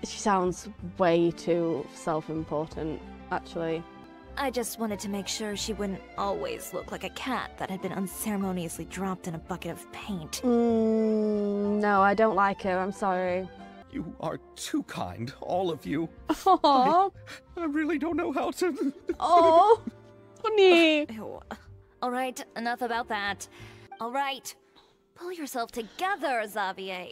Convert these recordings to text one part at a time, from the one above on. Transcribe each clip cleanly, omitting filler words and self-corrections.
She sounds way too self-important, actually. I just wanted to make sure she wouldn't always look like a cat that had been unceremoniously dropped in a bucket of paint. No, I don't like her, I'm sorry. You are too kind, all of you. Aww. I really don't know how to... Oh, honey. Ew. Alright, enough about that. Alright, pull yourself together, Xavier.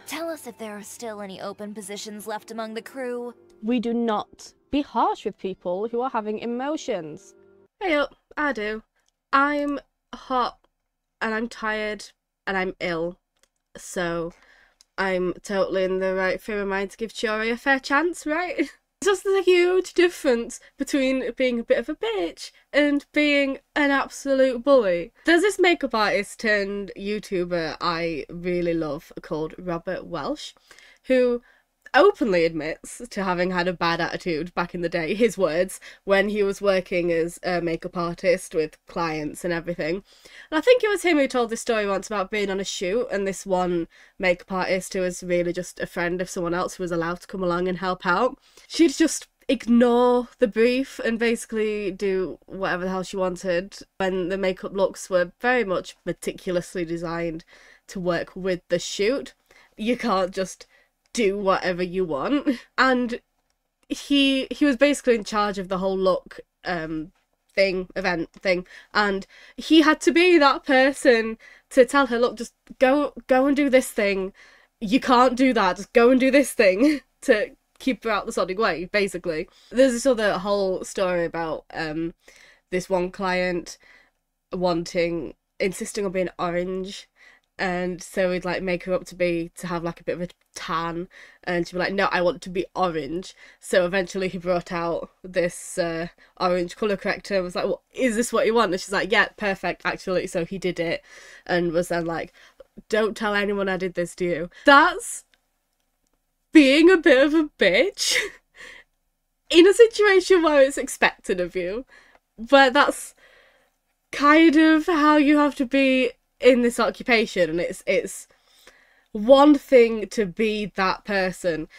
Tell us if there are still any open positions left among the crew. We do not be harsh with people who are having emotions. Hey up, I do. I'm hot and I'm tired and I'm ill. So I'm totally in the right frame of mind to give Chiori a fair chance, right? Just a huge difference between being a bit of a bitch and being an absolute bully. There's this makeup artist turned YouTuber I really love called Robert Welsh, who openly admits to having had a bad attitude back in the day, his words, when he was working as a makeup artist with clients and everything. And I think it was him who told this story once about being on a shoot and this one makeup artist who was really just a friend of someone else who was allowed to come along and help out. She'd just ignore the brief and basically do whatever the hell she wanted when the makeup looks were very much meticulously designed to work with the shoot. You can't just do whatever you want. And he was basically in charge of the whole look event thing, and he had to be that person to tell her, look, just go and do this thing, you can't do that, just go and do this thing, to keep her out the sodding way, basically. There's this other whole story about this one client insisting on being orange, and so we'd like make her up to have like a bit of a tan, and she'd be like, no, I want to be orange. So eventually he brought out this orange colour corrector and was like, well, is this what you want? And she's like, yeah, perfect, actually. So he did it and was then like, don't tell anyone I did this to you. That's being a bit of a bitch in a situation where it's expected of you, but that's kind of how you have to be in this occupation. And it's one thing to be that person,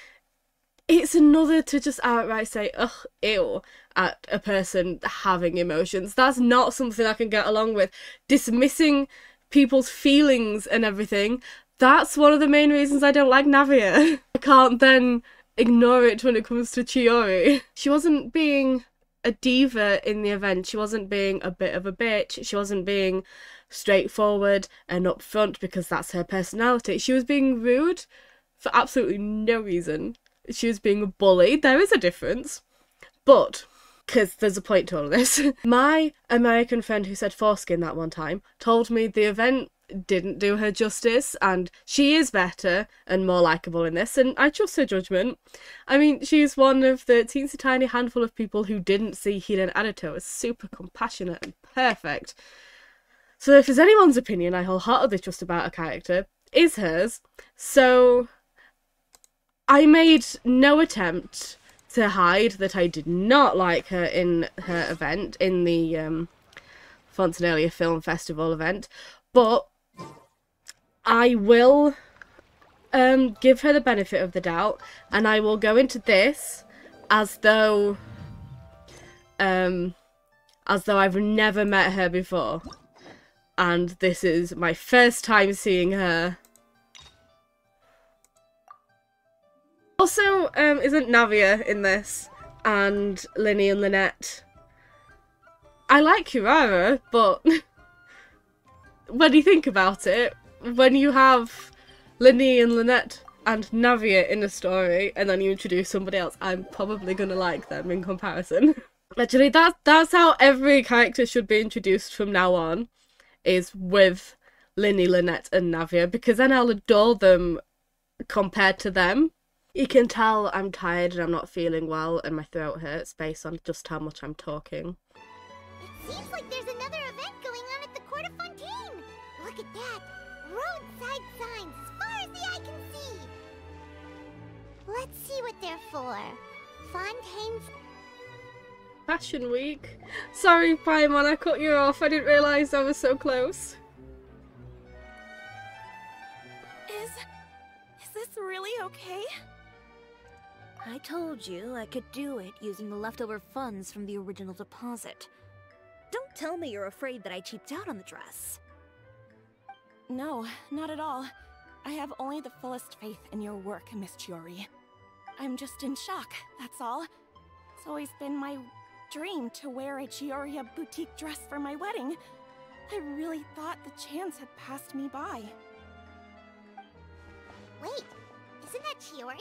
it's another to just outright say ugh, ew at a person having emotions. That's not something I can get along with. Dismissing people's feelings and everything, that's one of the main reasons I don't like Navia. I can't then ignore it when it comes to Chiori. She wasn't being a diva in the event, she wasn't being a bit of a bitch, she wasn't being straightforward and upfront because that's her personality. She was being rude for absolutely no reason. She was being a bully. There is a difference, but because there's a point to all of this. My American friend who said foreskin that one time told me the event didn't do her justice and she is better and more likeable in this, and I trust her judgment. I mean, she's one of the teensy tiny handful of people who didn't see Hiden Adito as super compassionate and perfect. So if there's anyone's opinion I wholeheartedly trust about a character, is hers. So I made no attempt to hide that I did not like her in her event, in the Fontanalia Film Festival event, but I will give her the benefit of the doubt, and I will go into this as though I've never met her before. And this is my first time seeing her. Also, isn't Navia in this? And Linny and Lynette. I like Urara, but when you think about it, when you have Linny and Lynette and Navia in a story, and then you introduce somebody else, I'm probably gonna like them in comparison. Actually, that's how every character should be introduced from now on, is with Linny, Lynette and Navia, because then I'll adore them compared to them. You can tell I'm tired and I'm not feeling well and my throat hurts based on just how much I'm talking. It seems like there's another event going on at the Court of Fontaine. Look at that. Roadside signs as far as the eye can see. Let's see what they're for. Fontaine's Fashion Week. Sorry, Paimon, I cut you off. I didn't realise I was so close. Is this really okay? I told you I could do it using the leftover funds from the original deposit. Don't tell me you're afraid that I cheaped out on the dress. No, not at all. I have only the fullest faith in your work, Miss Chiori. I'm just in shock, that's all. It's always been my dream to wear a Chiori boutique dress for my wedding. I really thought the chance had passed me by. Wait, isn't that Chiori?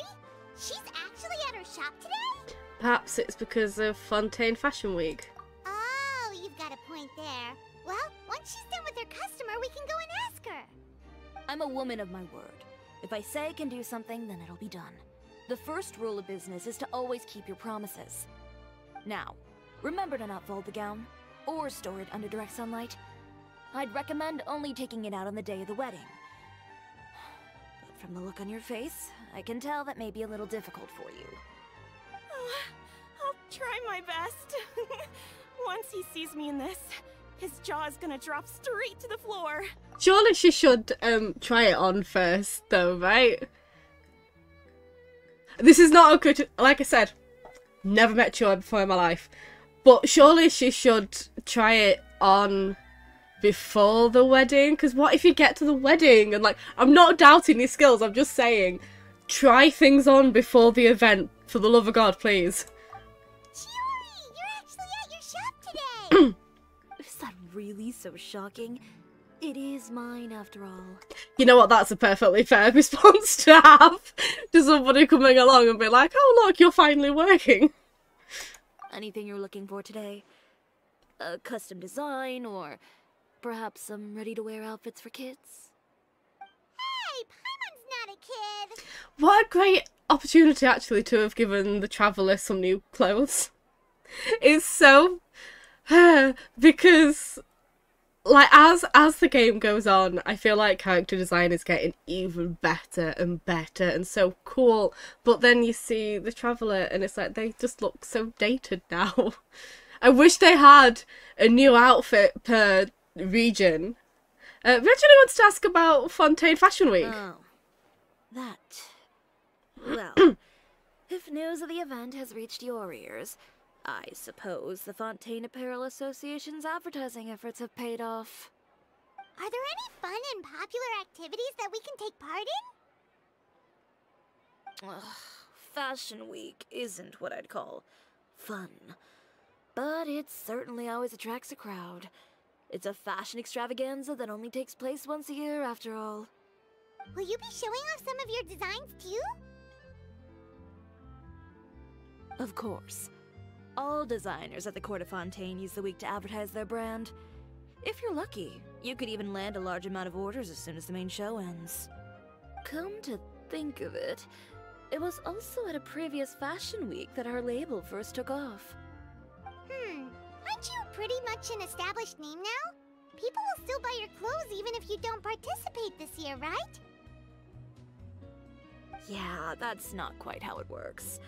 She's actually at her shop today? Perhaps it's because of Fontaine Fashion Week. Oh, you've got a point there. Well, once she's done with her customer, we can go and ask her. I'm a woman of my word. If I say I can do something, then it'll be done. The first rule of business is to always keep your promises. Now, remember to not fold the gown, or store it under direct sunlight. I'd recommend only taking it out on the day of the wedding. But from the look on your face, I can tell that may be a little difficult for you. Oh, I'll try my best. Once he sees me in this, his jaw is gonna drop straight to the floor. Surely she should try it on first, though, right? This is not a good... Like I said, never met Chiori before in my life. But surely she should try it on before the wedding. Because what if you get to the wedding and, like... I'm not doubting your skills, I'm just saying... Try things on before the event. For the love of God, please. Chiori, you're actually at your shop today! Is that really so shocking? It is mine, after all. You know what, that's a perfectly fair response to have to somebody coming along and be like, oh look, you're finally working. Anything you're looking for today? A custom design, or perhaps some ready-to-wear outfits for kids? Hey, Paimon's not a kid! What a great opportunity, actually, to have given the traveller some new clothes. It's so... because... Like, as the game goes on, I feel like character design is getting even better and so cool. But then you see the Traveller and it's like, they just look so dated now. I wish they had a new outfit per region. Reggie wants to ask about Fontaine Fashion Week. Oh, that. Well, if news of the event has reached your ears, I suppose the Fontaine Apparel Association's advertising efforts have paid off. Are there any fun and popular activities that we can take part in? Ugh, Fashion Week isn't what I'd call fun. But it certainly always attracts a crowd. It's a fashion extravaganza that only takes place once a year, after all. Will you be showing off some of your designs, too? Of course. All designers at the Court of Fontaine use the week to advertise their brand. If you're lucky, you could even land a large amount of orders as soon as the main show ends. Come to think of it, it was also at a previous Fashion Week that our label first took off. Aren't you pretty much an established name now? People will still buy your clothes even if you don't participate this year, right? Yeah, that's not quite how it works.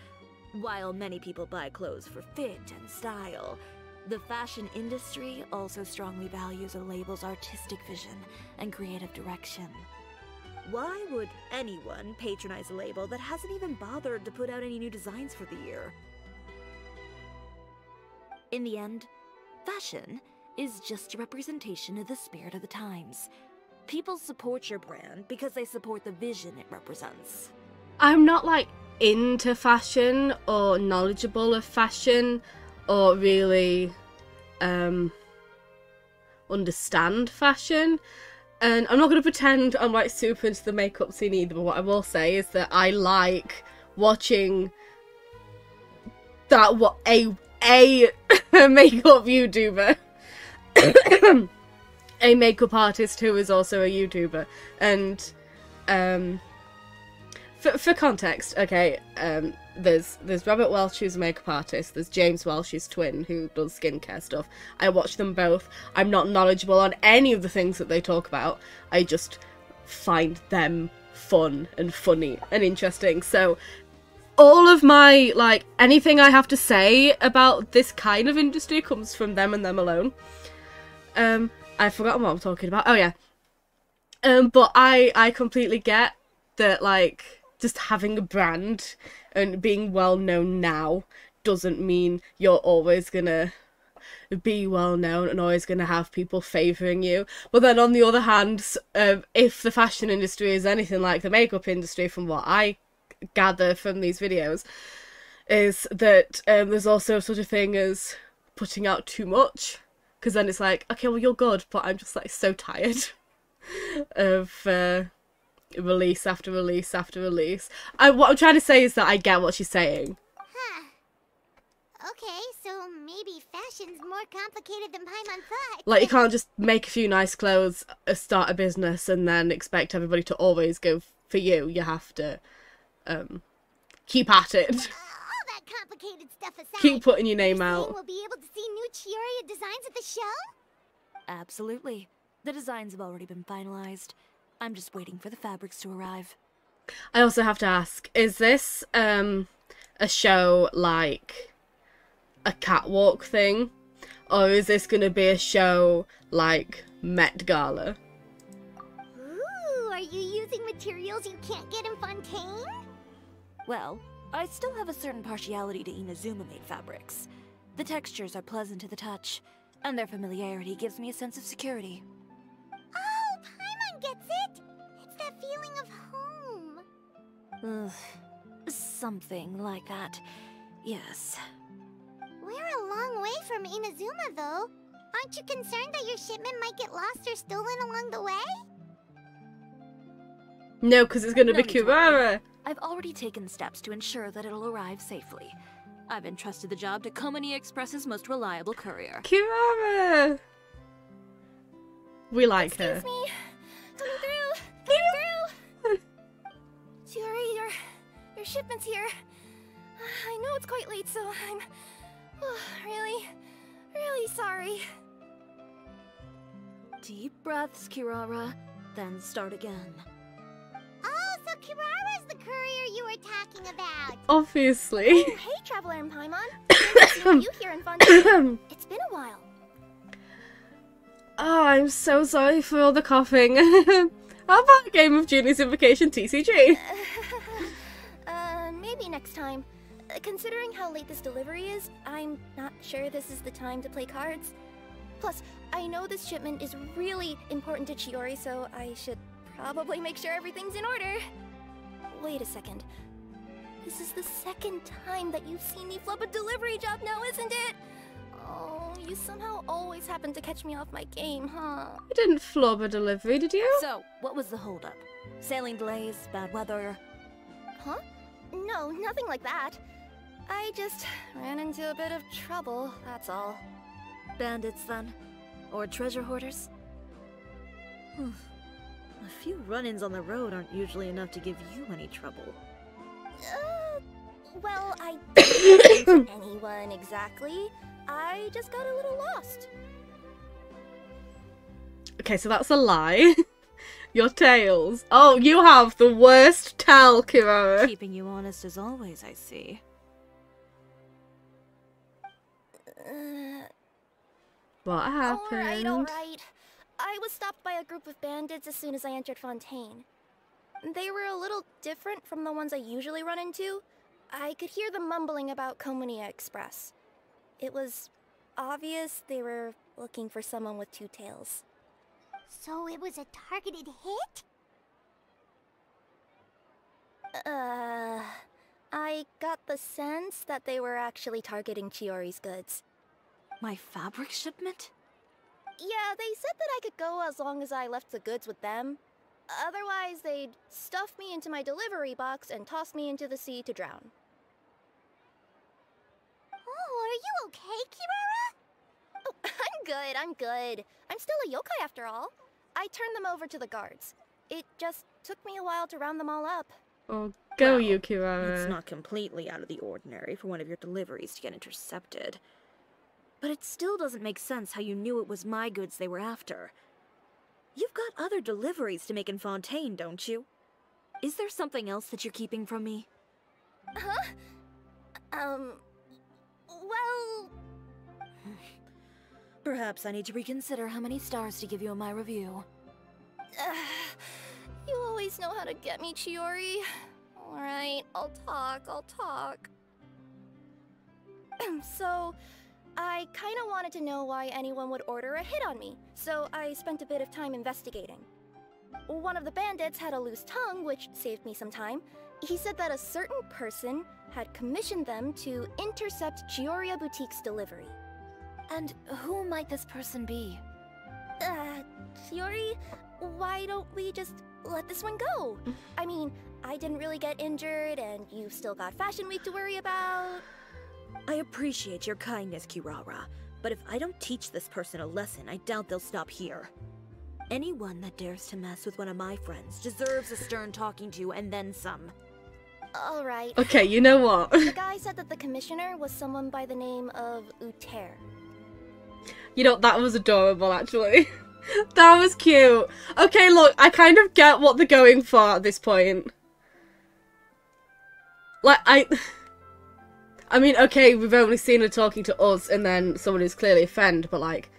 While many people buy clothes for fit and style, the fashion industry also strongly values a label's artistic vision and creative direction. Why would anyone patronize a label that hasn't even bothered to put out any new designs for the year? In the end, fashion is just a representation of the spirit of the times. People support your brand because they support the vision it represents. I'm not, like, into fashion or knowledgeable of fashion or really understand fashion, and I'm not going to pretend I'm like super into the makeup scene either, but what I will say is that I like watching that a makeup YouTuber a makeup artist who is also a YouTuber, and for context, okay, there's Robert Welch, who's a makeup artist, there's James Welch, his twin, who does skincare stuff. I watch them both. I'm not knowledgeable on any of the things that they talk about. I just find them fun and funny and interesting. So all of my, like, anything I have to say about this kind of industry comes from them and them alone. I've forgotten what I'm talking about. Oh, yeah. But I completely get that, like, just having a brand and being well known now doesn't mean you're always gonna be well known and always gonna have people favouring you. But then on the other hand, if the fashion industry is anything like the makeup industry, from what I gather from these videos, is that there's also such a thing as putting out too much, because then it's like, okay, well, you're good, but I'm just like so tired of release after release after release. What I'm trying to say is that I get what she's saying. Huh. Okay, so maybe fashion's more complicated than Paimon thought. Like, you can't just make a few nice clothes, start a business, and then expect everybody to always go for you. You have to keep at it. All that complicated stuff aside, Keep putting your name you're saying out. we'll be able to see new Chiori designs at the show? Absolutely. The designs have already been finalized. I'm just waiting for the fabrics to arrive. I also have to ask, is this a show like a catwalk thing? Or is this going to be a show like Met Gala? Ooh, are you using materials you can't get in Fontaine? Well, I still have a certain partiality to Inazuma-made fabrics. The textures are pleasant to the touch, and their familiarity gives me a sense of security. Oh, Paimon gets it! It's that feeling of home. Ugh, something like that. Yes. We're a long way from Inazuma, though. Aren't you concerned that your shipment might get lost or stolen along the way? No, because it's going to No be need to worry. Kurara. I've already taken steps to ensure that it'll arrive safely. I've entrusted the job to Komani Express's most reliable courier. Kurara! We like her. Excuse me. Coming through. Coming through. Chiori, your shipment's here. I know it's quite late, so I'm really sorry. Deep breaths, Kirara, then start again. Oh, so Kirara's the courier you were talking about. Obviously. Oh, hey, Traveler and Paimon. Nice to see you here in Fontaine. It's been a while. Oh, I'm so sorry for all the coughing. How about a game of Junie's Invocation TCG? Maybe next time. Considering how late this delivery is, I'm not sure this is the time to play cards. Plus, I know this shipment is really important to Chiori, so I should probably make sure everything's in order. Wait a second. This is the second time that you've seen me flub a delivery job now, isn't it? Oh, you somehow always happen to catch me off my game, huh? I didn't flub a delivery, did you? So, what was the holdup? Sailing delays, bad weather? Huh? No, nothing like that. I just ran into a bit of trouble, that's all. Bandits, then? Or treasure hoarders? A few run-ins on the road aren't usually enough to give you any trouble. Well, I didn't run into anyone exactly. I just got a little lost. Okay, so that's a lie. Your tales. Oh, you have the worst tell, Kirara. Keeping you honest as always, I see. What happened? Alright. I was stopped by a group of bandits as soon as I entered Fontaine. They were a little different from the ones I usually run into. I could hear them mumbling about Komania Express. It was obvious they were looking for someone with two tails. So it was a targeted hit? I got the sense that they were actually targeting Chiori's goods. My fabric shipment? Yeah, they said that I could go as long as I left the goods with them. Otherwise, they'd stuff me into my delivery box and toss me into the sea to drown. Oh, are you okay, Kirara? Oh, I'm good. I'm still a yokai after all. I turned them over to the guards. It just took me a while to round them all up. Oh, go Well, you, Kirara. It's not completely out of the ordinary for one of your deliveries to get intercepted. But it still doesn't make sense how you knew it was my goods they were after. You've got other deliveries to make in Fontaine, don't you? Is there something else that you're keeping from me? Huh? Well... Perhaps I need to reconsider how many stars to give you in my review. You always know how to get me, Chiori. Alright, I'll talk. So, I kinda wanted to know why anyone would order a hit on me, so I spent a bit of time investigating. One of the bandits had a loose tongue, which saved me some time. He said that a certain person had commissioned them to intercept Chiori Boutique's delivery. And who might this person be? Chiori? Why don't we just let this one go? I mean, I didn't really get injured, and you've still got Fashion Week to worry about. I appreciate your kindness, Kirara, but if I don't teach this person a lesson, I doubt they'll stop here. Anyone that dares to mess with one of my friends deserves a stern talking to and then some. Alright. Okay, you know what? The guy said that the commissioner was someone by the name of Uter. You know, that was adorable, actually. That was cute. Okay, look, I kind of get what they're going for at this point. Like, I mean, okay, we've only seen her talking to us and then someone who's clearly a friend, but, like,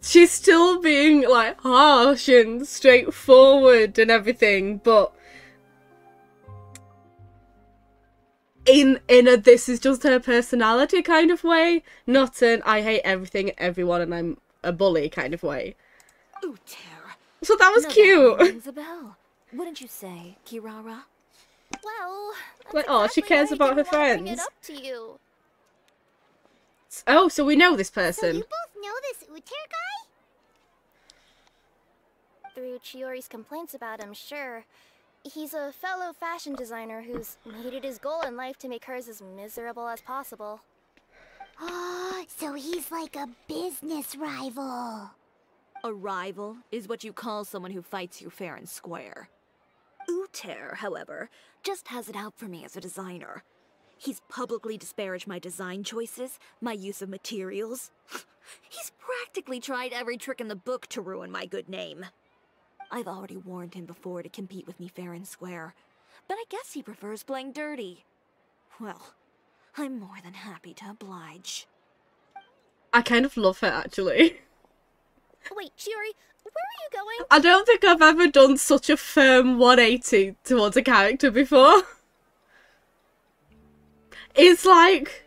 she's still being, like, harsh and straightforward and everything, but in a this is just her personality kind of way, not an I hate everything and everyone and I'm a bully kind of way. Uter. So that was Now cute. That rings a bell. Wouldn't you say, Kirara? Well, that's Like, oh, she exactly cares why I about her didn't wanna bring friends. it up to you. Oh, so we know this So person. you both know this Uter guy? Through Chiori's complaints about him, sure. He's a fellow fashion designer who's made it his goal in life to make hers as miserable as possible. Oh, so he's like a business rival. A rival is what you call someone who fights you fair and square. Uter, however, just has it out for me as a designer. He's publicly disparaged my design choices, my use of materials. He's practically tried every trick in the book to ruin my good name. I've already warned him before to compete with me fair and square, but I guess he prefers playing dirty. Well, I'm more than happy to oblige. I kind of love her, actually. Wait, Chiori, where are you going? I don't think I've ever done such a firm 180 towards a character before. It's like,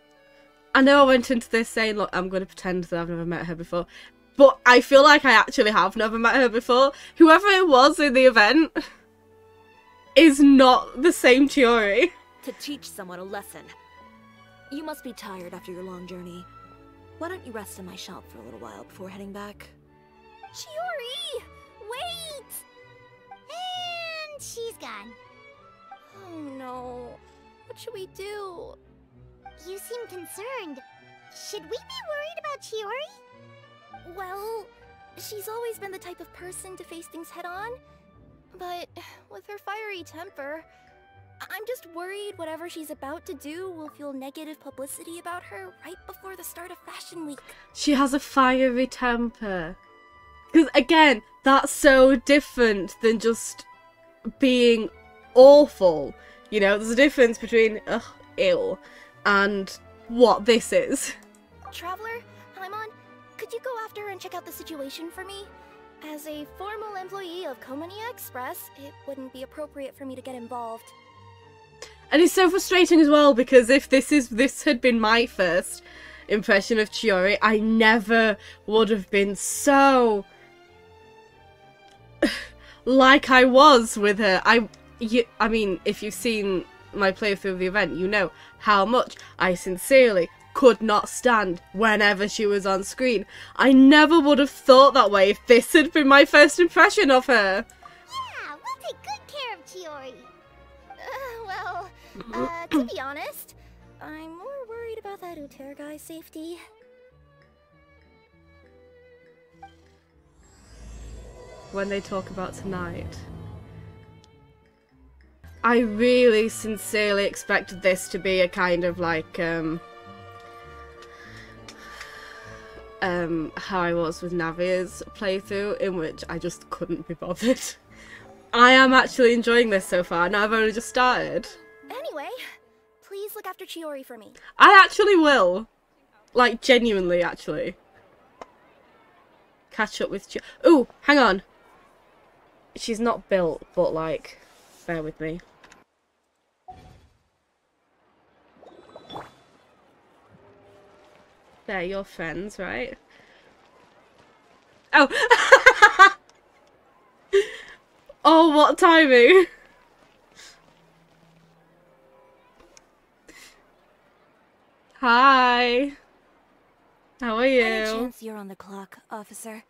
I know I went into this saying, look, I'm going to pretend that I've never met her before, but I feel like I actually have never met her before. Whoever it was in the event is not the same Chiori. To teach someone a lesson. You must be tired after your long journey. Why don't you rest in my shop for a little while before heading back? Chiori! Wait! And she's gone. Oh no. What should we do? You seem concerned. Should we be worried about Chiori? Well, she's always been the type of person to face things head on. But with her fiery temper, I'm just worried whatever she's about to do will feel negative publicity about her right before the start of Fashion Week. She has a fiery temper. Because, again, that's so different than just being awful. You know, there's a difference between, ugh, ew, and what this is. Traveler, Paimon, could you go after her and check out the situation for me? As a formal employee of Komonia Express, it wouldn't be appropriate for me to get involved. And it's so frustrating as well, because if this had been my first impression of Chiori, I never would have been so like I was with her. I mean, if you've seen my playthrough of the event, you know how much I sincerely could not stand whenever she was on screen. I never would have thought that way if this had been my first impression of her. Yeah, we'll take good care of Chiori. To be honest, I'm more worried about that Uter guy's safety. When they talk about tonight, I really sincerely expected this to be a kind of like how I was with Navia's playthrough, in which I just couldn't be bothered. I am actually enjoying this so far. Now I've only just started. Anyway, please look after Chiori for me. I actually will. Like, genuinely, actually. Catch up with Ooh, hang on. She's not built, but, like, bear with me. They're your friends, right? Oh! Oh, what timing! Hi! How are you? Any chance you're on the clock, officer?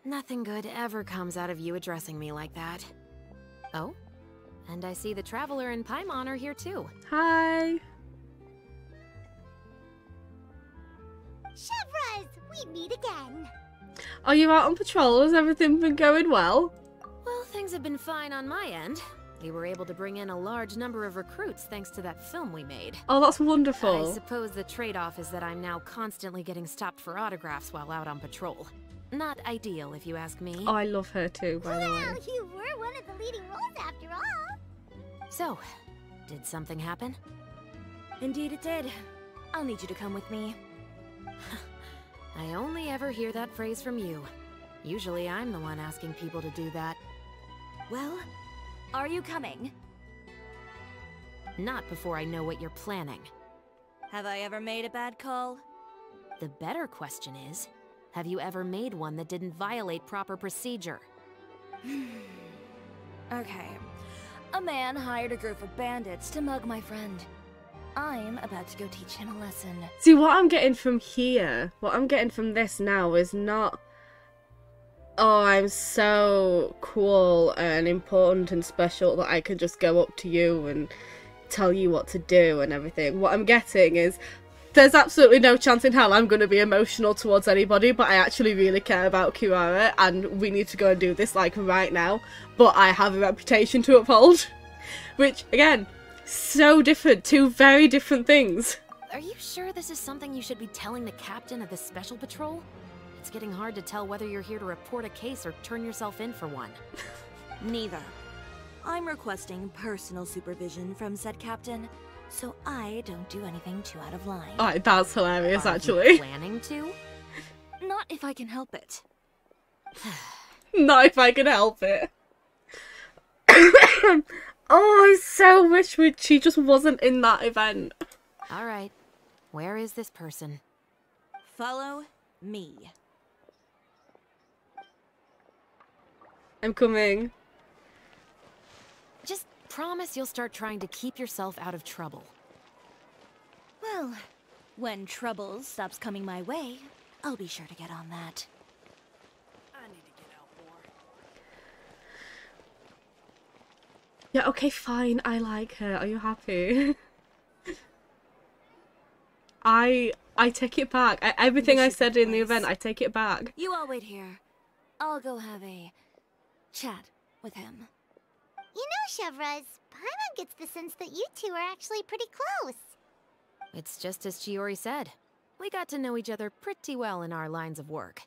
Nothing good ever comes out of you addressing me like that. Oh? And I see the Traveler and Paimon are here too. Hi! Chevras, we meet again. Are you out on patrol? Has everything been going well? Well, things have been fine on my end. We were able to bring in a large number of recruits thanks to that film we made. Oh, that's I wonderful. suppose the trade-off is that I'm now constantly getting stopped for autographs while out on patrol. Not ideal, if you ask me. Oh, I love her too, by the way. Well, you were one of the leading roles after all. So, did something happen? Indeed it did. I'll need you to come with me. I only ever hear that phrase from you. Usually I'm the one asking people to do that. Well, are you coming? Not before I know what you're planning. Have I ever made a bad call? The better question is, have you ever made one that didn't violate proper procedure? Okay. A man hired a group of bandits to mug my friend. I'm about to go teach him a lesson. See, what I'm getting from here, what I'm getting from this now is not, oh, I'm so cool and important and special that I can just go up to you and tell you what to do and everything. What I'm getting is, there's absolutely no chance in hell I'm going to be emotional towards anybody, but I actually really care about Chiori and we need to go and do this like right now. But I have a reputation to uphold. Which, again, so different. Two very different things. Are you sure this is something you should be telling the captain of the special patrol? It's getting hard to tell whether you're here to report a case or turn yourself in for one. Neither. I'm requesting personal supervision from said captain, so I don't do anything too out of line. Oh, that's hilarious, Are actually. you planning to? Not if I can help it. Not if I can help it. Oh, I so wish she just wasn't in that event. Alright. Where is this person? Follow me. I'm coming. Just promise you'll start trying to keep yourself out of trouble. Well, when trouble stops coming my way, I'll be sure to get on that. I need to get out more. Yeah, okay, fine. I like her. Are you happy? I take it back. Everything I said in the event, I take it back. You all wait here. I'll go have a chat with him. You know, Chevras, Paimon gets the sense that you two are actually pretty close. It's just as Chiori said. We got to know each other pretty well in our lines of work.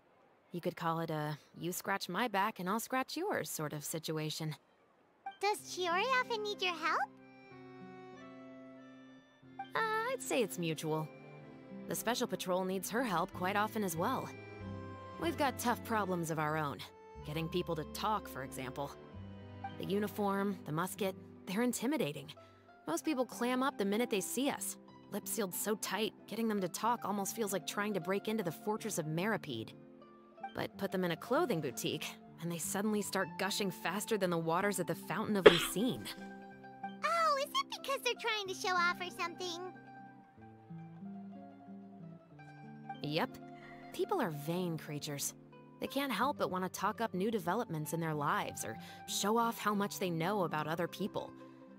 You could call it a you scratch my back and I'll scratch yours sort of situation. Does Chiori often need your help? I'd say it's mutual. The Special Patrol needs her help quite often as well. We've got tough problems of our own. Getting people to talk, for example. The uniform, the musket, they're intimidating. Most people clam up the minute they see us. Lips sealed so tight, getting them to talk almost feels like trying to break into the fortress of Meripede. But put them in a clothing boutique, and they suddenly start gushing faster than the waters at the Fountain of Lucine. Oh, is it because they're trying to show off or something? Yep. People are vain creatures. They can't help but want to talk up new developments in their lives or show off how much they know about other people.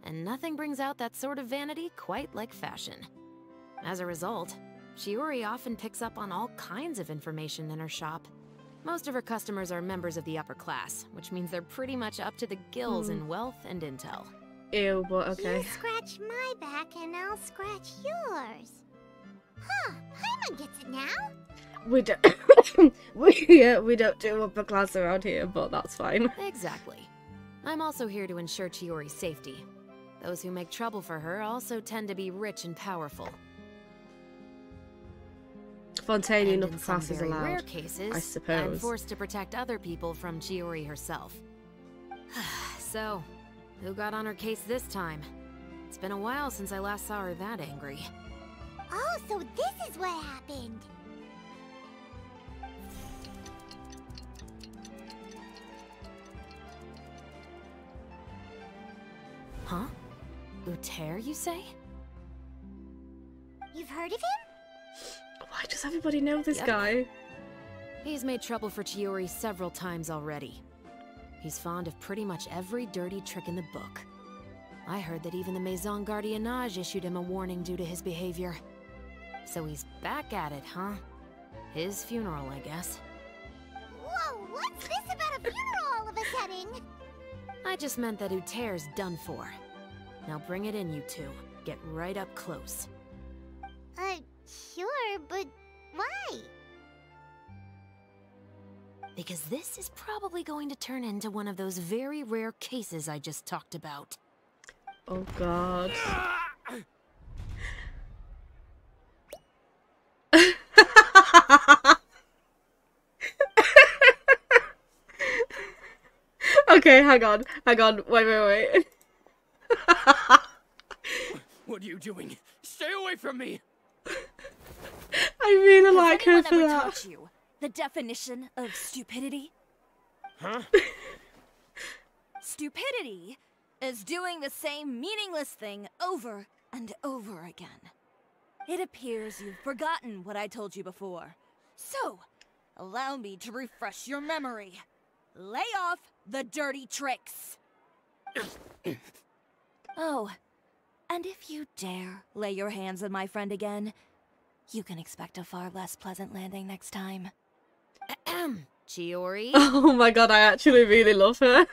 And nothing brings out that sort of vanity quite like fashion. As a result, Chiori often picks up on all kinds of information in her shop. Most of her customers are members of the upper class, which means they're pretty much up to the gills in wealth and intel. Ew, but okay. You scratch my back and I'll scratch yours. Huh, Paimon gets it now. We don't we don't do upper class around here, but that's fine. Exactly. I'm also here to ensure Chiori's safety. Those who make trouble for her also tend to be rich and powerful. Fontaine And upper in some class is very rare allowed, cases, I suppose. I'm forced to protect other people from Chiori herself. So, who got on her case this time? It's been a while since I last saw her that angry. Oh, so this is what happened. Huh? Uter, you say? You've heard of him? Why does everybody know this guy? He's made trouble for Chiori several times already. He's fond of pretty much every dirty trick in the book. I heard that even the Maison Gardiennage issued him a warning due to his behavior. So he's back at it, huh? His funeral, I guess. Whoa, what's this about a funeral all of a sudden? I just meant that Uter's done for. Now bring it in, you two. Get right up close. Sure, but why? Because this is probably going to turn into one of those very rare cases I just talked about. Oh god. Okay, hang on, wait. What are you doing? Stay away from me! I really like her Has for anyone ever that. taught you the definition of stupidity? Huh? Stupidity is doing the same meaningless thing over and over again. It appears you've forgotten what I told you before. So, allow me to refresh your memory. Lay off the dirty tricks. Oh, and if you dare lay your hands on my friend again, you can expect a far less pleasant landing next time. Ahem. Chiori? Oh my god, I actually really love her.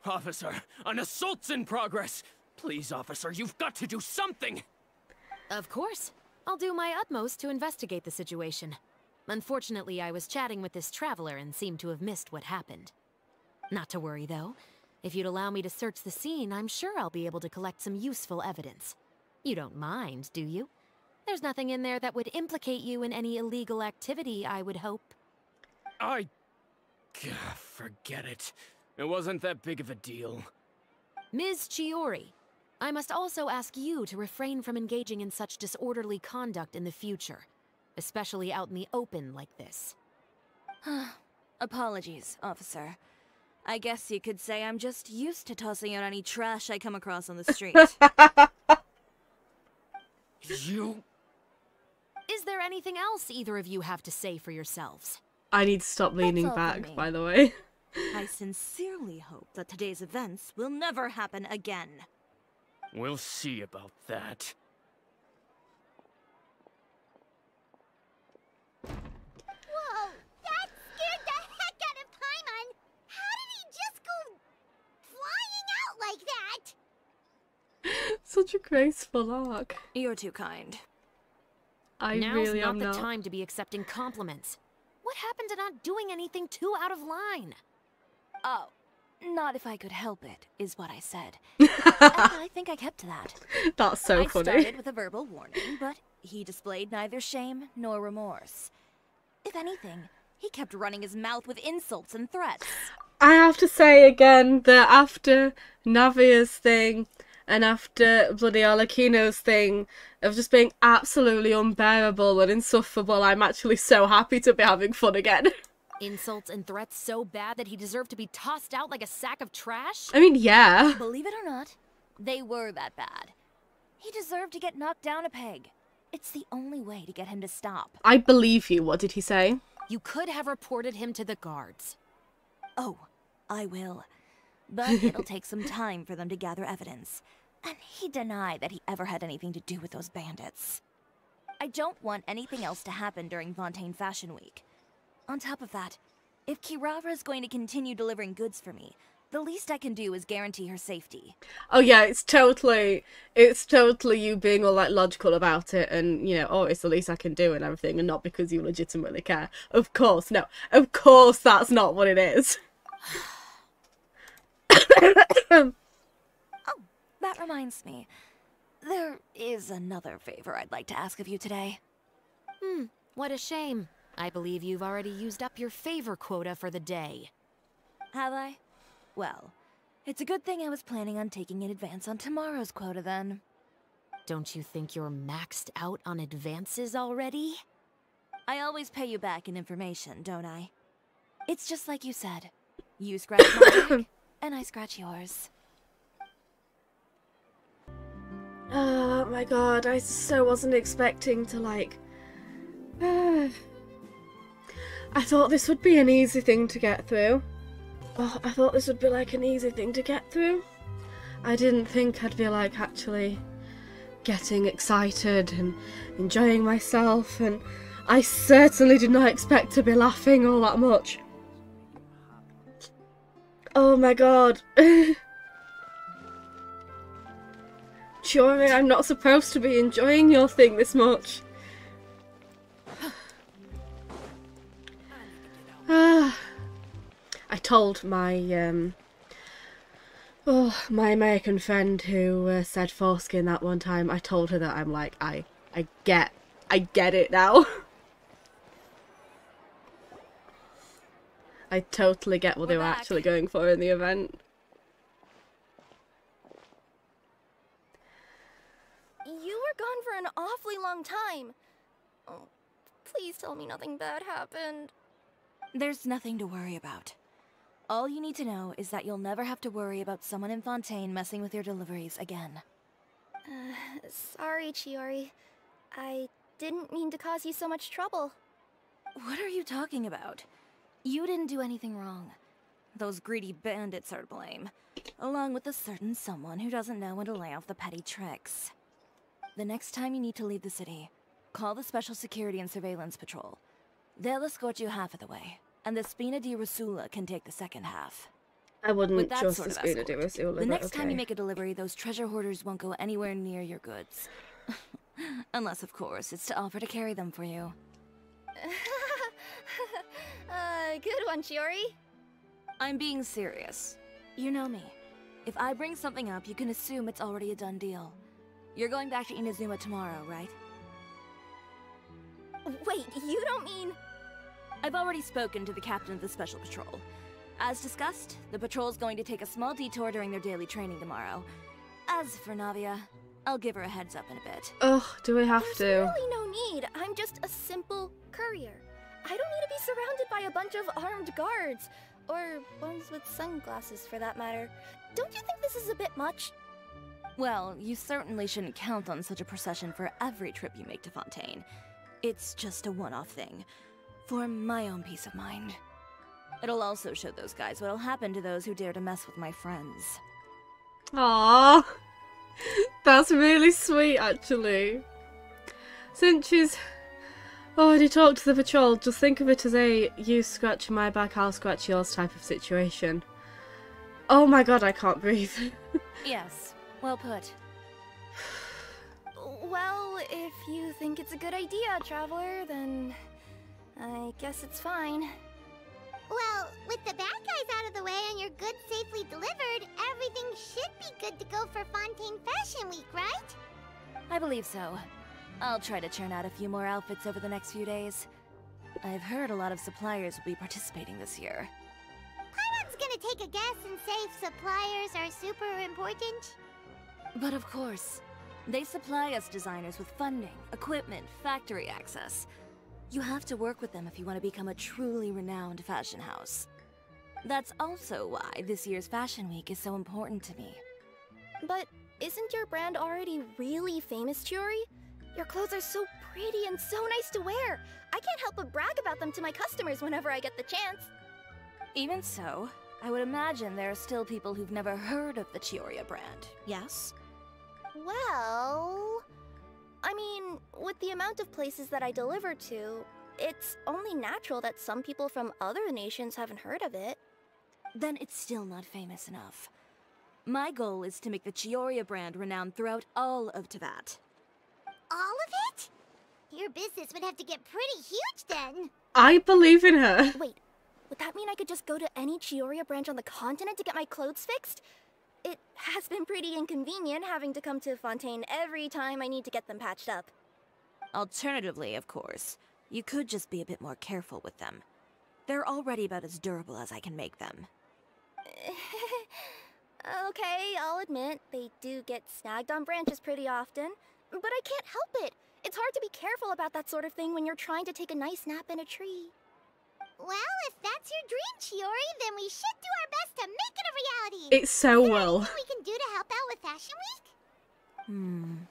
Officer, an assault's in progress! Please, officer, you've got to do something! Of course. I'll do my utmost to investigate the situation. Unfortunately, I was chatting with this traveler and seemed to have missed what happened. Not to worry, though. If you'd allow me to search the scene, I'm sure I'll be able to collect some useful evidence. You don't mind, do you? There's nothing in there that would implicate you in any illegal activity, I would hope. Forget it. It wasn't that big of a deal. Ms. Chiori, I must also ask you to refrain from engaging in such disorderly conduct in the future, especially out in the open like this. Apologies, officer. I guess you could say I'm just used to tossing out any trash I come across on the street. You... Is there anything else either of you have to say for yourselves? I need to stop leaning all for back, me. by the way. I sincerely hope that today's events will never happen again. We'll see about that. Whoa, that scared the heck out of Paimon! How did he just go flying out like that? Such a graceful arc. You're too kind. I Now's really not am the not. time to be accepting compliments. What happened to not doing anything too out of line? Oh, not if I could help it, is what I said. And I think I kept to that. That's so I funny. started with a verbal warning, but he displayed neither shame nor remorse. If anything, he kept running his mouth with insults and threats. I have to say again that after Navia's thing and after bloody Alakino's thing of just being absolutely unbearable and insufferable, I'm actually so happy to be having fun again. Insults and threats so bad that he deserved to be tossed out like a sack of trash? I mean, yeah. Believe it or not, they were that bad. He deserved to get knocked down a peg. It's the only way to get him to stop. I believe you. What did he say? You could have reported him to the guards. Oh, I will. But it'll take some time for them to gather evidence. And he denied that he ever had anything to do with those bandits. I don't want anything else to happen during Fontaine Fashion Week. On top of that, if Kirara is going to continue delivering goods for me, the least I can do is guarantee her safety. Oh yeah, it's totally you being all like logical about it and, you know, oh, it's the least I can do and everything, and not because you legitimately care. Of course, no. Of course that's not what it is. Oh, that reminds me. There is another favor I'd like to ask of you today. What a shame. I believe you've already used up your favor quota for the day. Have I? Well, it's a good thing I was planning on taking an advance on tomorrow's quota then. Don't you think you're maxed out on advances already? I always pay you back in information, don't I? It's just like you said. You scratch my back, and I scratch yours. Oh my god, I so wasn't expecting to, like... I thought this would be an easy thing to get through. Oh, I thought this would be, like, an easy thing to get through. I didn't think I'd be, like, actually getting excited and enjoying myself, and I certainly did not expect to be laughing all that much. Oh my god. Chiori, I'm not supposed to be enjoying your thing this much. I told my my American friend who said foreskin that one time. I told her that I'm like, I get it now. I totally get what they were actually going for in the event. You were gone for an awfully long time. Oh, please tell me nothing bad happened. There's nothing to worry about. All you need to know is that you'll never have to worry about someone in Fontaine messing with your deliveries again. Sorry, Chiori. I didn't mean to cause you so much trouble. What are you talking about? You didn't do anything wrong. Those greedy bandits are to blame, along with a certain someone who doesn't know when to lay off the petty tricks. The next time you need to leave the city, call the Special Security and Surveillance Patrol. They'll escort you half of the way, and the Spina di Rosula can take the second half. I wouldn't With that trust sort the of Spina di escort, Rosula, the next okay. time you make a delivery, those treasure hoarders won't go anywhere near your goods. Unless, of course, it's to offer to carry them for you. Good one, Chiori. I'm being serious. You know me. If I bring something up, you can assume it's already a done deal. You're going back to Inazuma tomorrow, right? Wait, you don't mean... I've already spoken to the captain of the Special Patrol. As discussed, the patrol's going to take a small detour during their daily training tomorrow. As for Navia, I'll give her a heads up in a bit. Oh, do we have to? There's really no need. I'm just a simple courier. I don't need to be surrounded by a bunch of armed guards. Or ones with sunglasses, for that matter. Don't you think this is a bit much? Well, you certainly shouldn't count on such a procession for every trip you make to Fontaine. It's just a one-off thing, for my own peace of mind. It'll also show those guys what'll happen to those who dare to mess with my friends. Aww. That's really sweet, actually. Since she's already talked to the patrol, just think of it as a you scratch my back, I'll scratch yours type of situation. Oh my god, I can't breathe. Yes, well put. Well, if you think it's a good idea, Traveler, then I guess it's fine. Well, with the bad guys out of the way and your goods safely delivered, everything should be good to go for Fontaine Fashion Week, right? I believe so. I'll try to churn out a few more outfits over the next few days. I've heard a lot of suppliers will be participating this year. Paimon's gonna take a guess and say suppliers are super important. But of course, they supply us designers with funding, equipment, factory access. You have to work with them if you want to become a truly renowned fashion house. That's also why this year's Fashion Week is so important to me. But isn't your brand already really famous, Chiori? Your clothes are so pretty and so nice to wear. I can't help but brag about them to my customers whenever I get the chance. Even so, I would imagine there are still people who've never heard of the Chiori brand, yes? Well... I mean, with the amount of places that I deliver to, it's only natural that some people from other nations haven't heard of it. Then it's still not famous enough. My goal is to make the Chiori brand renowned throughout all of Teyvat. All of it? Your business would have to get pretty huge then. I believe in her. Wait, would that mean I could just go to any Chiori branch on the continent to get my clothes fixed? It has been pretty inconvenient having to come to Fontaine every time I need to get them patched up. Alternatively, of course, you could just be a bit more careful with them. They're already about as durable as I can make them. Okay, I'll admit, they do get snagged on branches pretty often. But I can't help it. It's hard to be careful about that sort of thing when you're trying to take a nice nap in a tree. Well, if that's your dream, Chiori, then we should do our best to make it a reality. It so will. Anything we can do to help out with Fashion Week?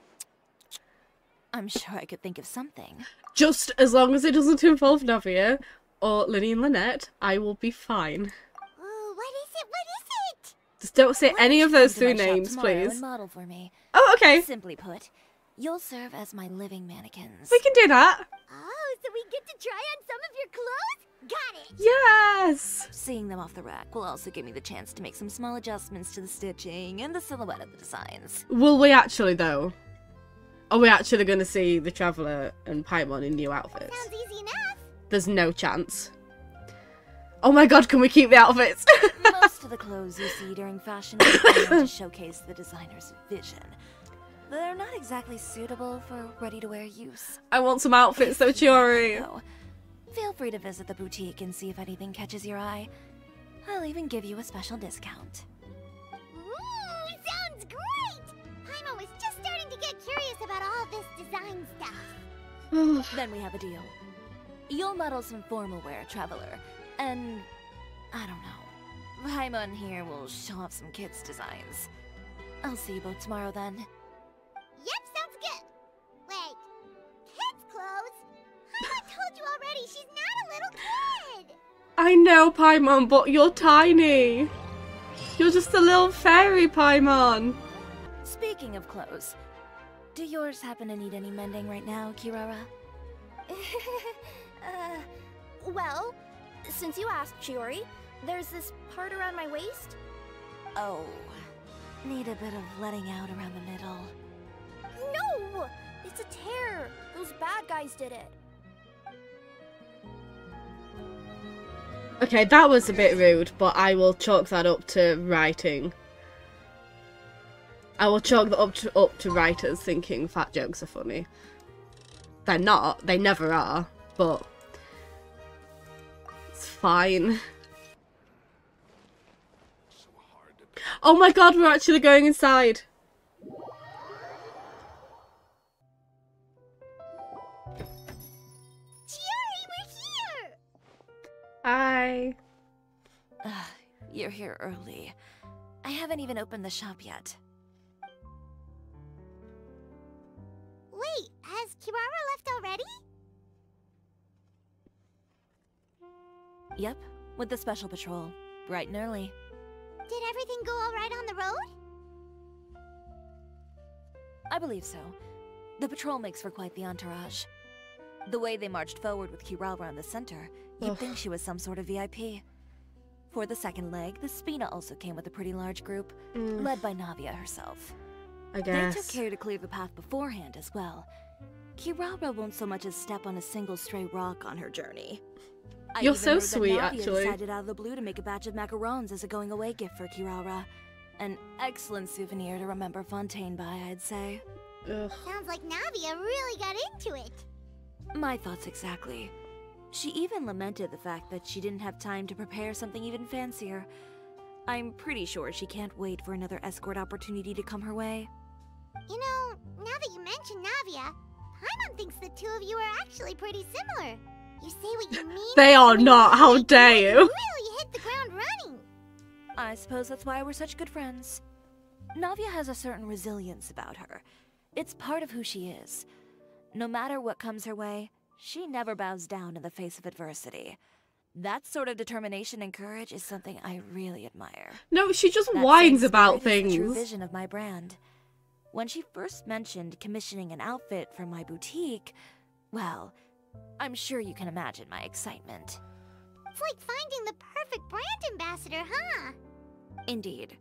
I'm sure I could think of something. Just as long as it doesn't involve Navia or Linny and Lynette, I will be fine. Ooh, what is it? What is it? Just don't say Why any don't of you those come to three my shop names, tomorrow please. and model for me. Oh, okay. Simply put, you'll serve as my living mannequins. We can do that. Oh, so we get to try on some of your clothes? Got it. Yes. Seeing them off the rack will also give me the chance to make some small adjustments to the stitching and the silhouette of the designs. Will we actually, though? Are we actually going to see the Traveller and Paimon in new outfits? Sounds easy enough. There's no chance. Oh my god, can we keep the outfits? Most of the clothes you see during Fashion Week are meant to showcase the designer's vision. They're not exactly suitable for ready-to-wear use. I want some outfits though, Chiori. So, feel free to visit the boutique and see if anything catches your eye. I'll even give you a special discount. Ooh, sounds great! Paimon was just starting to get curious about all this design stuff. Then we have a deal. You'll model some formal wear, Traveler, and I don't know. Paimon here will show off some kids' designs. I'll see you both tomorrow then. Yep, sounds good. Wait, kids' clothes? Paimon told you already, she's not a little kid. I know, Paimon, but you're tiny. You're just a little fairy, Paimon. Speaking of clothes, do yours happen to need any mending right now, Kirara? Well, since you asked, Chiori, there's this part around my waist. Oh, need a bit of letting out around the middle. No! It's a tear! Those bad guys did it. Okay, that was a bit rude, but I will chalk that up to writing. I will chalk that up to writers thinking fat jokes are funny. They're not. They never are. But it's fine. Oh my god, we're actually going inside. Chiori, we're here! Hi. You're here early. I haven't even opened the shop yet. Wait, has Kirara left already? Yep, with the special patrol. Bright and early. Did everything go alright on the road? I believe so. The patrol makes for quite the entourage. The way they marched forward with Kirara in the center, you'd think she was some sort of VIP. For the second leg, the Spina also came with a pretty large group, led by Navia herself. I guess. They took care to clear the path beforehand as well. Kirara won't so much as step on a single stray rock on her journey. I You're even so heard that sweet, Navia actually. decided out of the blue to make a batch of macarons as a going-away gift for Kirara. An excellent souvenir to remember Fontaine by, I'd say. Ugh. Sounds like Navia really got into it. My thoughts exactly. She even lamented the fact that she didn't have time to prepare something even fancier. I'm pretty sure she can't wait for another escort opportunity to come her way. You know, now that you mention Navia, Paimon thinks the two of you are actually pretty similar. You say what you mean. They are and not, you how really dare do, you. really hit the ground running. I suppose that's why we're such good friends. Navia has a certain resilience about her. It's part of who she is. No matter what comes her way, she never bows down in the face of adversity. That sort of determination and courage is something I really admire. No, she just That whines same about spirit is the true things. vision of my brand. When she first mentioned commissioning an outfit for my boutique, well, I'm sure you can imagine my excitement. It's like finding the perfect brand ambassador, huh? Indeed.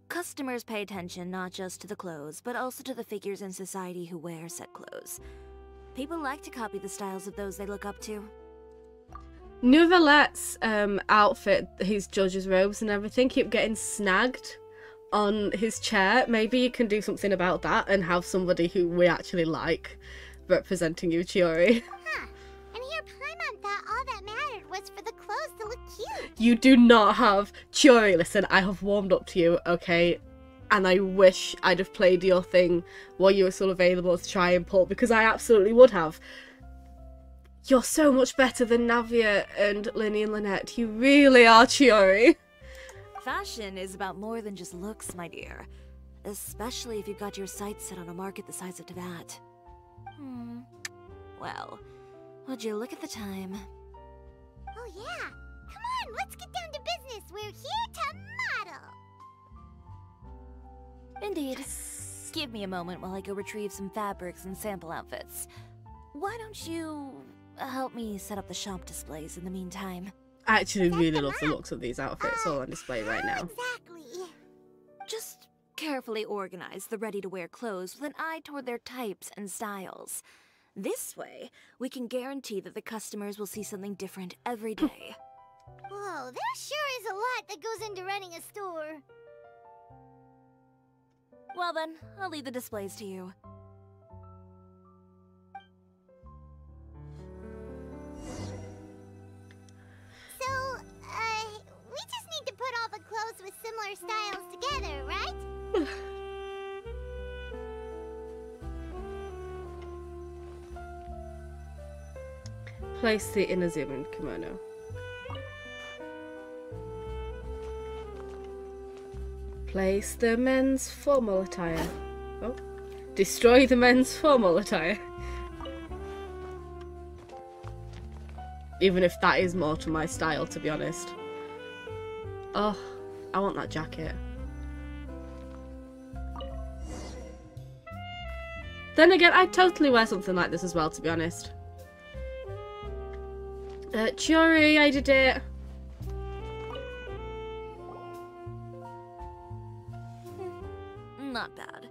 Customers pay attention not just to the clothes, but also to the figures in society who wear said clothes. People like to copy the styles of those they look up to. Nouvelette's outfit, his judge's robes and everything, keep getting snagged on his chair. Maybe you can do something about that and have somebody who we actually like representing you, Chiori. Huh. And here Paimon thought all that mattered was for the clothes to look cute. You do not have... Chiori, listen, I have warmed up to you, okay? And I wish I'd have played your thing while you were still available to try and pull, because I absolutely would have. You're so much better than Navia and Linny and Lynette. You really are, Chiori. Fashion is about more than just looks, my dear. Especially if you've got your sights set on a market the size of Teyvat. Well, would you look at the time? Oh yeah! Come on, let's get down to business. We're here to model. Indeed. Give me a moment while I go retrieve some fabrics and sample outfits. Why don't you help me set up the shop displays in the meantime? I actually really love the looks of these outfits all on display right now. Exactly. Just carefully organize the ready-to-wear clothes with an eye toward their types and styles. This way, we can guarantee that the customers will see something different every day. Whoa, there sure is a lot that goes into running a store. Well then, I'll leave the displays to you. So, we just need to put all the clothes with similar styles together, right? Place the inner zoom-in kimono. Place the men's formal attire. Oh. Destroy the men's formal attire. Even if that is more to my style, to be honest. Oh, I want that jacket. Then again, I'd totally wear something like this as well, to be honest. Chiori, I did it. Not bad.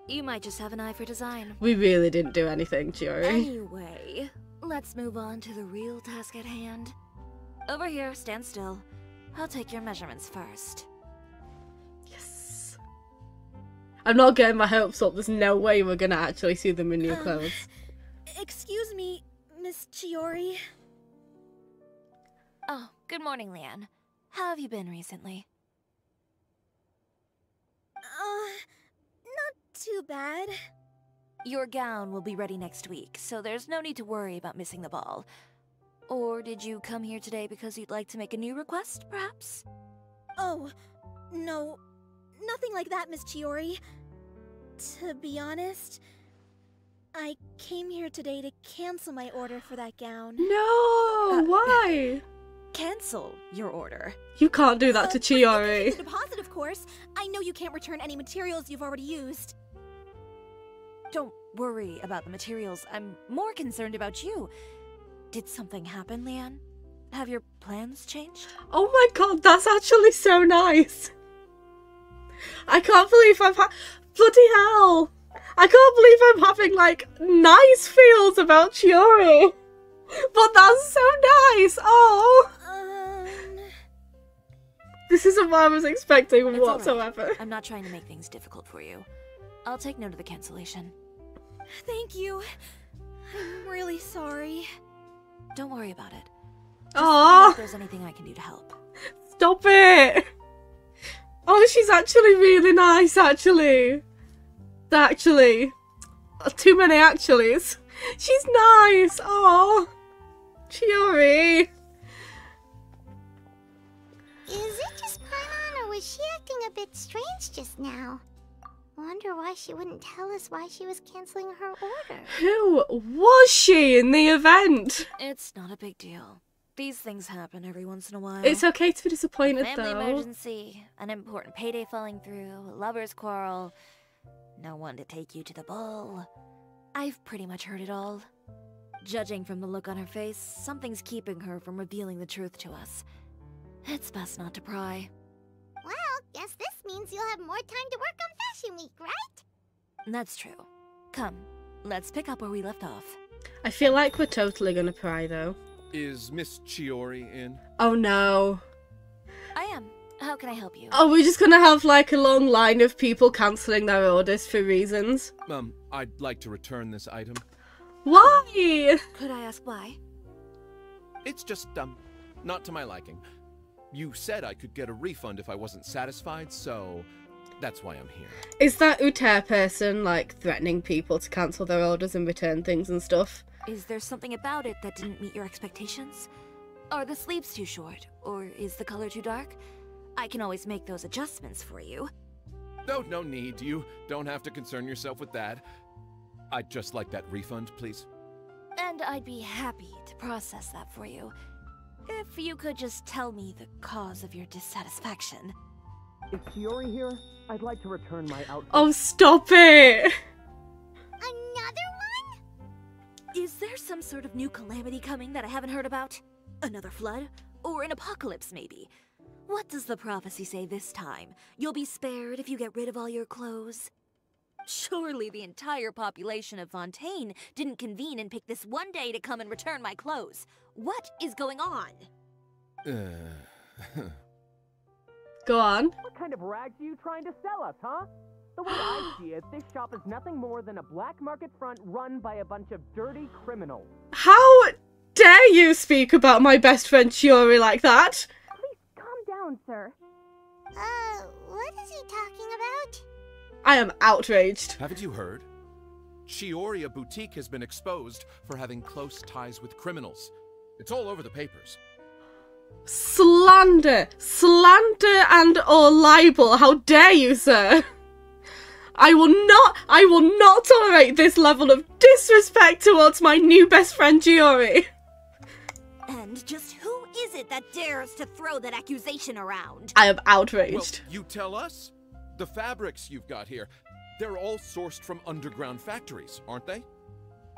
You might just have an eye for design. We really didn't do anything, Chiori. Anyway, let's move on to the real task at hand. Over here, stand still. I'll take your measurements first. Yes. I'm not getting my hopes up. There's no way we're gonna actually see them in new clothes. Excuse me, Miss Chiori. Oh, good morning, Leanne. How have you been recently? Not too bad. Your gown will be ready next week, so there's no need to worry about missing the ball. Or did you come here today because you'd like to make a new request, perhaps? Oh, no. Nothing like that, Miss Chiori. To be honest, I came here today to cancel my order for that gown. No! Why? Cancel your order. You can't do that to Chiori. The deposit, of course. I know you can't return any materials you've already used. Don't worry about the materials. I'm more concerned about you. Did something happen, Leanne? Have your plans changed? Oh my god, that's actually so nice. I can't believe bloody hell. I can't believe I'm having, like, nice feels about Chiori. But that's so nice. Oh. This isn't what I was expecting It's whatsoever. all right. I'm not trying to make things difficult for you. I'll take note of the cancellation. Thank you. I'm really sorry. Don't worry about it. Just Aww. let me know if there's anything I can do to help. Stop it. Oh, she's actually really nice, actually. Actually. Too many actuallys. She's nice. Oh, Chiori. Is it just Paimon, or was she acting a bit strange just now? Wonder why she wouldn't tell us why she was canceling her order. Who was she in the event? It's not a big deal. These things happen every once in a while. It's okay to be disappointed, Family though. emergency, an important payday falling through, a lover's quarrel, no one to take you to the ball. I've pretty much heard it all. Judging from the look on her face, something's keeping her from revealing the truth to us. It's best not to pry. Well, guess this means you'll have more time to work on Fashion Week, right? That's true. Come, let's pick up where we left off. I feel like we're totally gonna pry, though. Is Miss Chiori in? Oh no. I am. How can I help you? Oh, we're just gonna have like a long line of people cancelling their orders for reasons. I'd like to return this item. Why? Could I ask why? It's just, not to my liking. You said I could get a refund if I wasn't satisfied, so that's why I'm here. Is that Uter person, like, threatening people to cancel their orders and return things and stuff? Is there something about it that didn't meet your expectations? Are the sleeves too short? Or is the color too dark? I can always make those adjustments for you. No need. You don't have to concern yourself with that. I'd just like that refund, please. And I'd be happy to process that for you. If you could just tell me the cause of your dissatisfaction. Is Chiori here? I'd like to return my outfit. Oh, stop it! Another one? Is there some sort of new calamity coming that I haven't heard about? Another flood? Or an apocalypse, maybe? What does the prophecy say this time? You'll be spared if you get rid of all your clothes? Surely the entire population of Fontaine didn't convene and pick this one day to come and return my clothes. What is going on? Go on. What kind of rags are you trying to sell us, huh? The way I see it, this shop is nothing more than a black market front run by a bunch of dirty criminals. How dare you speak about my best friend Chiori like that? Please calm down, sir. What is he talking about? I am outraged. Haven't you heard? Chiori, a boutique, has been exposed for having close ties with criminals. It's all over the papers. Slander! Slander and or libel! How dare you, sir! I will not tolerate this level of disrespect towards my new best friend Chiori. And just who is it that dares to throw that accusation around? I am outraged. Well, you tell us. The fabrics you've got here, they're all sourced from underground factories, aren't they?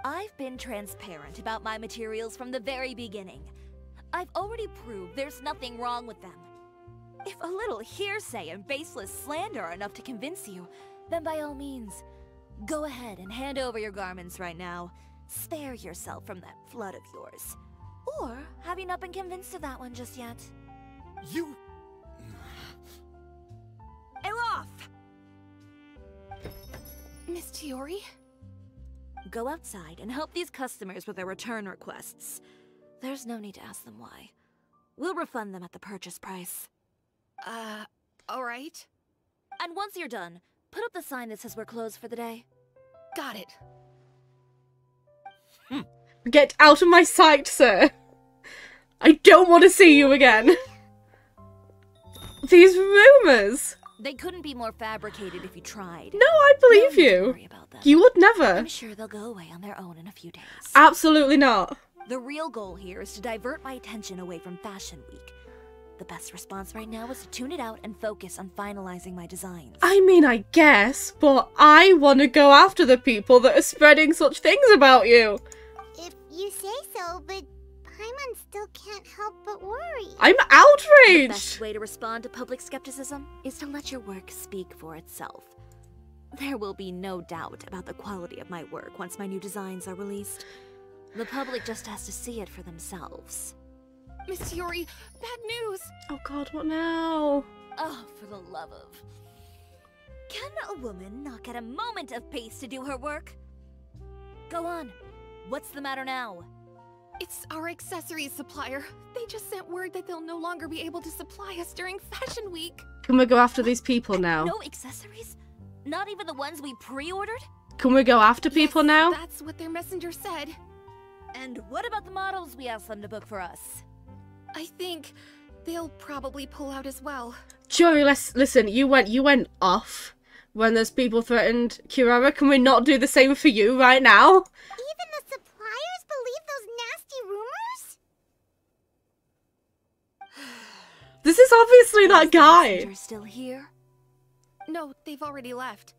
I've been transparent about my materials from the very beginning. I've already proved there's nothing wrong with them. If a little hearsay and baseless slander are enough to convince you, then by all means, go ahead and hand over your garments right now. Spare yourself from that flood of yours. Or have you not been convinced of that one just yet? You... Elof! Miss Chiori? Go outside and help these customers with their return requests. There's no need to ask them why. We'll refund them at the purchase price. Alright. And once you're done, put up the sign that says we're closed for the day. Got it. Get out of my sight, sir. I don't want to see you again. These rumors. They couldn't be more fabricated if you tried. No, I believe No need to you. worry about them. You would never. I'm sure they'll go away on their own in a few days. Absolutely not. The real goal here is to divert my attention away from Fashion Week. The best response right now is to tune it out and focus on finalizing my designs. I mean, I guess, but I want to go after the people that are spreading such things about you. If you say so, but Paimon still can't help but worry. I'm The outraged. best way to respond to public skepticism is to let your work speak for itself. There will be no doubt about the quality of my work once my new designs are released. The public just has to see it for themselves. Miss Chiori, bad news! Oh god, what now? Oh, for the love of... Can a woman not get a moment of peace to do her work? Go on. What's the matter now? It's our accessories supplier. They just sent word that they'll no longer be able to supply us during Fashion Week. Can we go after these people now? No accessories? Not even the ones we pre-ordered? Can we go after people Yes, now? That's what their messenger said. And what about the models we asked them to book for us? I think they'll probably pull out as well. Chiori, listen, you went off when those people threatened Kirara. Can we not do the same for you right now? Even the suppliers believe those nasty rumors? This is obviously that Is the guy. messenger still here? No, they've already left.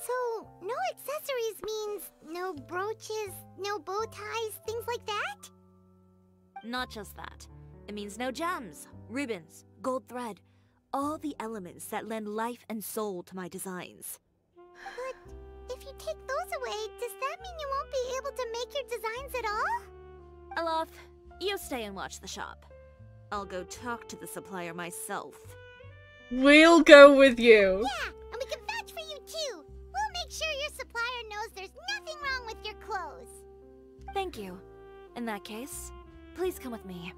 So, no accessories means no brooches, no bow ties, things like that? Not just that. It means no gems, ribbons, gold thread. All the elements that lend life and soul to my designs. But if you take those away, does that mean you won't be able to make your designs at all? Alof, you stay and watch the shop. I'll go talk to the supplier myself. We'll go with you. Yeah, and we can vouch for you too. We'll make sure your supplier knows there's nothing wrong with your clothes. Thank you. In that case, please come with me.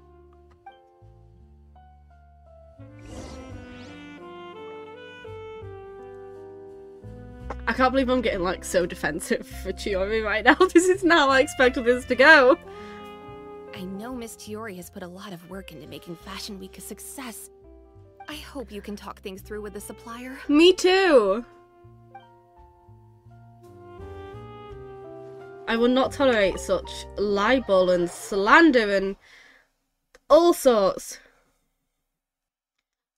can't believe I'm getting like so defensive for Chiori right now. This is not how I expected this to go. I know Miss Chiori has put a lot of work into making Fashion Week a success. I hope you can talk things through with the supplier. Me too. I will not tolerate such libel and slander and all sorts.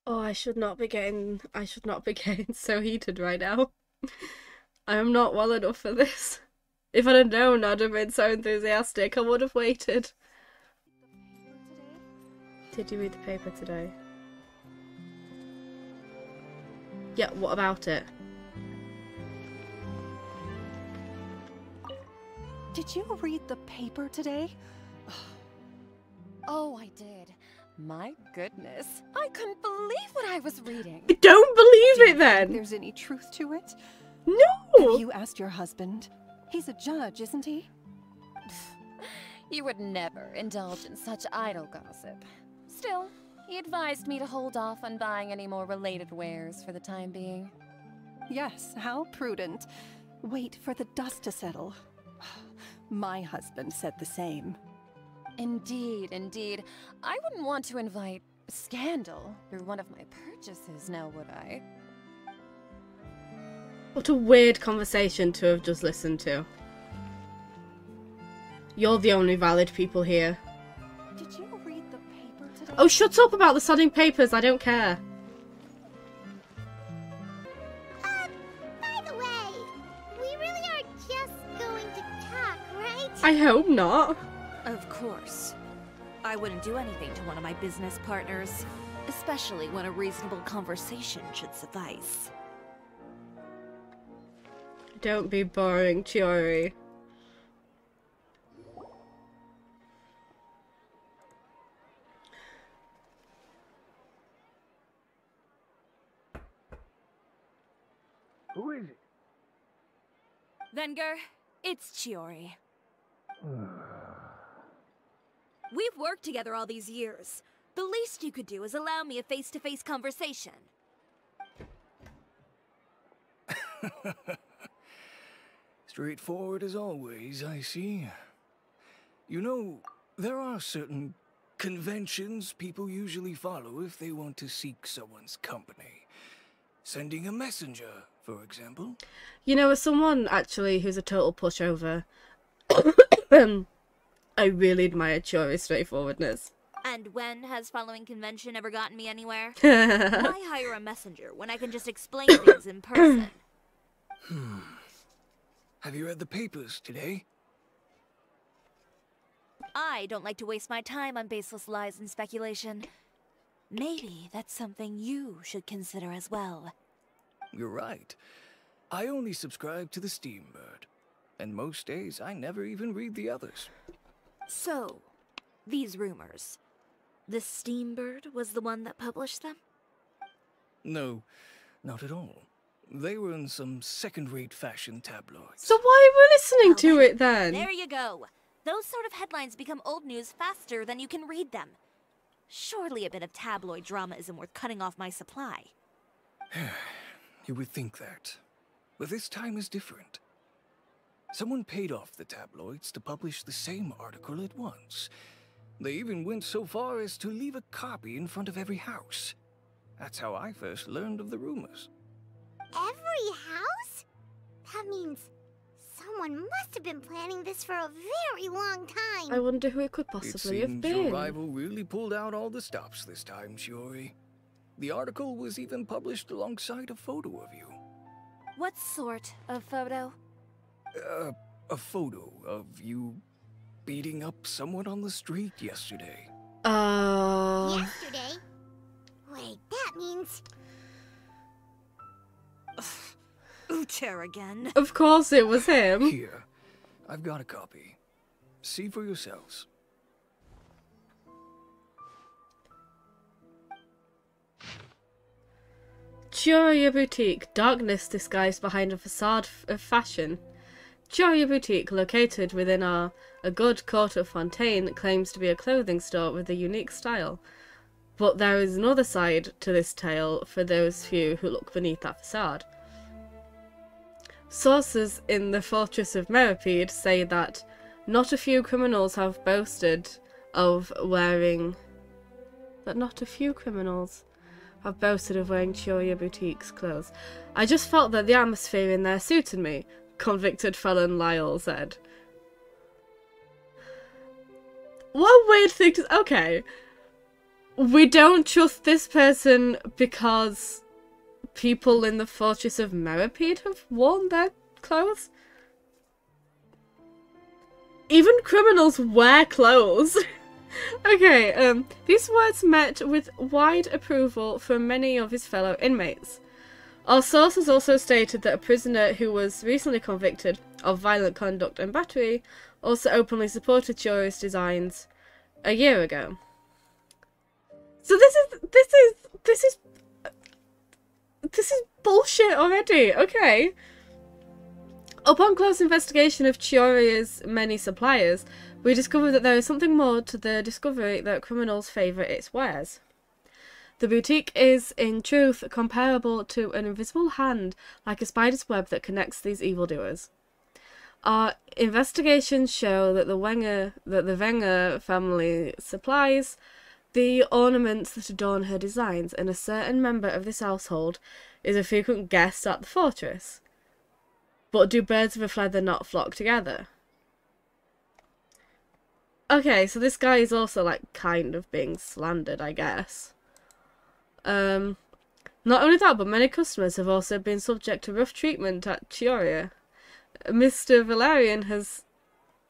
Oh, I should not be getting so heated right now. I am not well enough for this. If I'd have known I'd have been so enthusiastic, I would have waited. Did you read the paper today? Yeah, what about it? Did you read the paper today? Oh, I did. My goodness. I couldn't believe what I was reading. I don't believe Do you it then! think there's any truth to it? No! Have you asked your husband? He's a judge, isn't he? You would never indulge in such idle gossip. Still, he advised me to hold off on buying any more related wares for the time being. Yes, how prudent. Wait for the dust to settle. My husband said the same. Indeed, indeed. I wouldn't want to invite scandal through one of my purchases, now would I? What a weird conversation to have just listened to. You're the only valid people here. Did you read the paper today? Oh, shut up about the sodding papers, I don't care. By the way, we really are just going to talk, right? I hope not. Of course. I wouldn't do anything to one of my business partners, especially when a reasonable conversation should suffice. Don't be boring, Chiori. Who is it? Venger, it's Chiori. We've worked together all these years. The least you could do is allow me a face-to-face conversation. Straightforward as always, I see. You know, there are certain conventions people usually follow if they want to seek someone's company. Sending a messenger, for example. You know, as someone actually who's a total pushover, I really admire Chiori's straightforwardness. And when has following convention ever gotten me anywhere? Why hire a messenger when I can just explain things in person? Have you read the papers today? I don't like to waste my time on baseless lies and speculation. Maybe that's something you should consider as well. You're right. I only subscribe to the Steambird. And most days, I never even read the others. So, these rumors. The Steambird was the one that published them? No, not at all. They were in some second-rate fashion tabloids. So why are we listening to it then? There you go. Those sort of headlines become old news faster than you can read them. Surely a bit of tabloid drama isn't worth cutting off my supply. You would think that. But this time is different. Someone paid off the tabloids to publish the same article at once. They even went so far as to leave a copy in front of every house. That's how I first learned of the rumors. Every house? That means someone must have been planning this for a very long time. I wonder who it could possibly have been. Your rival really pulled out all the stops this time, Chiori. The article was even published alongside a photo of you. What sort of photo? A photo of you beating up someone on the street yesterday. Yesterday? Wait, that means... Uter again. Of course it was him. Here, I've got a copy. See for yourselves. Chiori Boutique, darkness disguised behind a facade of fashion. Chiori Boutique, located within a good court of Fontaine, claims to be a clothing store with a unique style. But there is another side to this tale for those few who look beneath that facade. Sources in the Fortress of Meripede say that not a few criminals have boasted of wearing Chiori Boutique's clothes. I just felt that the atmosphere in there suited me, convicted felon Lyle said. What a weird thing to... Okay. We don't trust this person because people in the Fortress of Meripede have worn their clothes? Even criminals wear clothes. Okay, these words met with wide approval from many of his fellow inmates. Our sources also stated that a prisoner who was recently convicted of violent conduct and battery also openly supported Chiori's designs a year ago. So this is bullshit already. Okay. Upon close investigation of Chiori's many suppliers, we discovered that there is something more to the discovery that criminals favour its wares. The boutique is, in truth, comparable to an invisible hand, like a spider's web that connects these evildoers. Our investigations show that the Wenger family supplies the ornaments that adorn her designs, and a certain member of this household is a frequent guest at the fortress. But do birds of a feather not flock together? Okay, so this guy is also, like, kind of being slandered, I guess. Not only that, but many customers have also been subject to rough treatment at Chiori. Mr. Valerian has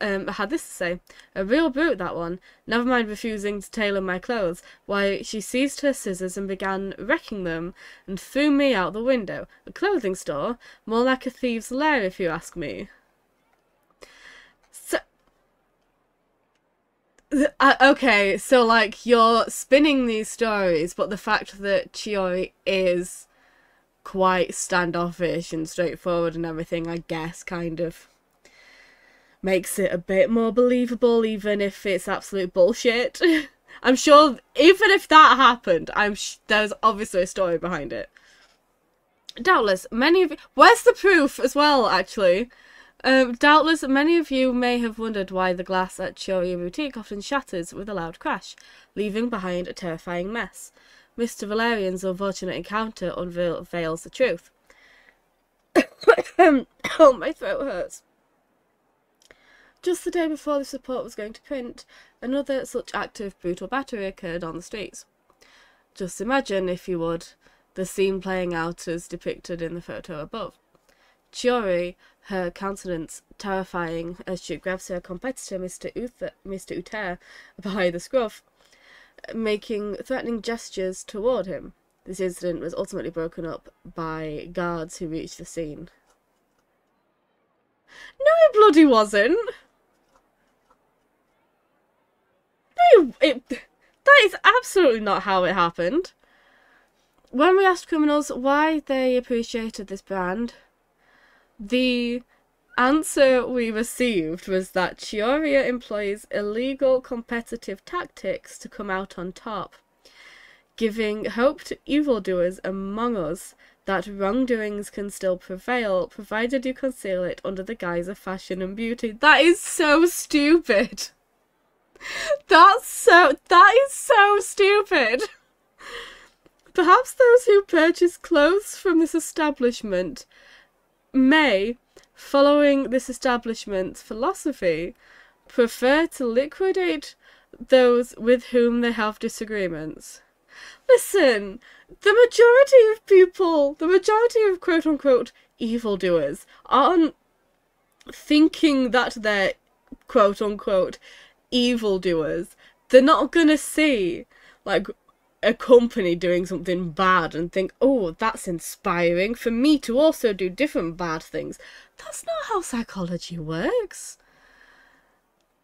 had this to say: "A real brute, that one. Never mind refusing to tailor my clothes. Why, she seized her scissors and began wrecking them and threw me out the window. A clothing store? More like a thieves' lair, if you ask me." So, okay, so, like, you're spinning these stories, but the fact that Chiori is quite standoffish and straightforward and everything, I guess, kind of makes it a bit more believable, even if it's absolute bullshit. I'm sure, even if that happened, there's obviously a story behind it. Doubtless, many of you... Where's the proof as well, actually? Doubtless, many of you may have wondered why the glass at Chiori Boutique often shatters with a loud crash, leaving behind a terrifying mess. Mr. Valerian's unfortunate encounter unveils the truth. Oh, my throat hurts. Just the day before this report was going to print, another such act of brutal battery occurred on the streets. Just imagine, if you would, the scene playing out as depicted in the photo above. Chiori, her countenance terrifying as she grabs her competitor, Mr. Uter, by the scruff, making threatening gestures toward him. This incident was ultimately broken up by guards who reached the scene. No, it bloody wasn't! No, that is absolutely not how it happened. When we asked criminals why they appreciated this brand, the answer we received was that Chiori employs illegal competitive tactics to come out on top, giving hope to evildoers among us that wrongdoings can still prevail, provided you conceal it under the guise of fashion and beauty. That is so stupid. That is so stupid. Perhaps those who purchase clothes from this establishment may, following this establishment's philosophy, prefer to liquidate those with whom they have disagreements. Listen, the majority of people, the majority of quote-unquote evildoers aren't thinking that they're quote-unquote evildoers. They're not gonna see, like, a company doing something bad and think, oh, that's inspiring for me to also do different bad things. That's not how psychology works.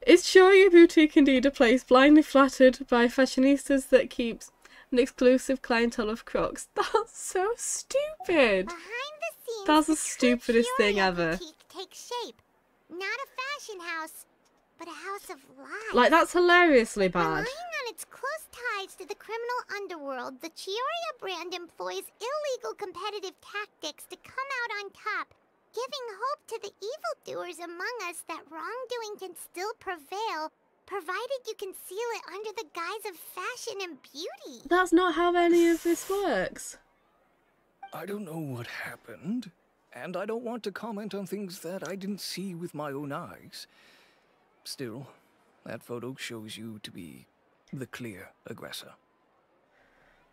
Is Chiori Boutique indeed a place blindly flattered by fashionistas that keeps an exclusive clientele of crooks? That's so stupid. Behind the scenes, that's the stupidest thing ever. Boutique takes shape. Not a fashion house, but a house of lies. Like, that's hilariously bad. Relying on its close ties to the criminal underworld, the Chiori brand employs illegal competitive tactics to come out on top, giving hope to the evildoers among us that wrongdoing can still prevail, provided you conceal it under the guise of fashion and beauty. That's not how any of this works. I don't know what happened, and I don't want to comment on things that I didn't see with my own eyes. Still, that photo shows you to be the clear aggressor.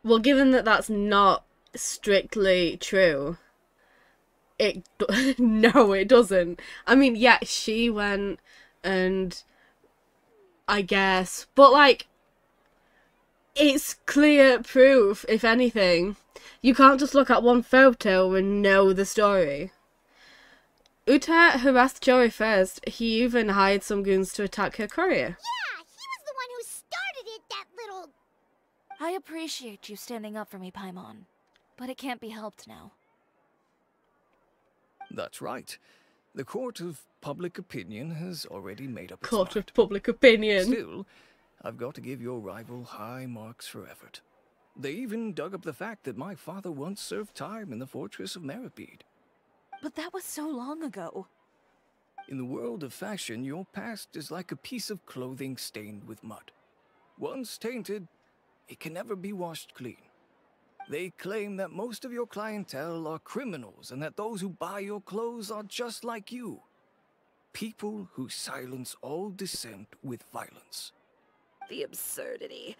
Well, given that that's not strictly true, no, it doesn't. I mean, yeah, she went and I guess, but like, it's clear proof, if anything. You can't just look at one photo and know the story. Uta harassed Chiori first. He even hired some goons to attack her courier. Yeah, he was the one who started it, that little... I appreciate you standing up for me, Paimon, but it can't be helped now. That's right. The court of public opinion has already made up its Court mind. of public opinion. Still, I've got to give your rival high marks for effort. They even dug up the fact that my father once served time in the fortress of Meripede. But that was so long ago. In the world of fashion, your past is like a piece of clothing stained with mud. Once tainted, it can never be washed clean. They claim that most of your clientele are criminals and that those who buy your clothes are just like you. People who silence all dissent with violence. The absurdity.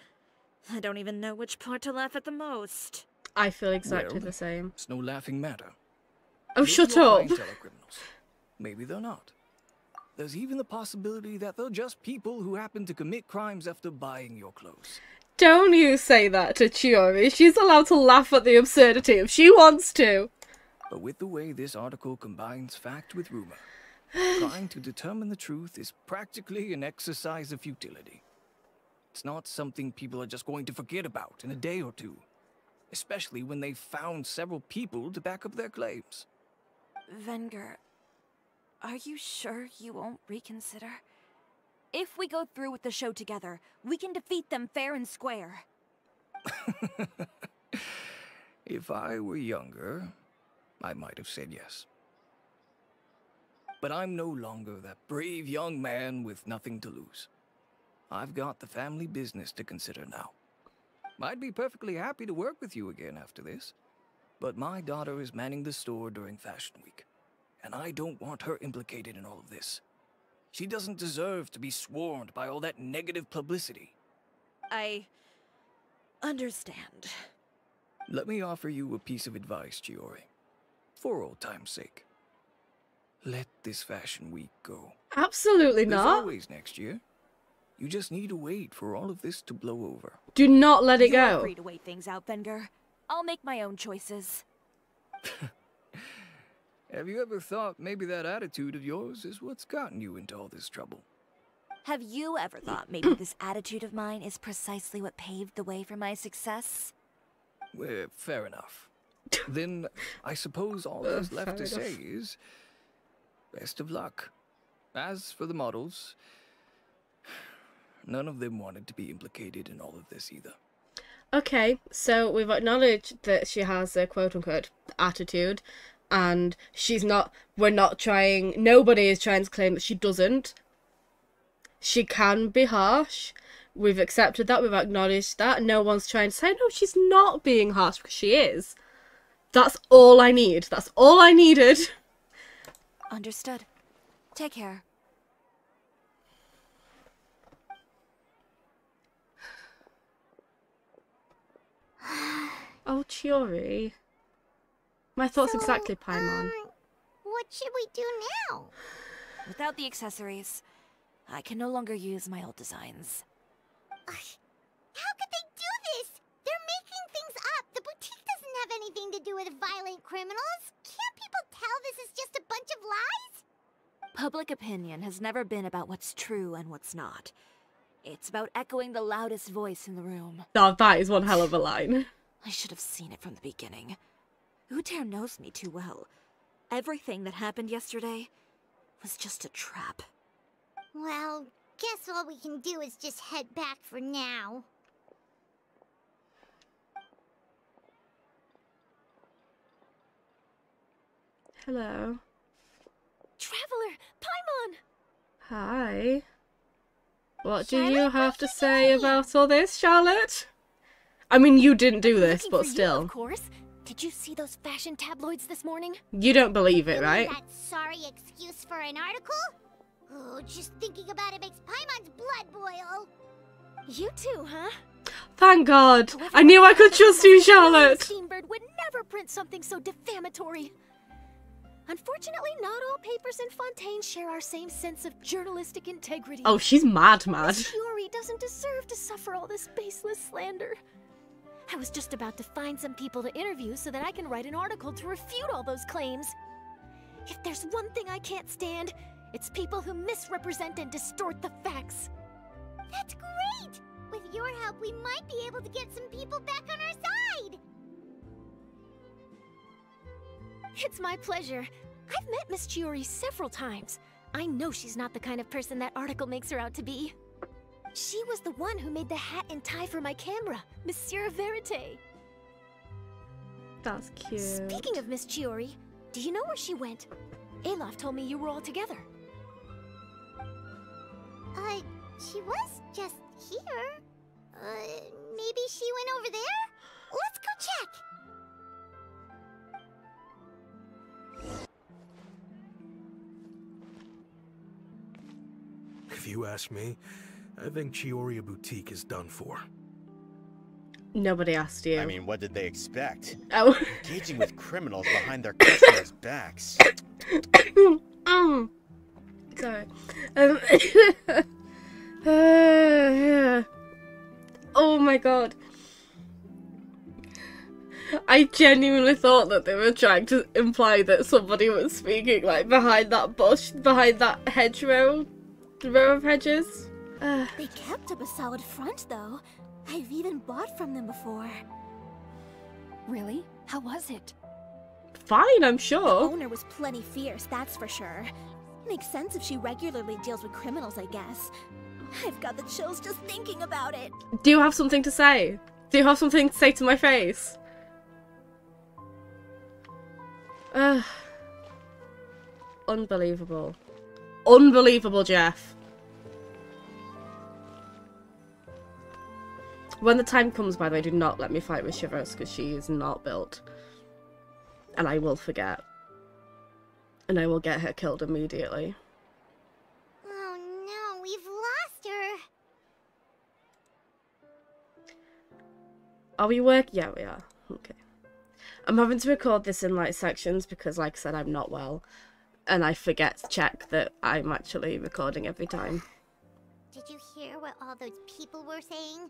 I don't even know which part to laugh at the most. I feel exactly Well, the same. It's no laughing matter. Oh, Maybe shut your up! clientele are criminals. Maybe they're not. There's even the possibility that they're just people who happen to commit crimes after buying your clothes. Don't you say that to Chiori. She's allowed to laugh at the absurdity if she wants to. But with the way this article combines fact with rumor, trying to determine the truth is practically an exercise of futility. It's not something people are just going to forget about in a day or two, especially when they've found several people to back up their claims. Venger, are you sure you won't reconsider? If we go through with the show together, we can defeat them fair and square. If I were younger, I might have said yes. But I'm no longer that brave young man with nothing to lose. I've got the family business to consider now. I'd be perfectly happy to work with you again after this, but my daughter is manning the store during Fashion Week, and I don't want her implicated in all of this. She doesn't deserve to be swarmed by all that negative publicity. I understand. Let me offer you a piece of advice, Chiori. For old time's sake. Let this Fashion Week go. Absolutely There's not. always next year. You just need to wait for all of this to blow over. Do not let it You're go. free to wait things out, Venger. I'll make my own choices. Have you ever thought maybe that attitude of yours is what's gotten you into all this trouble? Have you ever thought maybe this attitude of mine is precisely what paved the way for my success? Well, fair enough. Then I suppose all there's left to say is best of luck. As for the models, none of them wanted to be implicated in all of this either. Okay, so we've acknowledged that she has a quote-unquote attitude, and nobody is trying to claim that she doesn't. She can be harsh. We've accepted that, we've acknowledged that. No one's trying to say, no, she's not being harsh, because she is. That's all I need. That's all I needed. Understood. Take care. Oh, Chiori. My thoughts exactly, Paimon. What should we do now? Without the accessories, I can no longer use my old designs. How could they do this? They're making things up. The boutique doesn't have anything to do with violent criminals. Can't people tell this is just a bunch of lies? Public opinion has never been about what's true and what's not. It's about echoing the loudest voice in the room. Now that is one hell of a line. I should have seen it from the beginning. Uter knows me too well. Everything that happened yesterday was just a trap. Well, guess all we can do is just head back for now. Hello. traveler, Paimon! Hi. What do Charlotte, you what have you to say doing? about all this, Charlotte? I mean, you didn't do this, Looking but for you, still. of course. Did you see those fashion tabloids this morning? You don't believe it, Really, right? that sorry excuse for an article? Oh, just thinking about it makes Paimon's blood boil. You too, huh? Thank God. Whoever I knew I wrote could that trust you, must have known Charlotte. Steambird would never print something so defamatory. Unfortunately, not all papers in Fontaine share our same sense of journalistic integrity. Oh, she's mad. Miss Chiori doesn't deserve to suffer all this baseless slander. I was just about to find some people to interview so that I can write an article to refute all those claims. If there's one thing I can't stand, it's people who misrepresent and distort the facts. That's great! With your help, we might be able to get some people back on our side! It's my pleasure. I've met Miss Chiori several times. I know she's not the kind of person that article makes her out to be. She was the one who made the hat and tie for my camera, Monsieur Verite. That's cute. Speaking of Miss Chiori, do you know where she went? Olaf told me you were all together. She was just here. Maybe she went over there? Let's go check! If you ask me, I think Chiori Boutique is done for. Nobody asked you. I mean, what did they expect? Oh. Engaging with criminals behind their customers' backs. Sorry. Oh my God. I genuinely thought that they were trying to imply that somebody was speaking, like, behind that bush, behind that hedgerow, the row of hedges. They kept up a solid front, though. I've even bought from them before. Really? How was it? Fine, I'm The sure. owner was plenty fierce, that's for sure. Makes sense if she regularly deals with criminals, I guess. I've got the chills just thinking about it. Do you have something to say? Do you have something to say to my face? Unbelievable. Unbelievable, Jeff. When the time comes, by the way, do not let me fight with Chivros, because she is not built. And I will forget. And I will get her killed immediately. Oh no, we've lost her! Are we working? Yeah, we are. Okay. I'm having to record this in, like, sections because, like I said, I'm not well. And I forget to check that I'm actually recording every time. Did you hear what all those people were saying?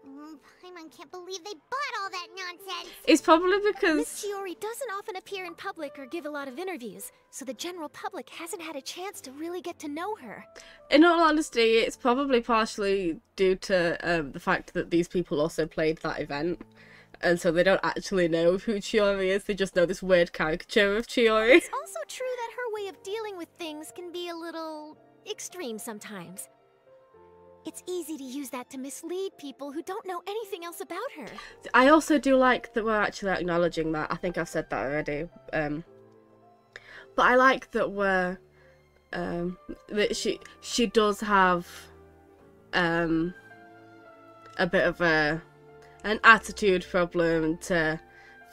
Paimon can't believe they bought all that nonsense! It's probably because... Miss Chiori doesn't often appear in public or give a lot of interviews, so the general public hasn't had a chance to really get to know her. In all honesty, it's probably partially due to the fact that these people also played that event. And so they don't actually know who Chiori is, they just know this weird caricature of Chiori. It's also true that her way of dealing with things can be a little extreme sometimes. It's easy to use that to mislead people who don't know anything else about her. I also do like that we're actually acknowledging that. I think I've said that already. But I like that we're... that she does have a bit of an attitude problem, for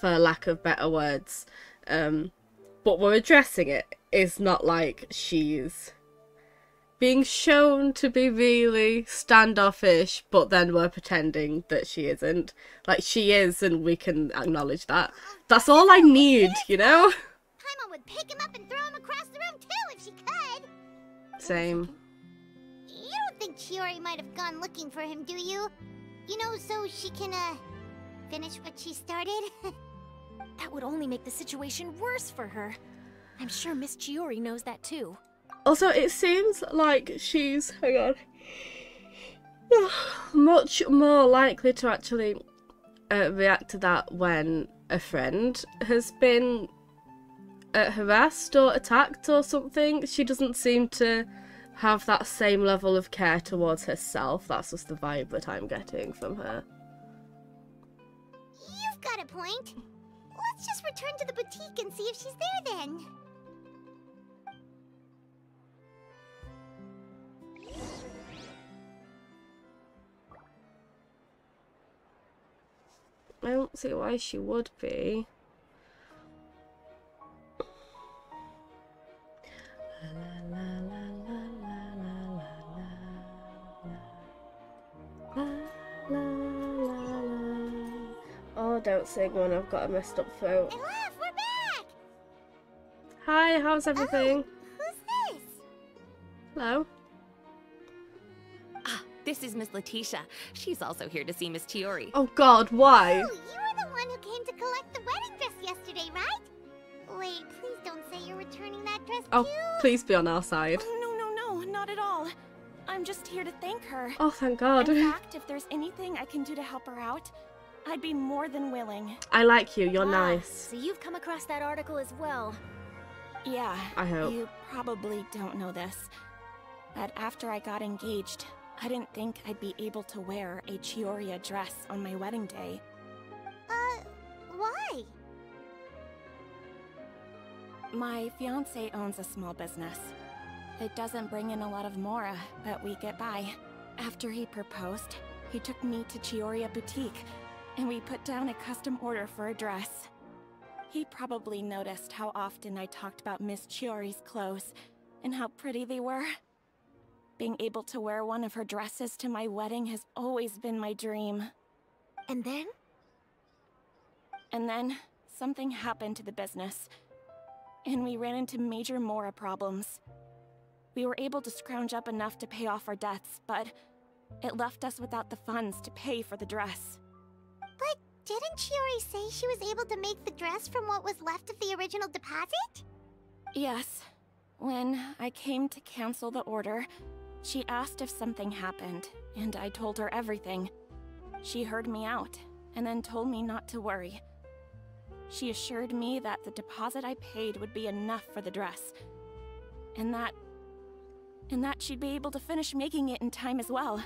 lack of better words. But we're addressing it. It's not like she's being shown to be really standoffish, but then we're pretending that she isn't. Like, she is, and we can acknowledge that. That's all I need, you know? Paimon would pick him up and throw him across the room too if she could! Same. You don't think Chiori might have gone looking for him, do you? You know, so she can, finish what she started? That would only make the situation worse for her. I'm sure Miss Chiori knows that too. Also, it seems like she's, hang on, much more likely to actually react to that when a friend has been harassed or attacked or something. She doesn't seem to have that same level of care towards herself. That's just the vibe that I'm getting from her. You've got a point. Let's just return to the boutique and see if she's there then. I don't see why she would be. Oh, don't sing when I've got a messed up throat. Elaf, we're back! Hi, how's everything? Who's this? Hello? Ah, this is Miss Letitia. She's also here to see Miss Chiori. Oh God, why? Oh, you were the one who came to collect the wedding dress yesterday, right? Wait, please don't say you're returning that dress Oh, too. please be on our side. Oh, no, not at all. I'm just here to thank her. Oh, thank God. In fact, if there's anything I can do to help her out, I'd be more than willing. I like you, you're Ah, nice. So you've come across that article as well. Yeah, I hope. you probably don't know this, but after I got engaged, I didn't think I'd be able to wear a Chiori dress on my wedding day. Why? My fiancé owns a small business. It doesn't bring in a lot of mora, but we get by. After he proposed, he took me to Chiori Boutique, and we put down a custom order for a dress. He probably noticed how often I talked about Miss Chiori's clothes, and how pretty they were. Being able to wear one of her dresses to my wedding has always been my dream. And then? And then, something happened to the business, and we ran into major mora problems. We were able to scrounge up enough to pay off our debts, but it left us without the funds to pay for the dress. But didn't Chiori say she was able to make the dress from what was left of the original deposit? Yes. When I came to cancel the order, she asked if something happened, and I told her everything. She heard me out, and then told me not to worry. She assured me that the deposit I paid would be enough for the dress, and that she'd be able to finish making it in time as well.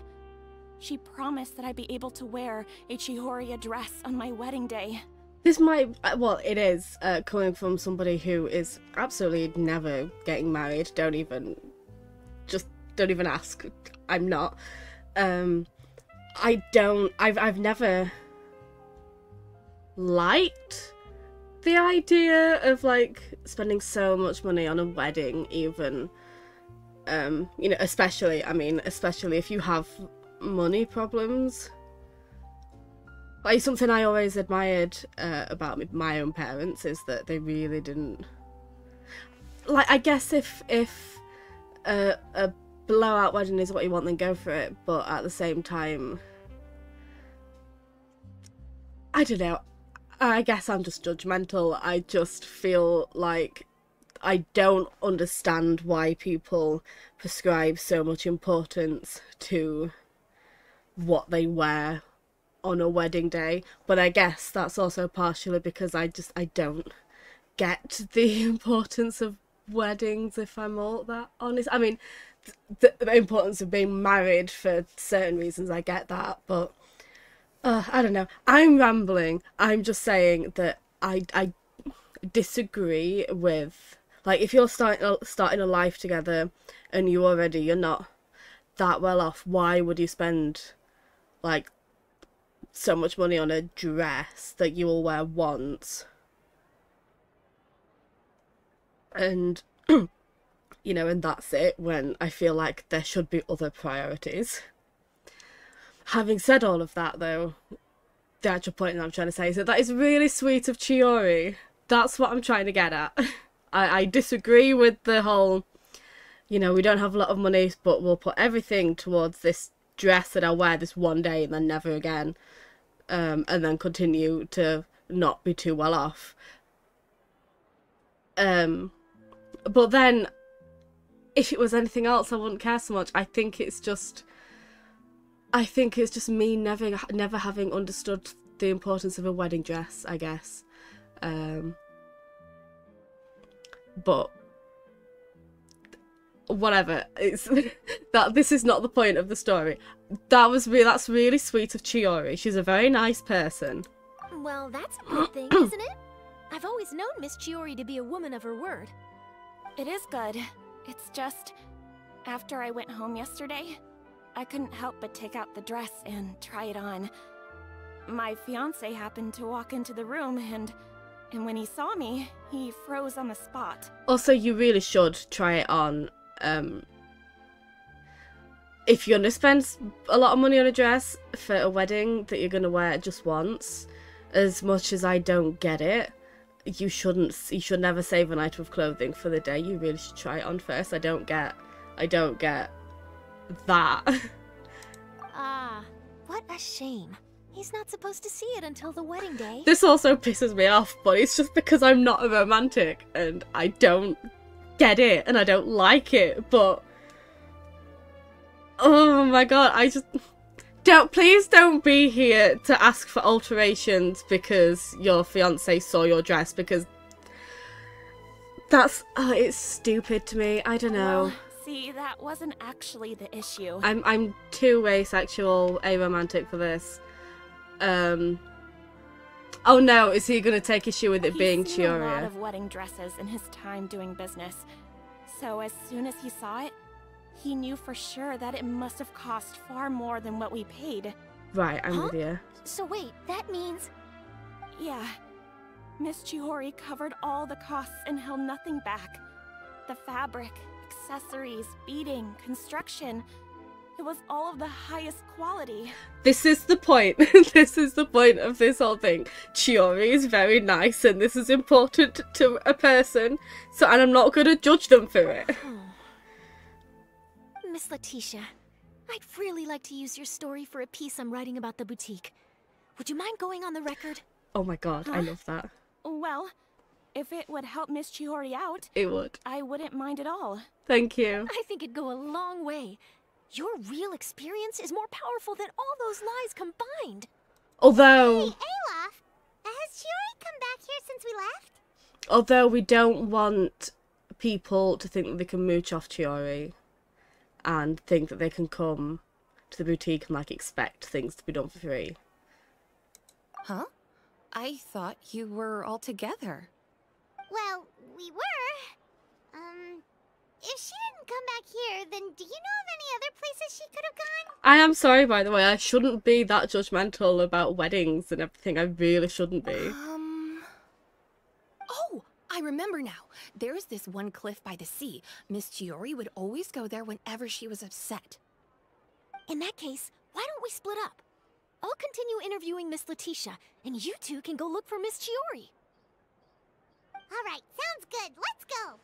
She promised that I'd be able to wear a Chiori dress on my wedding day. This might, well, it is, coming from somebody who is absolutely never getting married. Don't even ask. I'm not. I've never liked the idea of, like, spending so much money on a wedding, even, you know, especially if you have money problems. Like, something I always admired about my own parents is that they really didn't, like, I guess if a blowout wedding is what you want, then go for it, but at the same time, I don't know, I guess I'm just judgmental. I just feel like I don't understand why people prescribe so much importance to what they wear on a wedding day, but I guess that's also partially because I don't get the importance of weddings, if I'm all that honest. I mean, the importance of being married for certain reasons, I get that, but I don't know. I'm rambling. I'm just saying that I disagree with, like, if you're starting a life together and you're not that well off, why would you spend, like, so much money on a dress that you will wear once? And, you know, and that's it, when I feel like there should be other priorities. Having said all of that, though, the actual point that I'm trying to say is that is really sweet of Chiori. That's what I'm trying to get at. I disagree with the whole, you know, we don't have a lot of money, but we'll put everything towards this dress that I'll wear this one day and then never again, and then continue to not be too well off. But then, if it was anything else, I wouldn't care so much. I think it's just me never having understood the importance of a wedding dress, I guess. But whatever. It's that this is not the point of the story. That's really sweet of Chiori. She's a very nice person. Well, that's a good thing, isn't it? I've always known Miss Chiori to be a woman of her word. It is good. It's just, after I went home yesterday, I couldn't help but take out the dress and try it on. My fiancé happened to walk into the room and when he saw me, he froze on the spot. Also, you really should try it on. If you're gonna spend a lot of money on a dress for a wedding that you're gonna wear just once, as much as I don't get it, you should never save an item of clothing for the day. You really should try it on first. I don't get that. Ah, what a shame. He's not supposed to see it until the wedding day. This also pisses me off, but it's just because I'm not a romantic and I don't get it and I don't like it, but oh my god, I just please don't be here to ask for alterations because your fiancé saw your dress, because that's it's stupid to me. I don't know. Well, see, that wasn't actually the issue. I'm too asexual, aromantic for this. Oh no, is he gonna take issue with it being He's seen a lot Chiori? of wedding dresses in his time doing business. So as soon as he saw it, he knew for sure that it must have cost far more than what we paid. Right, I'm with you. So wait, that means... Yeah. Miss Chiori covered all the costs and held nothing back. The fabric, accessories, beading, construction. It was all of the highest quality. This is the point. This is the point of this whole thing. Chiori is very nice and this is important to a person, and I'm not gonna judge them for it. Miss Letitia, I'd really like to use your story for a piece I'm writing about the boutique. Would you mind going on the record? Oh my god, I love that. Well, if it would help Miss Chiori out, It would. I wouldn't mind at all. Thank you. I think it'd go a long way. Your real experience is more powerful than all those lies combined. Although... Hey, Olaf! Has Chiori come back here since we left? Although we don't want people to think that they can mooch off Chiori and think that they can come to the boutique and, like, expect things to be done for free. Huh? I thought you were all together. Well, we were. If she didn't come back here, then do you know of any other places she could have gone? I am sorry, by the way, I shouldn't be that judgmental about weddings and everything. I really shouldn't be. Oh, I remember now. There's this one cliff by the sea. Miss Chiori would always go there whenever she was upset. In that case, why don't we split up? I'll continue interviewing Miss Letitia, and you two can go look for Miss Chiori. All right, sounds good. Let's go.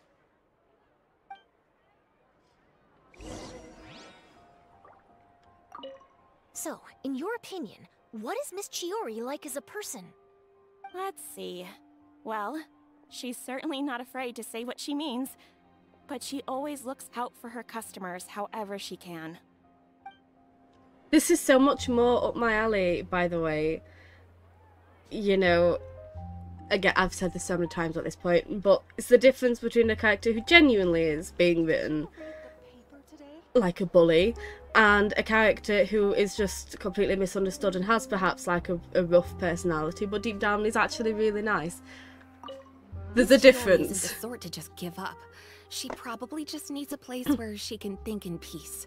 So, in your opinion, what is Miss Chiori like as a person? Let's see. Well, she's certainly not afraid to say what she means, but she always looks out for her customers however she can. This is so much more up my alley, by the way. You know, again, I've said this so many times at this point, but it's the difference between a character who genuinely is being written like a bully and a character who is just completely misunderstood and has perhaps like a rough personality, but deep down is actually really nice. There's a difference. She's the sort to just give up. She probably just needs a place where she can think in peace.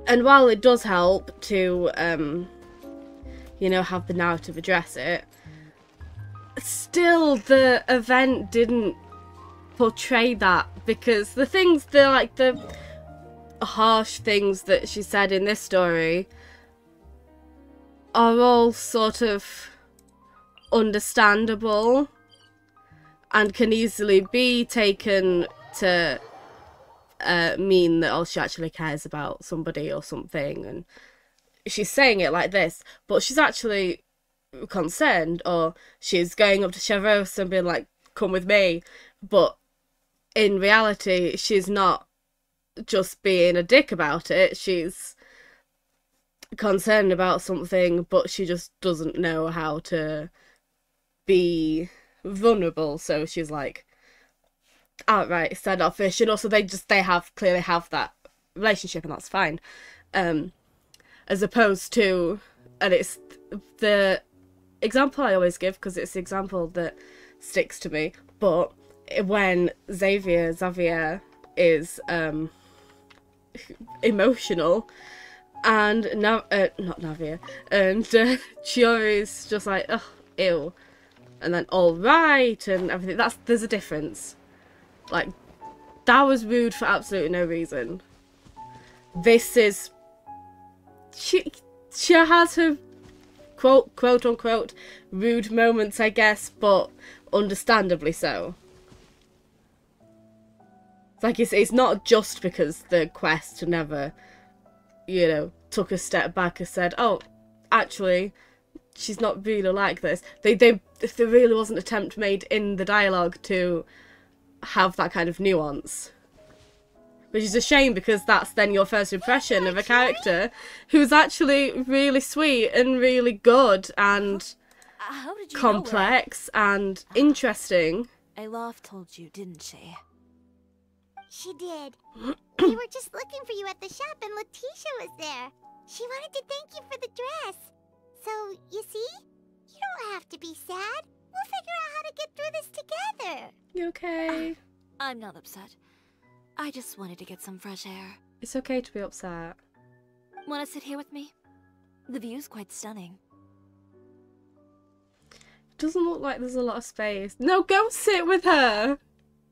And while it does help to, you know, have the narrative address it, still the event didn't portray that, because the things, the harsh things that she said in this story are all sort of understandable and can easily be taken to mean that, oh, she actually cares about somebody or something, and she's saying it like this, but she's actually concerned, or she's going up to Chevros and being like, come with me, but in reality she's not just being a dick about it, she's concerned about something, but she just doesn't know how to be vulnerable, so she's like outright standoffish. And also they clearly have that relationship, and that's fine, as opposed to, and it's the example I always give because it's the example that sticks to me, but when Xavier is emotional And not Navia, and Chiori's just like, ugh, ew, and then all right and everything. There's a difference. Like, that was rude for absolutely no reason. This is, she has her quote unquote rude moments, I guess, but understandably so. It's like it's not just because the quest never, you know, took a step back and said, oh, actually, she's not really like this. If there really was an attempt made in the dialogue to have that kind of nuance. Which is a shame, because that's then your first impression of a character who's actually really sweet and really good and How did you complex and interesting. Alof told you, didn't she? She did. We were just looking for you at the shop and Letitia was there. She wanted to thank you for the dress. So, you see? You don't have to be sad. We'll figure out how to get through this together. You okay? I'm not upset. I just wanted to get some fresh air. It's okay to be upset. Want to sit here with me? The view's quite stunning. It doesn't look like there's a lot of space. No, go sit with her!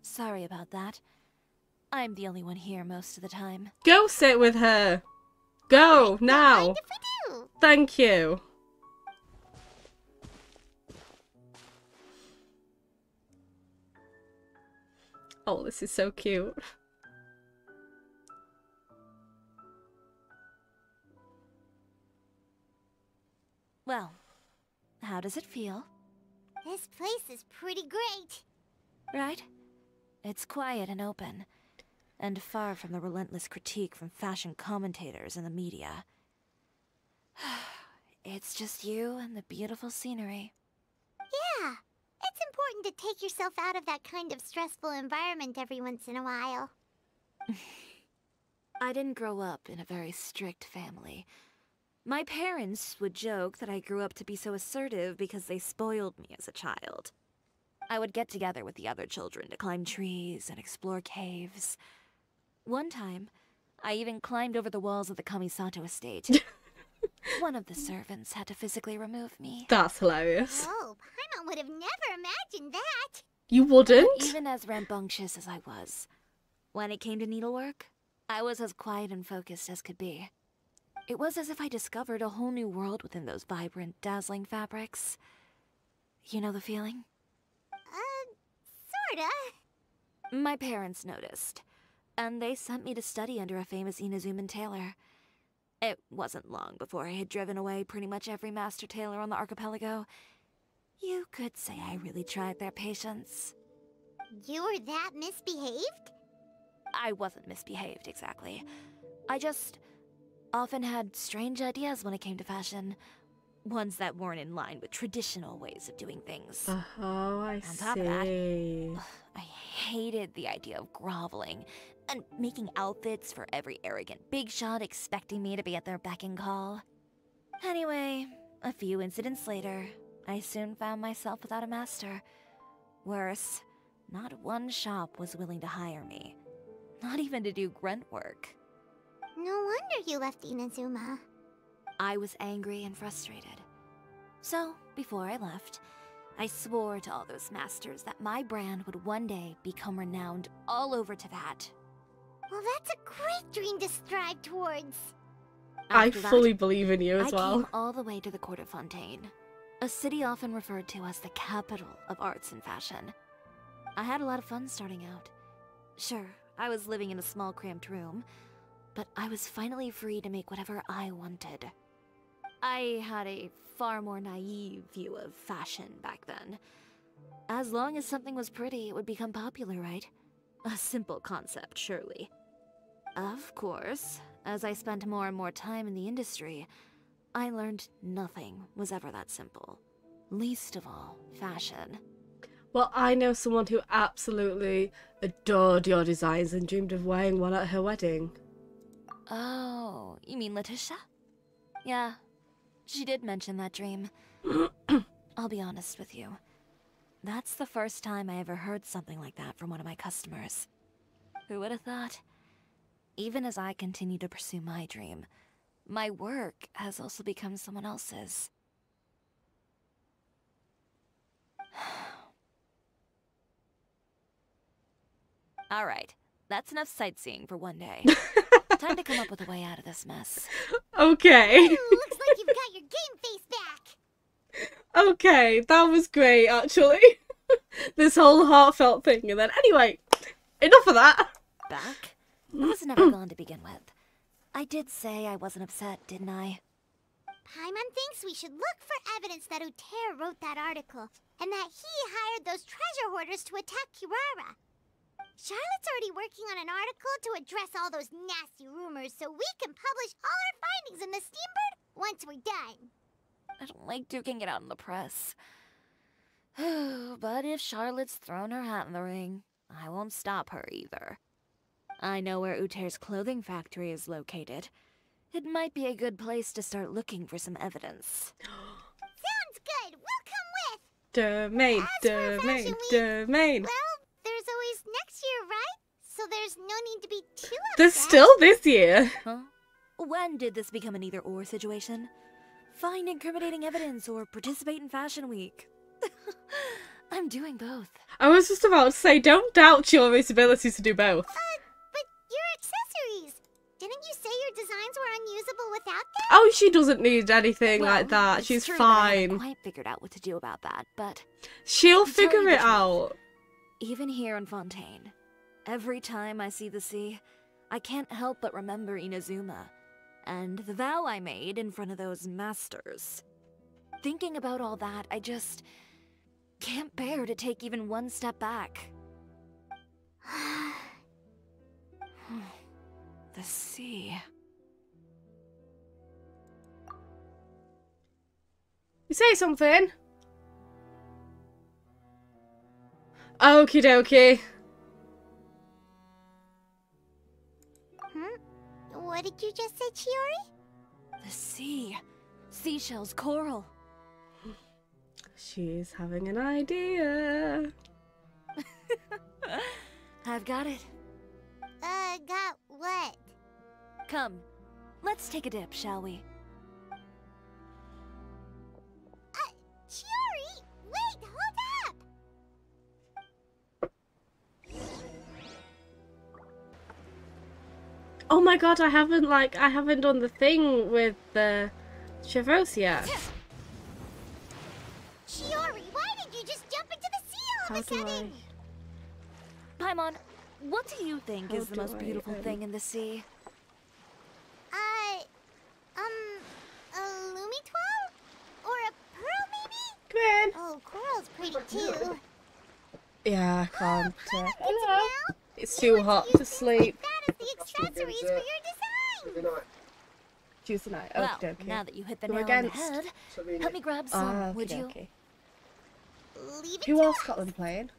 Sorry about that. I'm the only one here most of the time. Go sit with her! Go, now! Mind if we do? Thank you. Oh, this is so cute. Well, how does it feel? This place is pretty great. Right? It's quiet and open, and far from the relentless critique from fashion commentators and the media. It's just you and the beautiful scenery. Yeah, it's important to take yourself out of that kind of stressful environment every once in a while. I didn't grow up in a very strict family. My parents would joke that I grew up to be so assertive because they spoiled me as a child. I would get together with the other children to climb trees and explore caves. One time, I even climbed over the walls of the Kamisato estate. One of the servants had to physically remove me. That's hilarious. Oh, Paimon would have never imagined that. You wouldn't? Even as rambunctious as I was, when it came to needlework, I was as quiet and focused as could be. It was as if I discovered a whole new world within those vibrant, dazzling fabrics. You know the feeling? Sorta. My parents noticed, and they sent me to study under a famous Inazuman tailor. It wasn't long before I had driven away pretty much every master tailor on the archipelago. You could say I really tried their patience. You were that misbehaved? I wasn't misbehaved, exactly. I just often had strange ideas when it came to fashion. Ones that weren't in line with traditional ways of doing things. Oh, I see. On top of that, I hated the idea of groveling and making outfits for every arrogant big shot expecting me to be at their beck and call. Anyway, a few incidents later, I soon found myself without a master. Worse, not one shop was willing to hire me. Not even to do grunt work. No wonder you left Inazuma. I was angry and frustrated. So, before I left, I swore to all those masters that my brand would one day become renowned all over Teyvat. Well, that's a great dream to strive towards. I After that, fully believe in you as I well. came all the way to the Court of Fontaine, a city often referred to as the capital of arts and fashion. I had a lot of fun starting out. Sure, I was living in a small cramped room, but I was finally free to make whatever I wanted. I had a far more naive view of fashion back then. As long as something was pretty, it would become popular, right? A simple concept, surely. Of course, as I spent more and more time in the industry, I learned nothing was ever that simple. Least of all, fashion. Well, I know someone who absolutely adored your designs and dreamed of wearing one at her wedding. Oh, you mean Letitia? Yeah, she did mention that dream. I'll be honest with you. That's the first time I ever heard something like that from one of my customers. Who would have thought? Even as I continued to pursue my dream, My work has also become someone else's. Alright, that's enough sightseeing for one day. Time to come up with a way out of this mess. Okay. Looks like you've got your game face back. Okay, that was great, actually. This whole heartfelt thing, and then anyway, enough of that. Back? I was never gone to begin with. I did say I wasn't upset, didn't I? Paimon thinks we should look for evidence that Uter wrote that article, and that he hired those treasure hoarders to attack Kirara. Charlotte's already working on an article to address all those nasty rumors so we can publish all our findings in the Steambird once we're done. I don't like duking it out in the press. But if Charlotte's thrown her hat in the ring, I won't stop her either. I know where Uter's clothing factory is located. It might be a good place to start looking for some evidence. Sounds good. We'll come with. Domain, domain, domain. Well, there's always next year, right? So there's no need to be too upset. There's still this year. Huh? When did this become an either-or situation? Find incriminating evidence or participate in Fashion Week. I'm doing both. I was just about to say, don't doubt Chiori's ability to do both. But your accessories. Didn't you say your designs were unusable without them? Oh, she doesn't need anything Well, like that. it's She's true that I haven't fine. quite figured out what to do about that, but She'll to tell figure you the it truth, out. even here in Fontaine, every time I see the sea, I can't help but remember Inazuma and the vow I made in front of those masters. Thinking about all that, I just can't bear to take even one step back. The sea. You say something? Okie dokie. What did you just say, Chiori? The sea. Seashells, coral. She's having an idea. I've got it. Got what? Come, let's take a dip, shall we? Chiori! Wait, hold up! Oh my god, I haven't done the thing with the Chevros yet. Chiori, why did you just jump into the sea all of a sudden? Paimon, what do you think How is the do most I, beautiful thing in the sea? A Lumitoile? Or a pearl, maybe? Come in. Oh, coral's pretty too. Yeah, I can't. Hello. It's too hot to sleep. That is the accessories for your design. Tuesday night. Well, Okay, okay. now that you hit the We're nail on the against. head, help me grab some, would you? Okay. Leave it Who to else us. Scotland playing?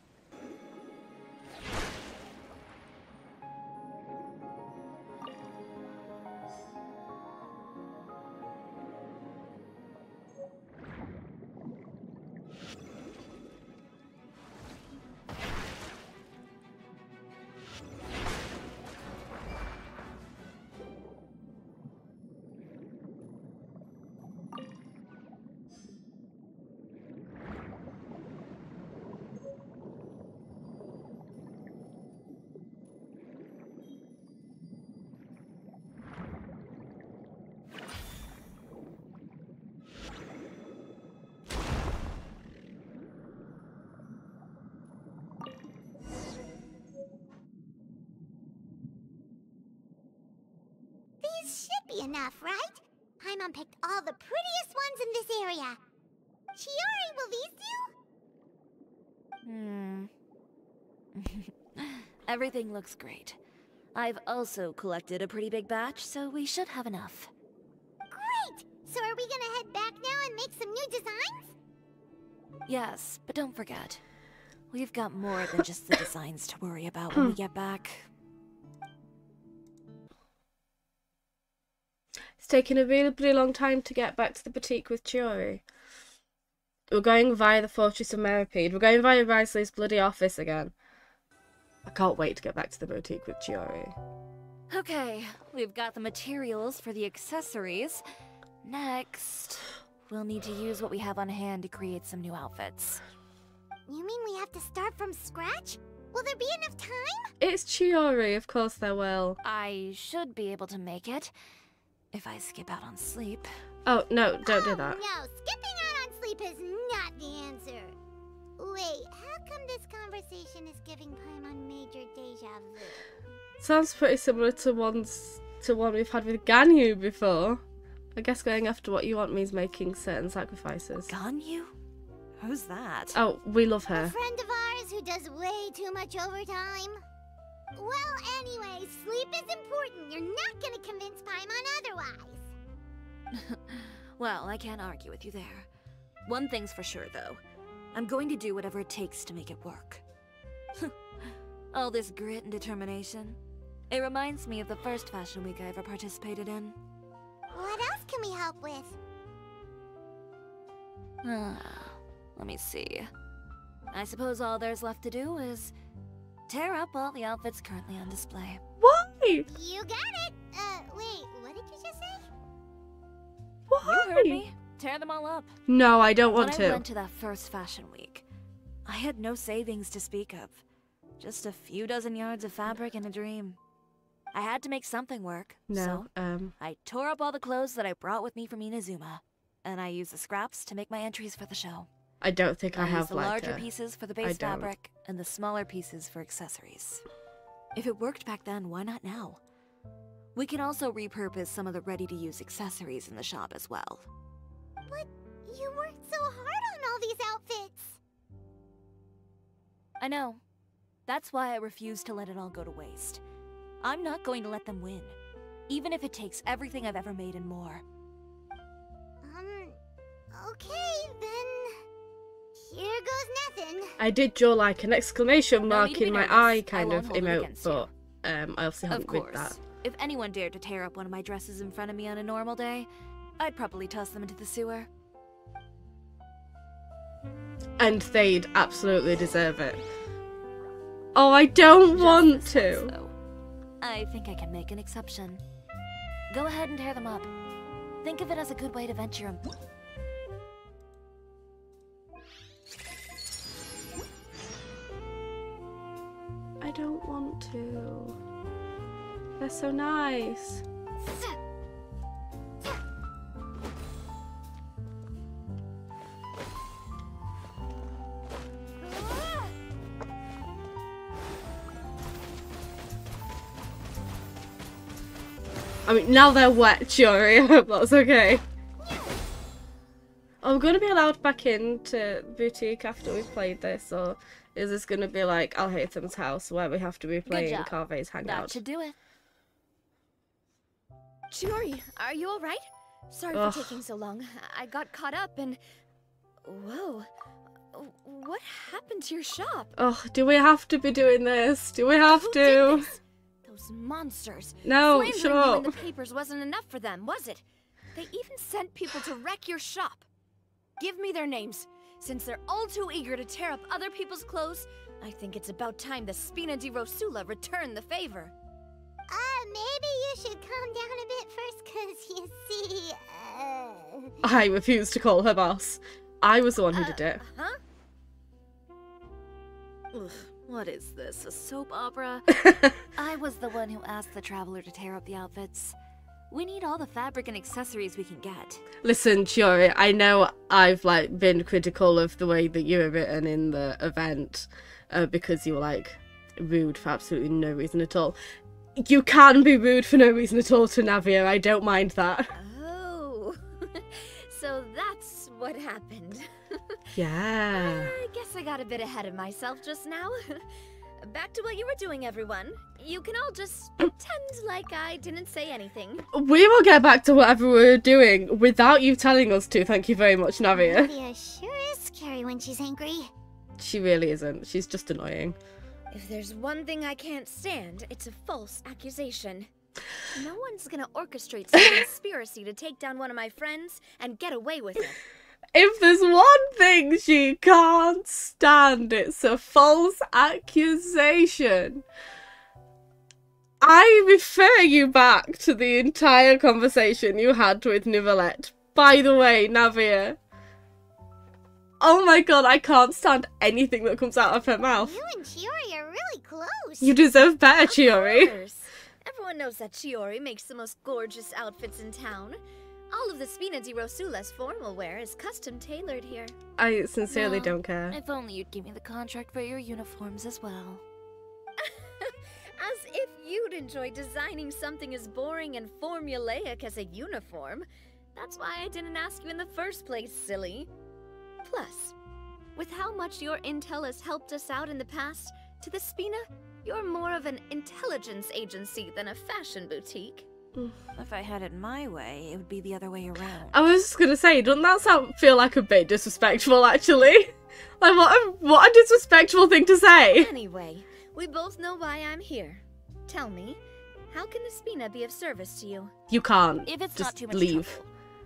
These should be enough, right? Paimon picked all the prettiest ones in this area. Chiori, will these do? Everything looks great. I've also collected a pretty big batch, so we should have enough. Great! So are we gonna head back now and make some new designs? Yes, but don't forget, we've got more than just the designs to worry about when we get back. It's taken a really long time to get back to the boutique with Chiori. We're going via the Fortress of Meripede. We're going via Risley's bloody office again. I can't wait to get back to the boutique with Chiori. Okay, we've got the materials for the accessories. Next, we'll need to use what we have on hand to create some new outfits. You mean we have to start from scratch? Will there be enough time? It's Chiori, of course there will. I should be able to make it if I skip out on sleep. Oh, no, don't do that. No, skipping out on sleep is not the answer. Wait, how come this conversation is giving Paimon major deja vu? Sounds pretty similar to one we've had with Ganyu before. I guess going after what you want means making certain sacrifices. Ganyu? Who's that? Oh, we love her. A friend of ours who does way too much overtime. Well, anyway, sleep is important. You're not gonna convince Paimon otherwise. Well, I can't argue with you there. One thing's for sure, though. I'm going to do whatever it takes to make it work. All this grit and determination. It reminds me of the first fashion week I ever participated in. What else can we help with? Let me see. I suppose all there's left to do is tear up all the outfits currently on display. Why? You got it! Wait, what did you just say? Why? You heard me. Tear them all up. No, I don't want When to. I went to that first fashion week, I had no savings to speak of. Just a few dozen yards of fabric and a dream. I had to make something work. No, so I tore up all the clothes that I brought with me from Inazuma, and I used the scraps to make my entries for the show. I don't think I used have the like larger a... pieces for the I base don't. fabric and the smaller pieces for accessories. If it worked back then, why not now? We can also repurpose some of the ready-to-use accessories in the shop as well. But you worked so hard on all these outfits. I know. That's why I refuse to let it all go to waste. I'm not going to let them win, even if it takes everything I've ever made and more. Okay, then... Here goes nothing. I did draw like an exclamation No mark need to be in my nervous. eye I kind won't of hold it emote, against you. but I obviously Of haven't read course, that. if anyone dared to tear up one of my dresses in front of me on a normal day, I'd probably toss them into the sewer. And they'd absolutely deserve it. Oh, I don't want Just to. this once, though. I think I can make an exception. Go ahead and tear them up. Think of it as a good way to vent your... I don't want to. They're so nice. I mean, now they're wet, Chiori. I hope that's okay. Are we going to be allowed back into Boutique after we've played this, or is this going to be like Alhaitham's house where we have to be playing job. Carve's That Hangout? should do it. Chiori, are you alright? Sorry Ugh. for taking so long. I got caught up and... Whoa. What happened to your shop? Oh, do we have to be doing this? Do we have Who to? did this? Those monsters. No, Slandering shut you in up. the papers wasn't enough for them, was it? They even sent people to wreck your shop. Give me their names. Since they're all too eager to tear up other people's clothes, I think it's about time the Spina di Rosula return the favor. Maybe you should calm down a bit first, cause you see, I refuse to call her boss. I was the one who did it. Huh? Ugh, what is this, a soap opera? I was the one who asked the traveler to tear up the outfits. We need all the fabric and accessories we can get. Listen, Chiori, I know I've like been critical of the way that you were written in the event because you were like rude for absolutely no reason at all. You can be rude for no reason at all to Navia. I don't mind that. Oh, so that's what happened. Yeah. I guess I got a bit ahead of myself just now. Back to what you were doing, everyone. You can all just pretend like I didn't say anything. We will get back to whatever we're doing without you telling us to. Thank you very much, Navia. Navia sure is scary when she's angry. She really isn't. She's just annoying. If there's one thing I can't stand, it's a false accusation. No one's gonna orchestrate some conspiracy to take down one of my friends and get away with it. If there's one thing she can't stand, it's a false accusation. I refer you back to the entire conversation you had with Nicolette. By the way, Navia. Oh my god, I can't stand anything that comes out of her mouth. You and Chiori are really close. You deserve better, Chiori. Of course. Everyone knows that Chiori makes the most gorgeous outfits in town. All of the Spina di Rosula's formal wear is custom tailored here. I sincerely Well, don't care. If only you'd give me the contract for your uniforms as well. As if you'd enjoy designing something as boring and formulaic as a uniform. That's why I didn't ask you in the first place, silly. Plus, with how much your intel has helped us out in the past, to the Spina, you're more of an intelligence agency than a fashion boutique. If I had it my way, it would be the other way around. I was just gonna say, doesn't that feel like a bit disrespectful, actually? Like, what a disrespectful thing to say! Anyway, we both know why I'm here. Tell me, how can the Spina be of service to you? You can't. If it's just not too much leave. trouble,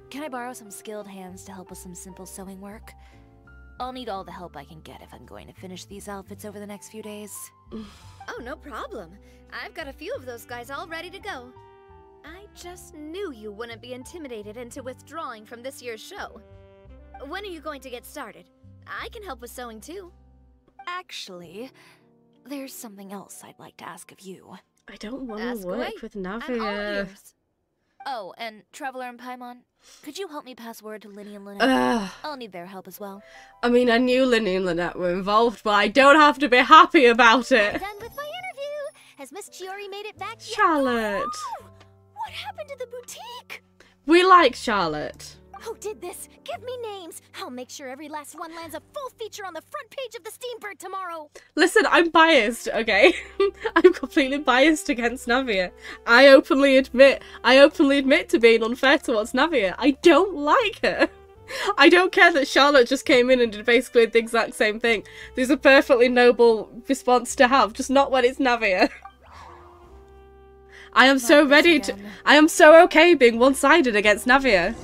can I borrow some skilled hands to help with some simple sewing work? I'll need all the help I can get if I'm going to finish these outfits over the next few days. Oh, no problem. I've got a few of those guys all ready to go. I just knew you wouldn't be intimidated into withdrawing from this year's show. When are you going to get started? I can help with sewing too. Actually, there's something else I'd like to ask of you. I don't want Ask to work away. with I'm all Navia. ears. Oh, and Traveler and Paimon, could you help me pass word to Linny and Lynette? Ugh. I'll need their help as well. I mean, I knew Linny and Lynette were involved, but I don't have to be happy about it. Done with my interview. Has Miss Chiori made it back yet? Charlotte. What happened to the boutique? We like Charlotte. Who did this? Give me names. I'll make sure every last one lands a full feature on the front page of the Steambird tomorrow. Listen, I'm biased, okay? I'm completely biased against Navia. I openly admit to being unfair towards Navia. I don't like her. I don't care that Charlotte just came in and did basically the exact same thing. There's a perfectly noble response to have, just not when it's Navia. I am so ready to... I am so okay being one-sided against Navia.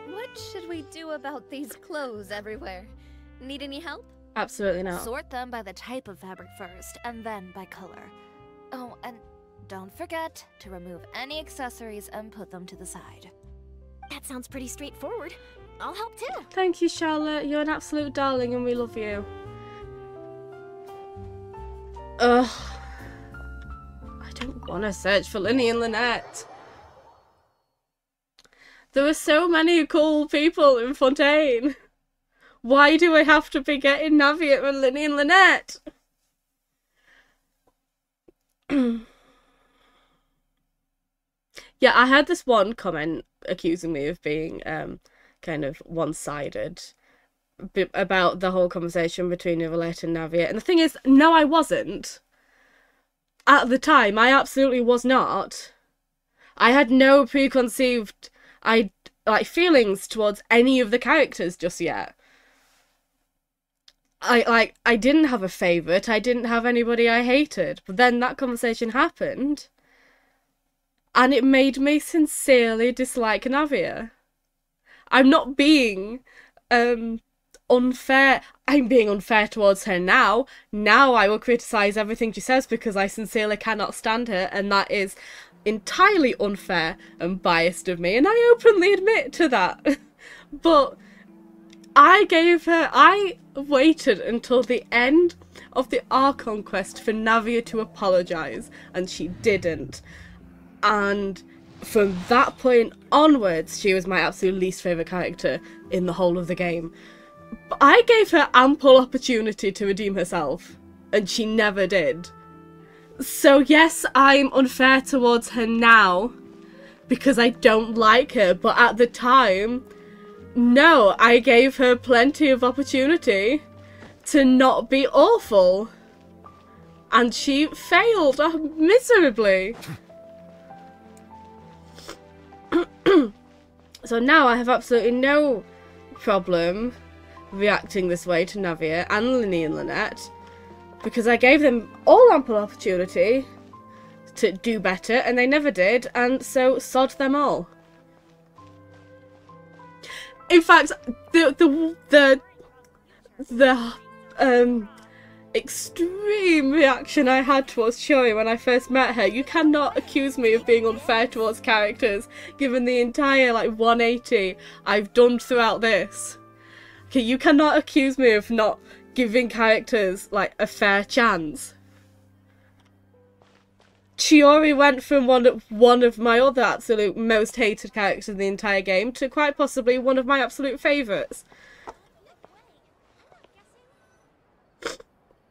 What should we do about these clothes everywhere? Need any help? Absolutely not. Sort them by the type of fabric first, and then by color. Oh, and don't forget to remove any accessories and put them to the side. That sounds pretty straightforward. I'll help too. Thank you, Charlotte. You're an absolute darling and we love you. Ugh. I don't want to search for Linny and Lynette. There are so many cool people in Fontaine. Why do I have to be getting Navia and Linny and Lynette? Yeah, I had this one comment accusing me of being kind of one-sided about the whole conversation between Nicolette and Navia. And the thing is, no, I wasn't. At the time, I absolutely was not. I had no preconceived feelings towards any of the characters just yet. I didn't have a favourite, I didn't have anybody I hated. But then that conversation happened, and it made me sincerely dislike Navia. I'm not being unfair. I'm being unfair towards her now. Now I will criticise everything she says because I sincerely cannot stand her, and that is entirely unfair and biased of me, and I openly admit to that. But I waited until the end of the Archon quest for Navia to apologise, and she didn't. And from that point onwards, she was my absolute least favourite character in the whole of the game. But I gave her ample opportunity to redeem herself, and she never did. So yes, I'm unfair towards her now, because I don't like her, but at the time, no, I gave her plenty of opportunity to not be awful. And she failed miserably. So now I have absolutely no problem reacting this way to Navia and Linny and Lynette, because I gave them all ample opportunity to do better, and they never did, and so sod them all. In fact, extreme reaction I had towards Chiori when I first met her. You cannot accuse me of being unfair towards characters, given the entire, like, 180 I've done throughout this. Okay, you cannot accuse me of not giving characters, like, a fair chance. Chiori went from one of my other absolute most hated characters in the entire game to quite possibly one of my absolute favourites.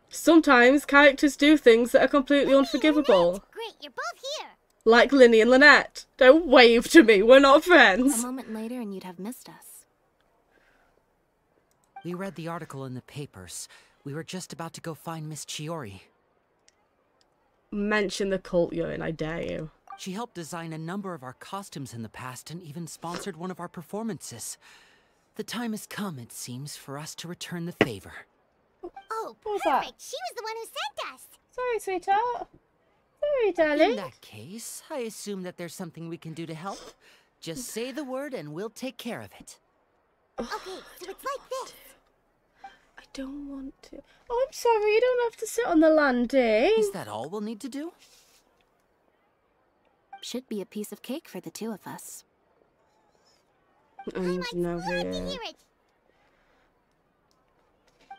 Sometimes characters do things that are completely unforgivable. Great, you're both here. Like Linny and Lynette. Don't wave to me, we're not friends. A moment later and you'd have missed us. We read the article in the papers. We were just about to go find Miss Chiori. Mention the cult you're in, I dare you. She helped design a number of our costumes in the past and even sponsored one of our performances. The time has come, it seems, for us to return the favor. Oh, What was that? perfect. She was the one who sent us. Sorry, sweetheart. Sorry, darling. In that case, I assume that there's something we can do to help. Just say the word and we'll take care of it. Okay, so it's like this. I don't want to. Oh, I'm sorry, you don't have to sit on the landing. Is that all we'll need to do? Should be a piece of cake for the two of us. And no Glad to here. hear it.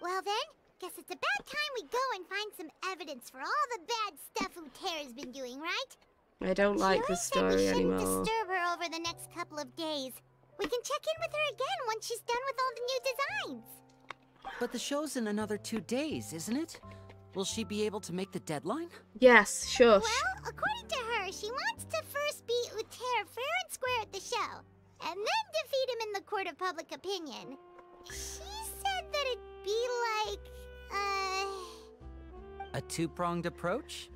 Well then, guess it's about time we go and find some evidence for all the bad stuff Utera's been doing, right? I don't like Chiori this said we story shouldn't anymore. disturb her over the next couple of days. We can check in with her again once she's done with all the new designs. But the show's in another 2 days, isn't it? Will she be able to make the deadline? Yes, shush. Well, according to her, she wants to first beat Uther fair and square at the show, and then defeat him in the court of public opinion. She said that it'd be like, A two-pronged approach?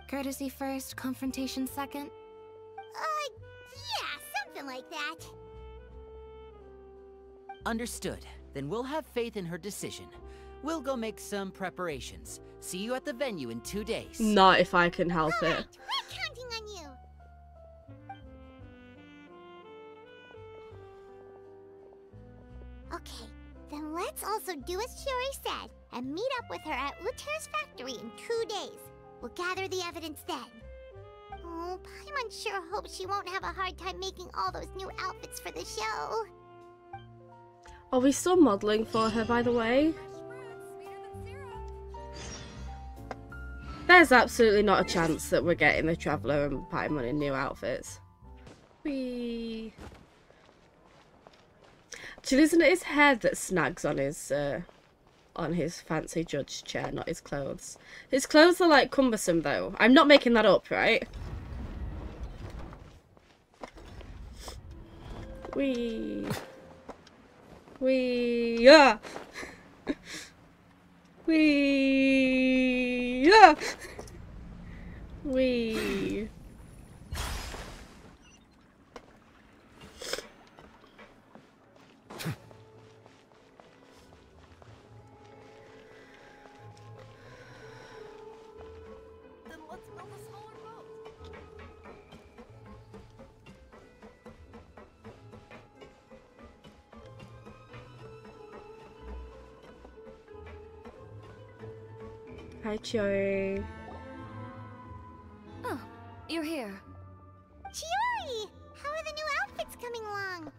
Courtesy first, confrontation second. yeah, something like that. Understood. Then we'll have faith in her decision. We'll go make some preparations. See you at the venue in 2 days. Not if I can help All it. right, we're counting on you. Okay, then let's also do as Chiori said and meet up with her at Uther's factory in 2 days. We'll gather the evidence then. Oh, Paimon sure hopes she won't have a hard time making all those new outfits for the show. Are we still modelling for her, by the way? There's absolutely not a chance that we're getting the Traveller and Paimon in new outfits. Whee! Actually, isn't it his hair that snags on his fancy judge chair, not his clothes? His clothes are, like, cumbersome, though. I'm not making that up, right? Whee! Whee! Yeah! Whee! Yeah! Whee! Hi, Chiori. Oh, you're here. Chiori! How are the new outfits coming along?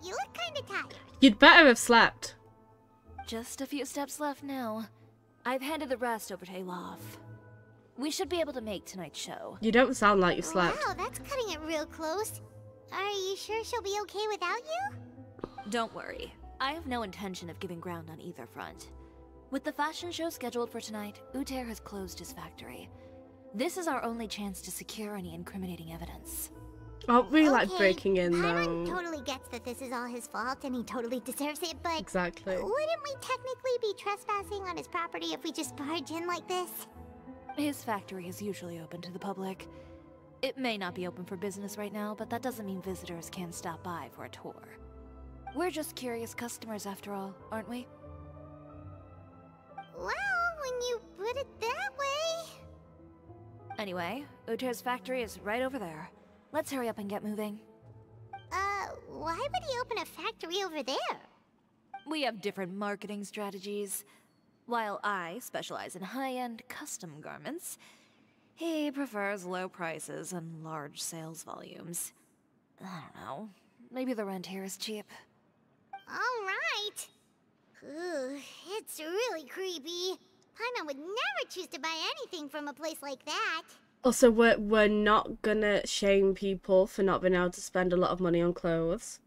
You look kinda tired. You'd better have slept. Just a few steps left now. I've handed the rest over to Olaf. We should be able to make tonight's show. You don't sound like you slept. Wow, that's cutting it real close. Are you sure she'll be okay without you? Don't worry. I have no intention of giving ground on either front. With the fashion show scheduled for tonight, Uther has closed his factory. This is our only chance to secure any incriminating evidence. Aren't we, like, Okay, breaking in, Paimon though? totally gets that this is all his fault and he totally deserves it, but Exactly. wouldn't we technically be trespassing on his property if we just barge in like this? His factory is usually open to the public. It may not be open for business right now, but that doesn't mean visitors can't stop by for a tour. We're just curious customers after all, aren't we? Well, when you put it that way... Anyway, Uther's factory is right over there. Let's hurry up and get moving. Why would he open a factory over there? We have different marketing strategies. While I specialize in high-end custom garments, he prefers low prices and large sales volumes. I don't know. Maybe the rent here is cheap. All right. Ooh, it's really creepy. Paimon would never choose to buy anything from a place like that. Also, we're not gonna shame people for not being able to spend a lot of money on clothes.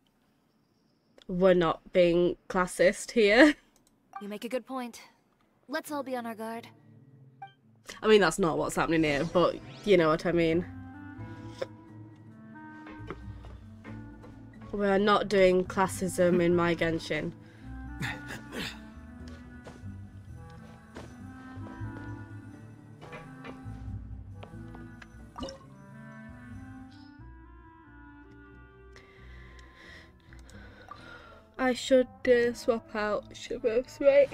We're not being classist here. You make a good point. Let's all be on our guard. I mean, that's not what's happening here, but you know what I mean. We're not doing classism in my Genshin. I should swap out Shabos, right?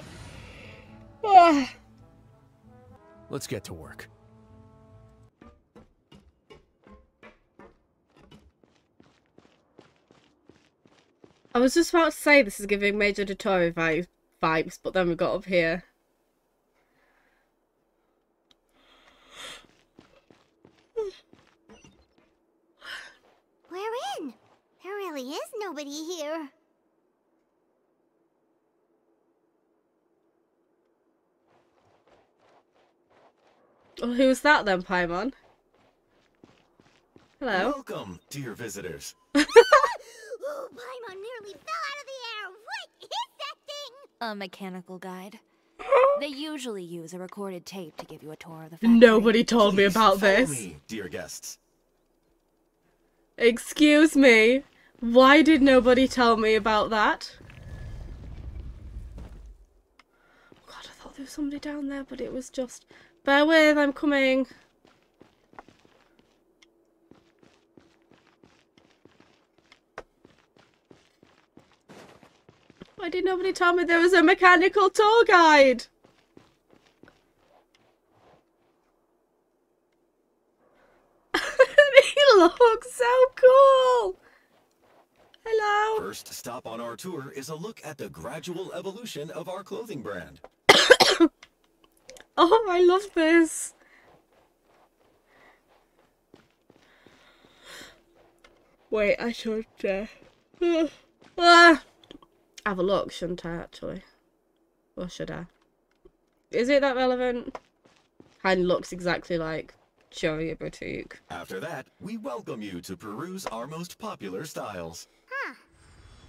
Ah. Let's get to work. I was just about to say this is giving Major Dotori vibes, but then we got up here. We're in. There really is nobody here. Well, who's that then, Paimon? Hello. Welcome, dear visitors. Oh, Paimon nearly fell out of the air. What is that thing? A mechanical guide. They usually use a recorded tape to give you a tour of the factory. Nobody told me about Follow this. me, dear guests. Excuse me. Why did nobody tell me about that? God, I thought there was somebody down there, but it was just... Bear with, I'm coming. Why did nobody tell me there was a mechanical tour guide? He looks so cool. Hello. First stop on our tour is a look at the gradual evolution of our clothing brand. Oh, I love this. Wait, I should have a look, shouldn't I, actually? Or should I? Is it that relevant? Kind of looks exactly like Chiori Boutique. After that, we welcome you to peruse our most popular styles. Huh.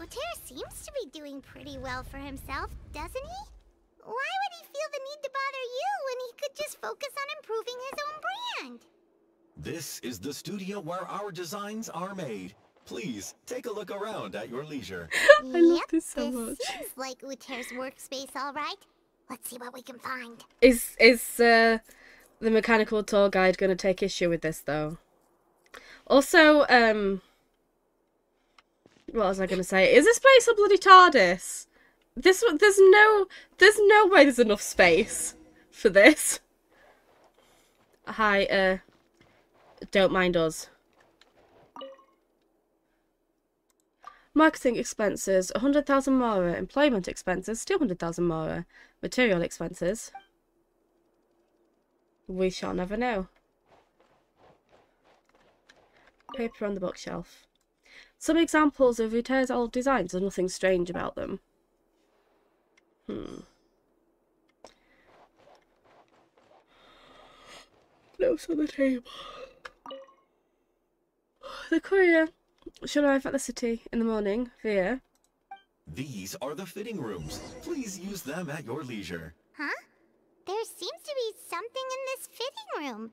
Oter seems to be doing pretty well for himself, doesn't he? Why would he feel the need to bother you when he could just focus on improving his own brand? This is the studio where our designs are made. Please, take a look around at your leisure. I love this so much. Seems like Uter's workspace, all right. Let's see what we can find. Is the mechanical tour guide going to take issue with this, though? Also, what was I going to say? Is this place a bloody TARDIS? There's no way there's enough space for this. Hi, don't mind us. Marketing expenses, 100,000 mora. Employment expenses, 200,000 mora. Material expenses. We shall never know. Paper on the bookshelf. Some examples of Uter's old designs, there's nothing strange about them. Notes on the table. The courier should arrive at the city in the morning via... These are the fitting rooms. Please use them at your leisure. Huh? There seems to be something in this fitting room.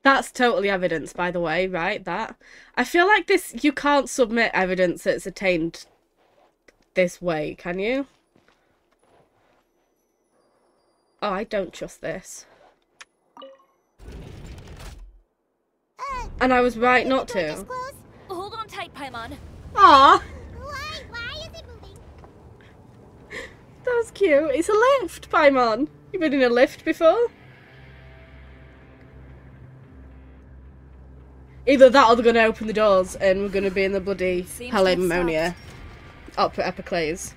That's totally evidence, by the way, right? That. I feel like this, you can't submit evidence that's attained this way, can you? Oh, I don't trust this. And I was right not to. Hold on tight, Paimon. Aww. Why is it moving? That was cute. It's a lift, Paimon. You've been in a lift before? Either that or they're going to open the doors and we're going to be in the bloody Halimmonia. Opera Epicles.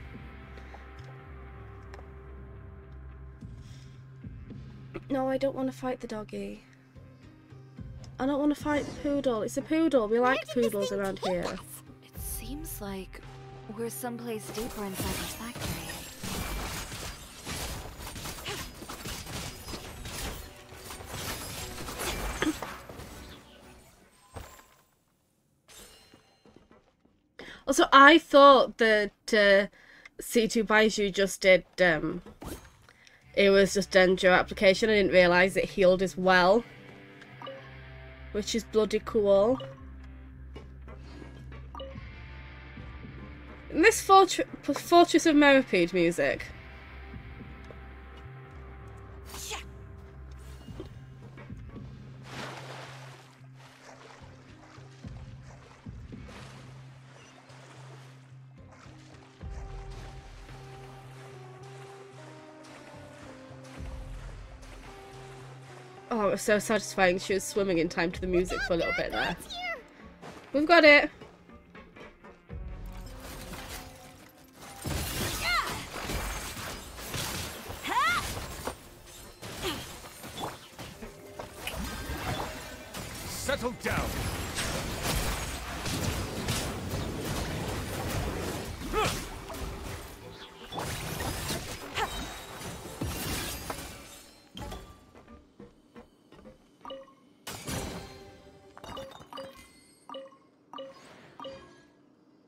No, I don't want to fight the doggy. I don't want to fight the poodle. It's a poodle. We like poodles around here. It seems like we're someplace deeper inside this factory. Also, I thought that C2 Baiju just did, it was just Dendro application. I didn't realise it healed as well. Which is bloody cool. And this Fortress of Meripede music. Oh, it was so satisfying. She was swimming in time to the music for a little bit there. We've got it. Settle down.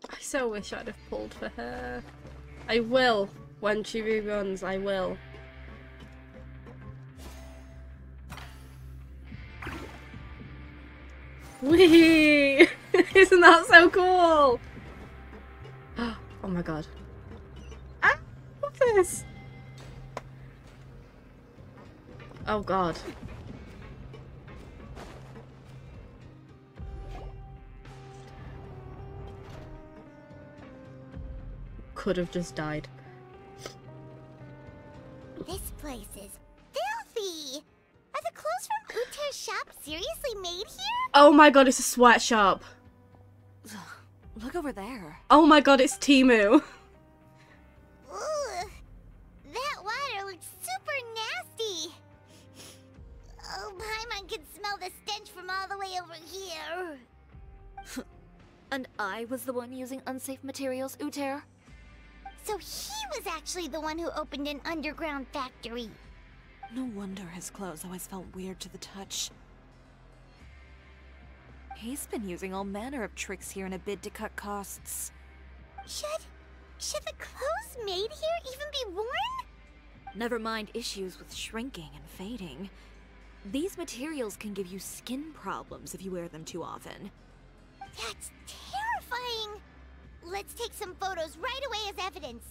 I so wish I'd have pulled for her. I will. When she reruns, I will. Whee! Isn't that so cool? Oh my god. Ah, what's this? Oh god. Could have just died. This place is filthy! Are the clothes from Uter's shop seriously made here? Oh my god, it's a sweatshop. Look over there. Oh my god, it's Temu. Ugh, that water looks super nasty. Oh, Paimon can smell the stench from all the way over here. And I was the one using unsafe materials, Uter? So he was actually the one who opened an underground factory. No wonder his clothes always felt weird to the touch. He's been using all manner of tricks here in a bid to cut costs. Should the clothes made here even be worn? Never mind issues with shrinking and fading. These materials can give you skin problems if you wear them too often. That's terrifying! Let's take some photos right away as evidence.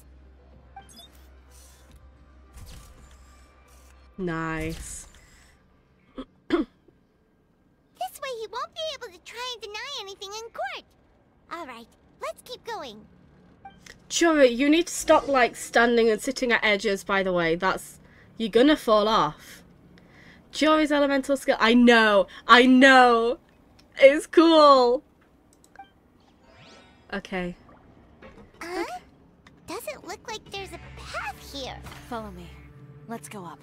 Nice. This way he won't be able to try and deny anything in court. Alright, let's keep going. Chiori, you need to stop, like, standing and sitting at edges, by the way. You're gonna fall off. Chiori's elemental skill. I know! It's cool! Okay. Doesn't look like there's a path here. Follow me. Let's go up.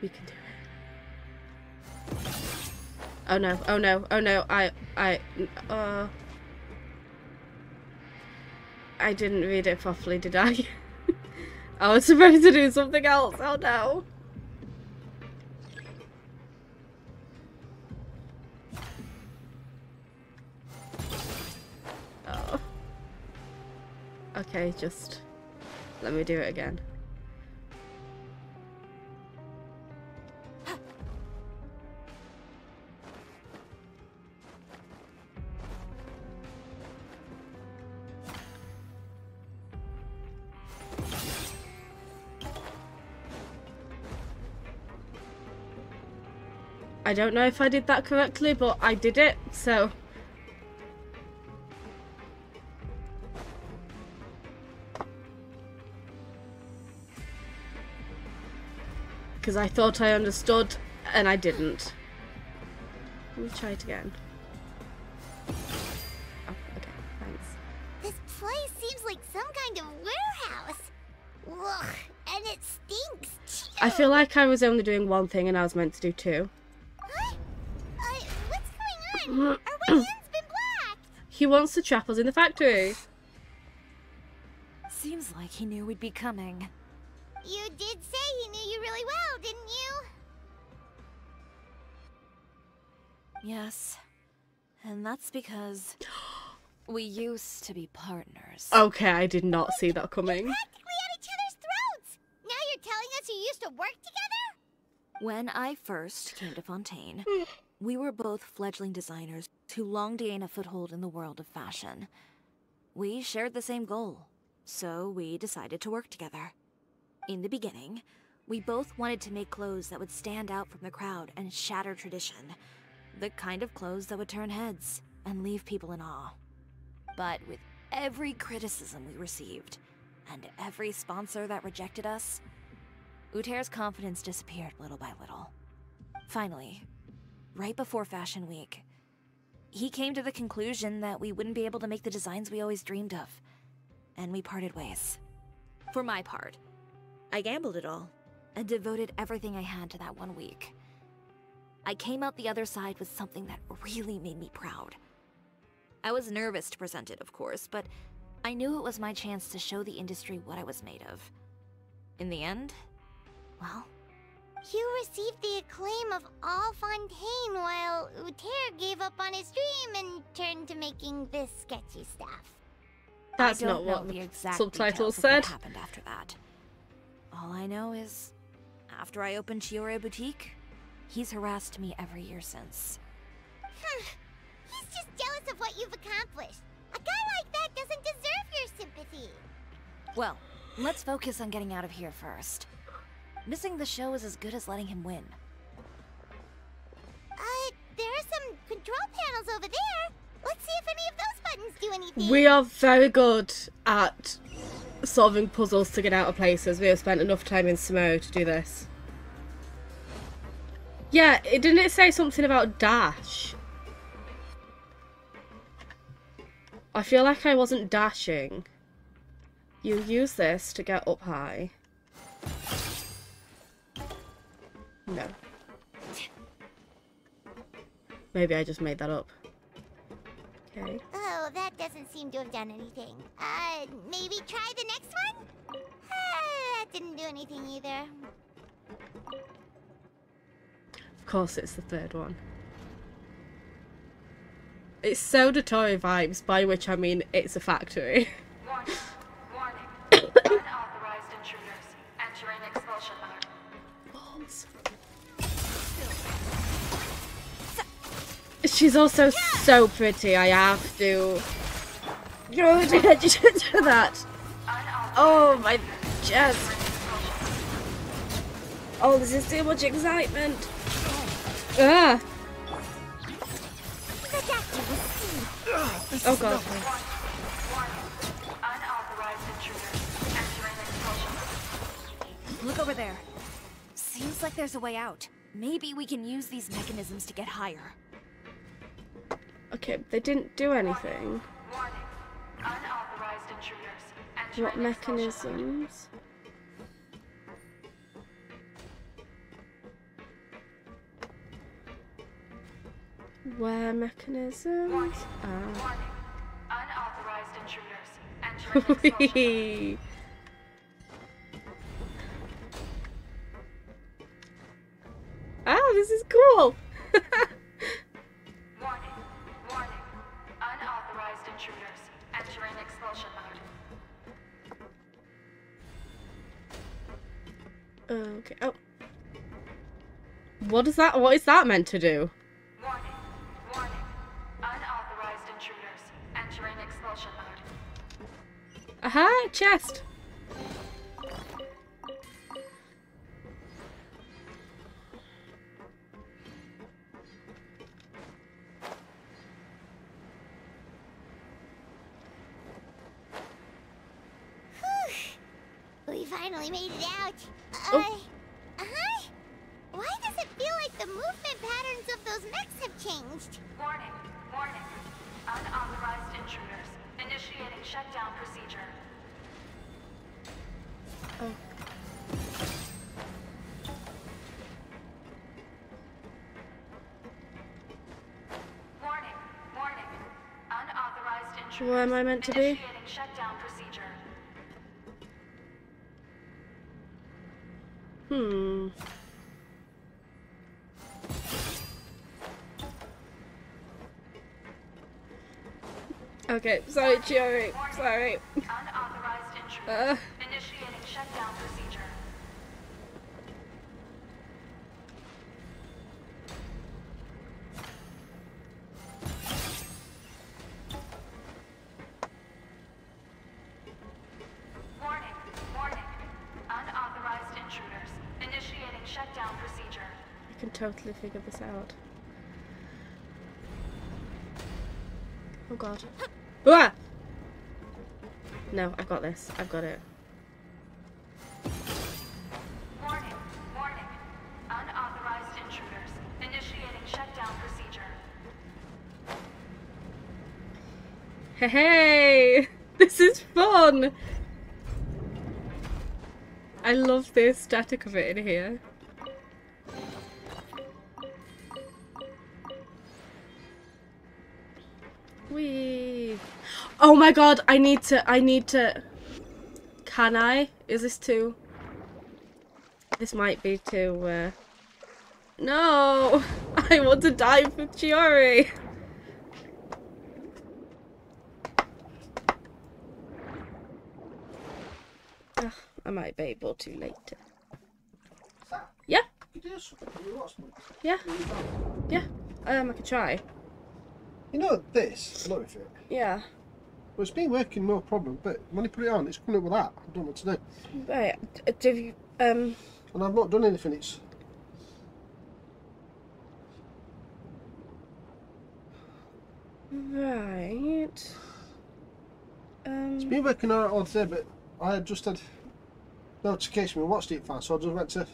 We can do it. Oh no, oh no, oh no, I didn't read it properly, did I? I was supposed to do something else, oh no. Oh. Okay, just let me do it again. I don't know if I did that correctly, but I did it, so... Because I thought I understood, and I didn't. Let me try it again. Oh, okay, thanks. This place seems like some kind of warehouse. Ugh, and and it stinks too. I feel like I was only doing one thing and I was meant to do two. Huh? What's going on? Our way in's been blocked. He wants to trap us in the factory. Seems like he knew we'd be coming. You did say he knew you really well, didn't you? Yes. And that's because we used to be partners. Okay, I did not see that coming. Practically at each other's throats. Now you're telling us you used to work together? When I first came to Fontaine, we were both fledgling designers who longed to gain a foothold in the world of fashion. We shared the same goal, so we decided to work together. In the beginning, we both wanted to make clothes that would stand out from the crowd and shatter tradition. The kind of clothes that would turn heads and leave people in awe. But with every criticism we received, and every sponsor that rejected us, Uter's confidence disappeared little by little. Finally, right before Fashion Week, he came to the conclusion that we wouldn't be able to make the designs we always dreamed of, and we parted ways. For my part, I gambled it all, and devoted everything I had to that 1 week. I came out the other side with something that really made me proud. I was nervous to present it, of course, but I knew it was my chance to show the industry what I was made of. In the end, well... You received the acclaim of all Fontaine while Uter gave up on his dream and turned to making this sketchy stuff. That's I not don't know what the the exact subtitles details of said. what happened after that. All I know is, after I opened Chiori Boutique, he's harassed me every year since. He's just jealous of what you've accomplished. A guy like that doesn't deserve your sympathy. Well, let's focus on getting out of here first. Missing the show is as good as letting him win. There are some control panels over there. Let's see if any of those buttons do anything. We are very good at solving puzzles to get out of places. We have spent enough time in Samo to do this. Yeah, didn't it say something about dash? I feel like I wasn't dashing. You use this to get up high. No. Maybe I just made that up. Okay. Oh, that doesn't seem to have done anything. Maybe try the next one? That didn't do anything either. Of course it's the third one. It's so Dotori vibes, by which I mean it's a factory. Warning. Unauthorized intruders entering expulsion mode. She's also so pretty, I have to draw attention to that. Oh, my chest. Oh, this is too much excitement. Ah. Oh god. Look over there. Seems like there's a way out. Maybe we can use these mechanisms to get higher. Okay, they didn't do anything. Unauthorized intruders entering What mechanisms? Where mechanisms? Ah. Unauthorized intruders entering expulsion mode. Ah, this is cool! Warning. Unauthorized intruders entering expulsion mode. Okay, oh. What is that meant to do? Warning. Unauthorized intruders entering expulsion mode. Aha, chest! We finally made it out. Oh. Why does it feel like the movement patterns of those mechs have changed? Warning. Unauthorized intruders initiating shutdown procedure. Oh. intruders. Where am I meant to be? Initiating shutdown procedure. Okay, sorry, Chiori. Sorry. Unauthorized intruders. Initiating shutdown procedure. Warning. Warning. Unauthorized intruders. Initiating shutdown procedure. I can totally figure this out. Oh god. Ah! No, I've got this. I've got it. Warning. Warning. Unauthorized intruders. Initiating shutdown procedure. Hey, hey! This is fun! I love the aesthetic of it in here. Whee! Oh my god, I need to... Can I? Is this too... This might be too, No! I want to dive with Chiori! Ugh, I might be able to later. Yeah? Yeah? Yeah. I could try. You know this? I don't know if it... Yeah. Well, it's been working no problem, but when you put it on, it's coming up with that. I don't know what to do. Right. Have you, And I've not done anything, it's... Right. It's been working alright all day, but I had just had notification we watched it fast, so I just went to...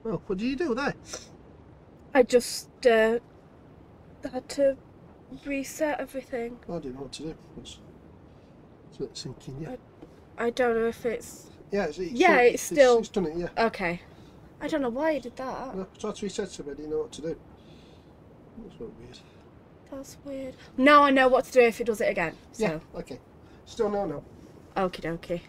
Oh, what did you do there? I just, had to reset everything. I didn't know what to do. It's sinking, yeah. I don't know if it's... Yeah, it's still... It's done it, yeah. Okay. I don't know why I did that. I tried to reset it, but I didn't know what to do. That's not weird. That's weird. Now I know what to do if it does it again. So. Yeah, okay. Still no. Okie dokie.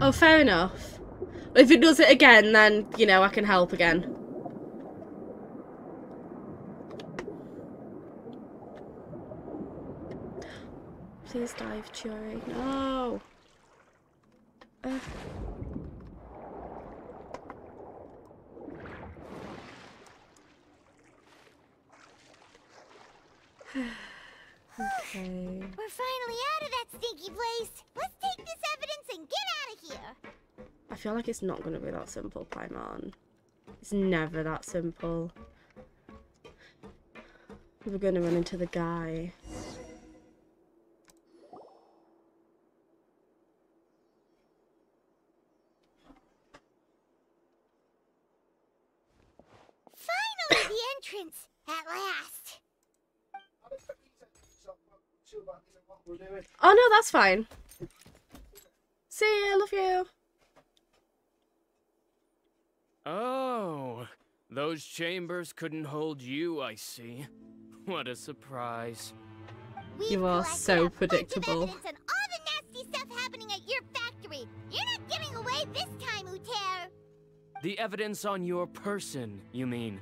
Oh, fair enough. If it does it again, then, you know, I can help again. Please dive, Chiori. No! Okay. We're finally out of that stinky place. Let's take this evidence and get out of here. I feel like it's not going to be that simple, Paimon. It's never that simple. We're going to run into the guy. Finally, the entrance! At last! Oh no, that's fine. See you, love you. Oh, those chambers couldn't hold you, I see. What a surprise. You are so predictable. And all the nasty stuff happening at your factory. You're not getting away this time, Uter. The evidence on your person, you mean?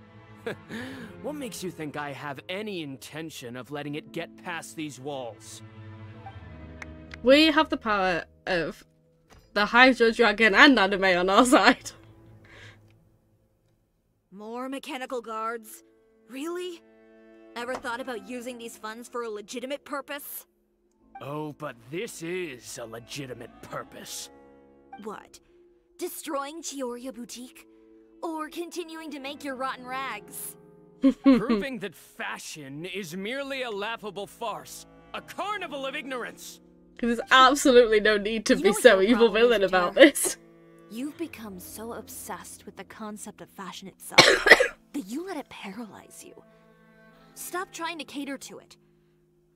What makes you think I have any intention of letting it get past these walls? We have the power of the Hydro Dragon and anime on our side. More mechanical guards? Really? Ever thought about using these funds for a legitimate purpose? Oh, but this is a legitimate purpose. What? Destroying Chiori Boutique? Or continuing to make your rotten rags? Proving that fashion is merely a laughable farce. A carnival of ignorance. There's absolutely no need to be so evil villain about this. You've become so obsessed with the concept of fashion itself that you let it paralyze you. Stop trying to cater to it.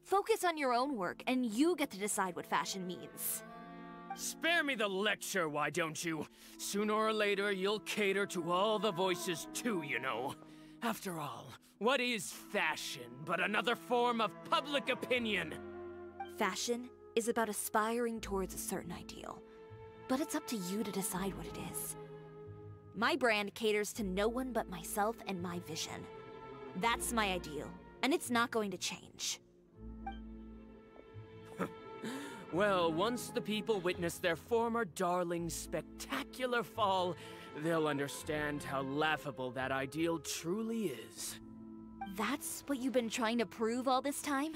Focus on your own work, and you get to decide what fashion means. Spare me the lecture, why don't you? Sooner or later, you'll cater to all the voices too, you know. After all, what is fashion but another form of public opinion? Fashion is about aspiring towards a certain ideal, but it's up to you to decide what it is. My brand caters to no one but myself and my vision. That's my ideal, and it's not going to change. Well, once the people witness their former darling's spectacular fall, they'll understand how laughable that ideal truly is. That's what you've been trying to prove all this time?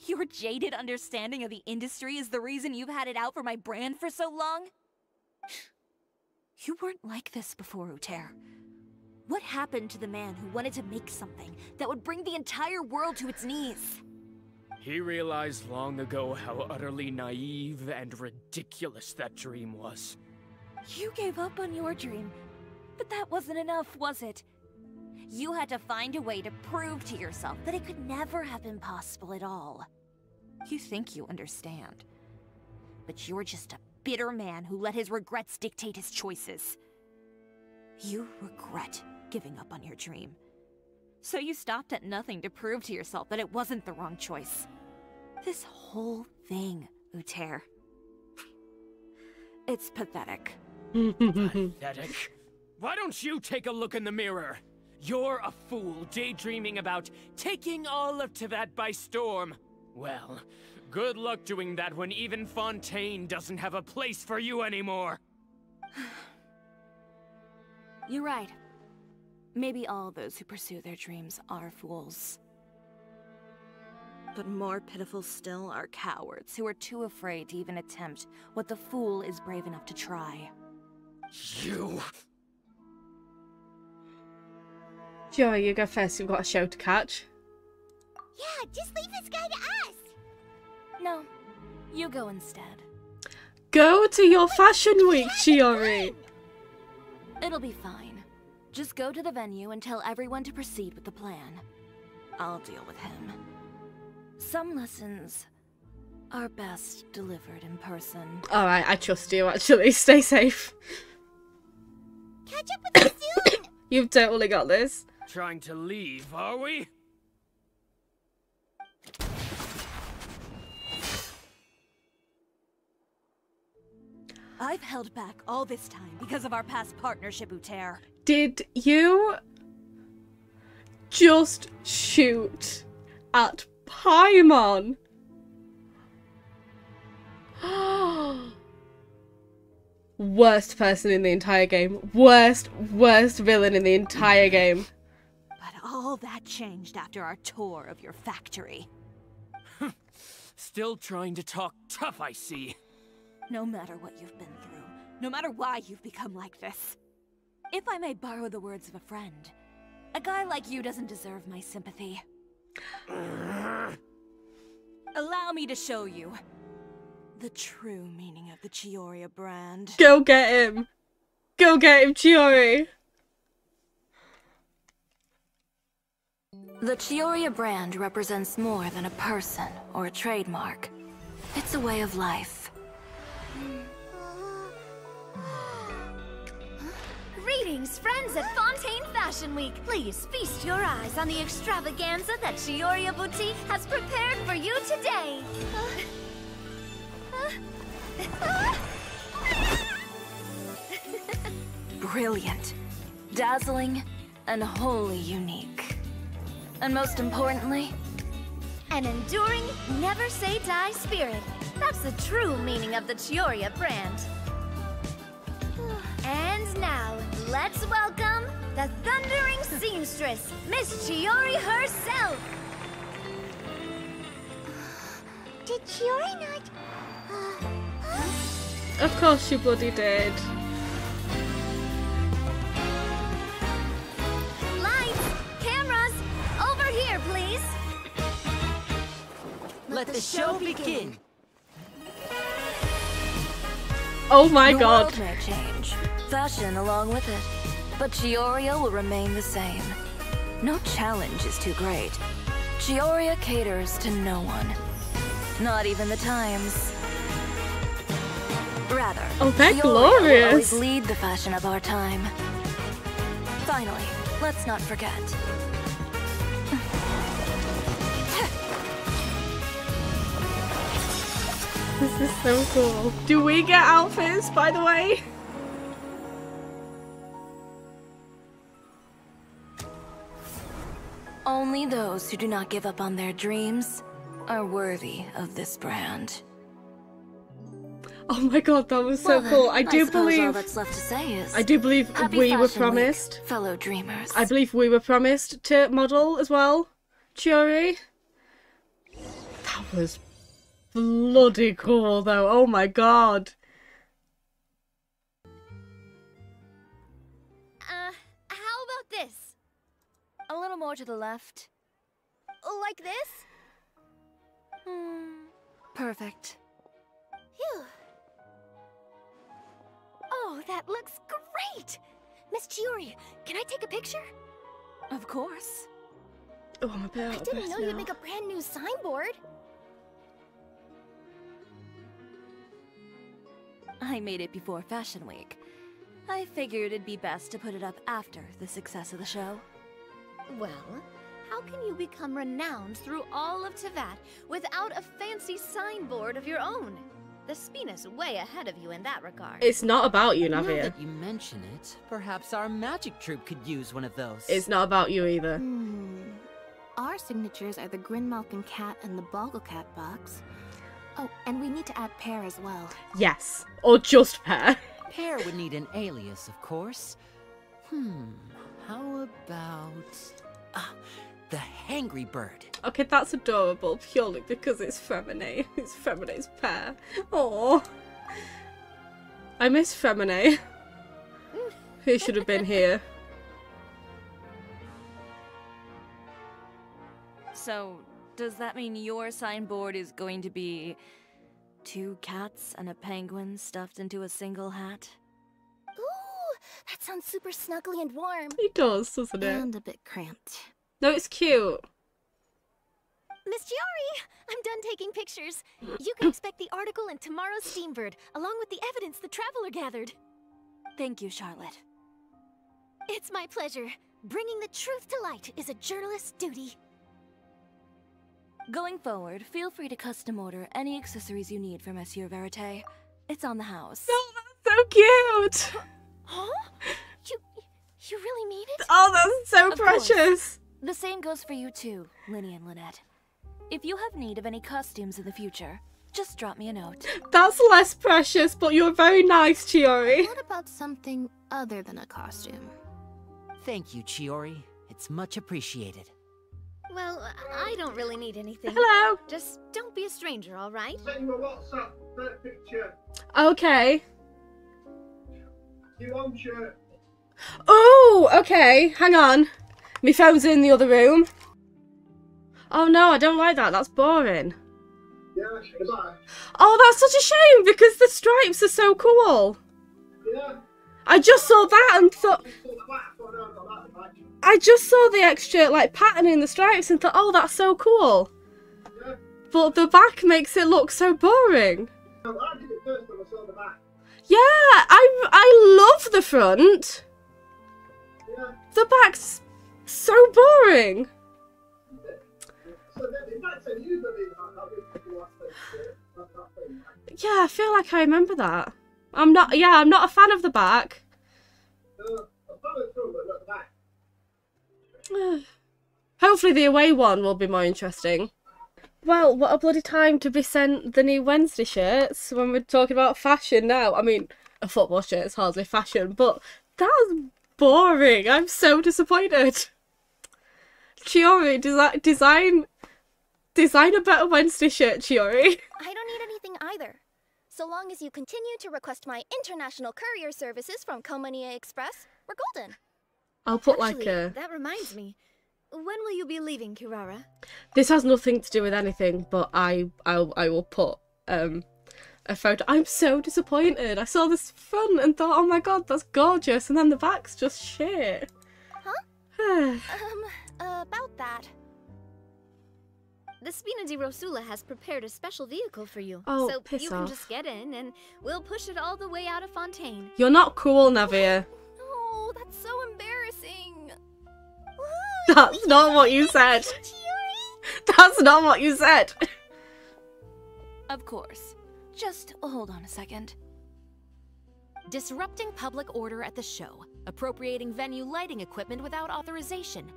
Your jaded understanding of the industry is the reason you've had it out for my brand for so long? You weren't like this before, Uter. What happened to the man who wanted to make something that would bring the entire world to its knees? He realized long ago how utterly naive and ridiculous that dream was. You gave up on your dream, but that wasn't enough, was it? You had to find a way to prove to yourself that it could never have been possible at all. You think you understand, but you're just a bitter man who let his regrets dictate his choices. You regret giving up on your dream. So you stopped at nothing to prove to yourself that it wasn't the wrong choice. This whole thing, Uter. It's pathetic. Pathetic? Why don't you take a look in the mirror? You're a fool daydreaming about taking all of Teyvat by storm. Well, good luck doing that when even Fontaine doesn't have a place for you anymore. You're right. Maybe all those who pursue their dreams are fools. But more pitiful still are cowards who are too afraid to even attempt what the fool is brave enough to try. You... Chiori, you go first. You've got a show to catch. Yeah, just leave this guy to us. No, you go instead. Go to your fashion week, Chiori. It'll be fine. Just go to the venue and tell everyone to proceed with the plan. I'll deal with him. Some lessons are best delivered in person. Alright, I trust you, actually. Stay safe. Catch up with me soon. You've totally got this. Trying to leave, are we? I've held back all this time because of our past partnership, Uter. Did you just shoot at Paimon? Worst person in the entire game. Worst villain in the entire game. But all that changed after our tour of your factory. Still trying to talk tough, I see. No matter what you've been through, no matter why you've become like this. If I may borrow the words of a friend, a guy like you doesn't deserve my sympathy. Allow me to show you the true meaning of the Chiori brand. Go get him! Go get him, Chiori! The Chiori brand represents more than a person or a trademark. It's a way of life. Greetings, friends at Fontaine Fashion Week. Please feast your eyes on the extravaganza that Chiori Boutique has prepared for you today. Brilliant, dazzling, and wholly unique. And most importantly, An enduring, never-say-die spirit. That's the true meaning of the Chiori brand. And now, let's welcome the thundering seamstress, Miss Chiori herself! Did Chiori not... Of course she bloody did. Lights! Cameras! Over here, please! Let the show begin! Oh my the god. world may change, fashion along with it, but Chioria will remain the same. No challenge is too great. Chioria caters to no one. Not even the times. Rather, Oh, they're Chioria glorious. will always lead the fashion of our time. Finally, let's not forget. This is so cool. Do we get outfits, by the way? Only those who do not give up on their dreams are worthy of this brand. Oh my god, that was so Well, cool. then, I do suppose all believe that's left to say is I do believe Happy we were Fashion Week, promised. fellow dreamers. I believe we were promised to model as well, Chiori. That was bloody cool though. Oh my god. How about this? A little more to the left. Like this? Perfect. Phew. Oh, that looks great! Miss Chiori, can I take a picture? Of course. Oh, I'm a bit out I of didn't breath know now. you'd make a brand new signboard. I made it before Fashion Week. I figured it'd be best to put it up after the success of the show. Well, how can you become renowned through all of Tevat without a fancy signboard of your own? The Spina's way ahead of you in that regard. It's not about you, Now Navia. that you mention it, perhaps our magic troupe could use one of those. It's not about you either. Our signatures are the Grinmalkin cat and the Bogglecat box. Oh, and we need to add Pear as well. Yes. Or just Pear. Pear would need an alias, of course. How about... the Hangry Bird. Okay, that's adorable purely because it's Femine. It's Femine's Pear. Oh, I miss Femine. Who should have been here? So, does that mean your signboard is going to be 2 cats and a penguin stuffed into a single hat? Ooh, that sounds super snuggly and warm. He does, doesn't it? And a bit cramped. No, it's cute. Miss Chiori, I'm done taking pictures. You can expect the article in tomorrow's Steambird, along with the evidence the Traveler gathered. Thank you, Charlotte. It's my pleasure. Bringing the truth to light is a journalist's duty. Going forward, feel free to custom order any accessories you need for Monsieur Verite. It's on the house. Oh, that's so cute! Huh? You really mean it? Oh, that's so Of course. precious! The same goes for you too, Linny and Lynette. If you have need of any costumes in the future, just drop me a note. That's less precious, but you're very nice, Chiori. What about something other than a costume? Thank you, Chiori. It's much appreciated. Well, I don't really need anything. Hello. Just don't be a stranger, all right? Send you a WhatsApp picture. Okay. You own shirt. Oh, okay. Hang on. My phone's in the other room. Oh no, I don't like that. That's boring. Yeah, goodbye. Oh, that's such a shame because the stripes are so cool. Yeah. I just saw that and thought... I just saw the extra, like, pattern in the stripes and thought, oh, that's so cool. Yeah. But the back makes it look so boring. No, I did it first when I saw the back. Yeah, I love the front. Yeah. The back's so boring. So then, in fact, said you believe that thing. Yeah, I feel like I remember that. I'm not a fan of the back. No, I'm following through, but not the back. Hopefully the away one will be more interesting. Well, what a bloody time to be sent the new Wednesday shirts when we're talking about fashion now. I mean, a football shirt is hardly fashion, but that was boring. I'm so disappointed. Chiori, design a better Wednesday shirt, Chiori. I don't need anything either. So long as you continue to request my international courier services from Komania Express, we're golden. I'll put Actually, like a... that reminds me. When will you be leaving, Kirara? This has nothing to do with anything, but I will put a photo. I'm so disappointed. I saw this front and thought, oh my god, that's gorgeous, and then the back's just shit. Huh? About that. The Spina di Rosula has prepared a special vehicle for you. Oh, so piss you can off. just get in and we'll push it all the way out of Fontaine. You're not cool, Navia. Oh, that's so embarrassing. That's not what you said. That's not what you said. Of course. Just hold on a second. Disrupting public order at the show, appropriating venue lighting equipment without authorization,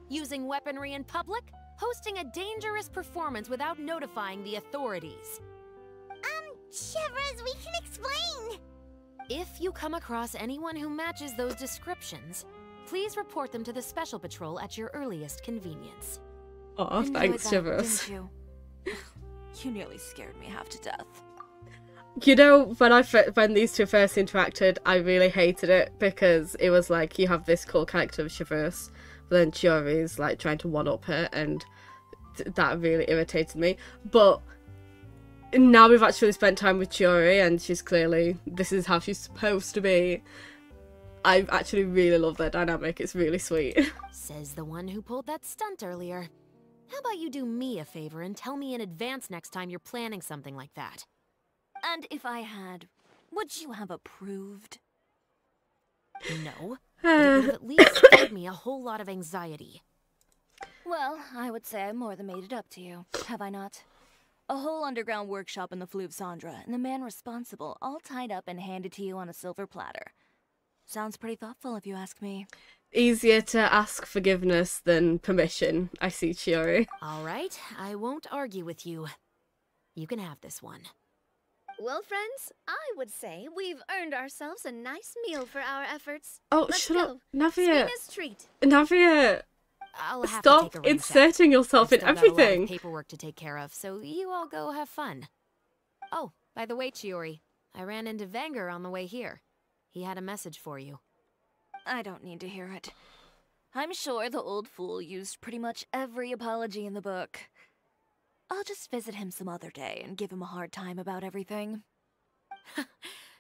using weaponry in public, hosting a dangerous performance without notifying the authorities. Chevrolet, we can explain. If you come across anyone who matches those descriptions, please report them to the Special Patrol at your earliest convenience. Oh, thanks, Chevrolet. You? You nearly scared me half to death. You know, when these two first interacted, I really hated it because it was like you have this cool character of Chevrolet, but then Chiori's like trying to one-up her, and that really irritated me. But now we've actually spent time with Chiori, and she's clearly, this is how she's supposed to be. I actually really love their dynamic. It's really sweet. Says the one who pulled that stunt earlier. How about you do me a favor and tell me in advance next time you're planning something like that? And if I had, would you have approved? No, but it would have at least saved me a whole lot of anxiety. Well, I would say I more than made it up to you, have I not? A whole underground workshop in the Fleuve Sandra, and the man responsible all tied up and handed to you on a silver platter. Sounds pretty thoughtful if you ask me. Easier to ask forgiveness than permission, I see, Chiori. Alright, I won't argue with you. You can have this one. Well, friends, I would say we've earned ourselves a nice meal for our efforts. Oh, Let's shut go. up, Navia. Spina's treat. Navia, I'll have stop to take a ring inserting yourself in I've still got a lot everything. of paperwork to take care of, so you all go have fun. Oh, by the way, Chiori, I ran into Wenger on the way here. He had a message for you. I don't need to hear it. I'm sure the old fool used pretty much every apology in the book. I'll just visit him some other day and give him a hard time about everything.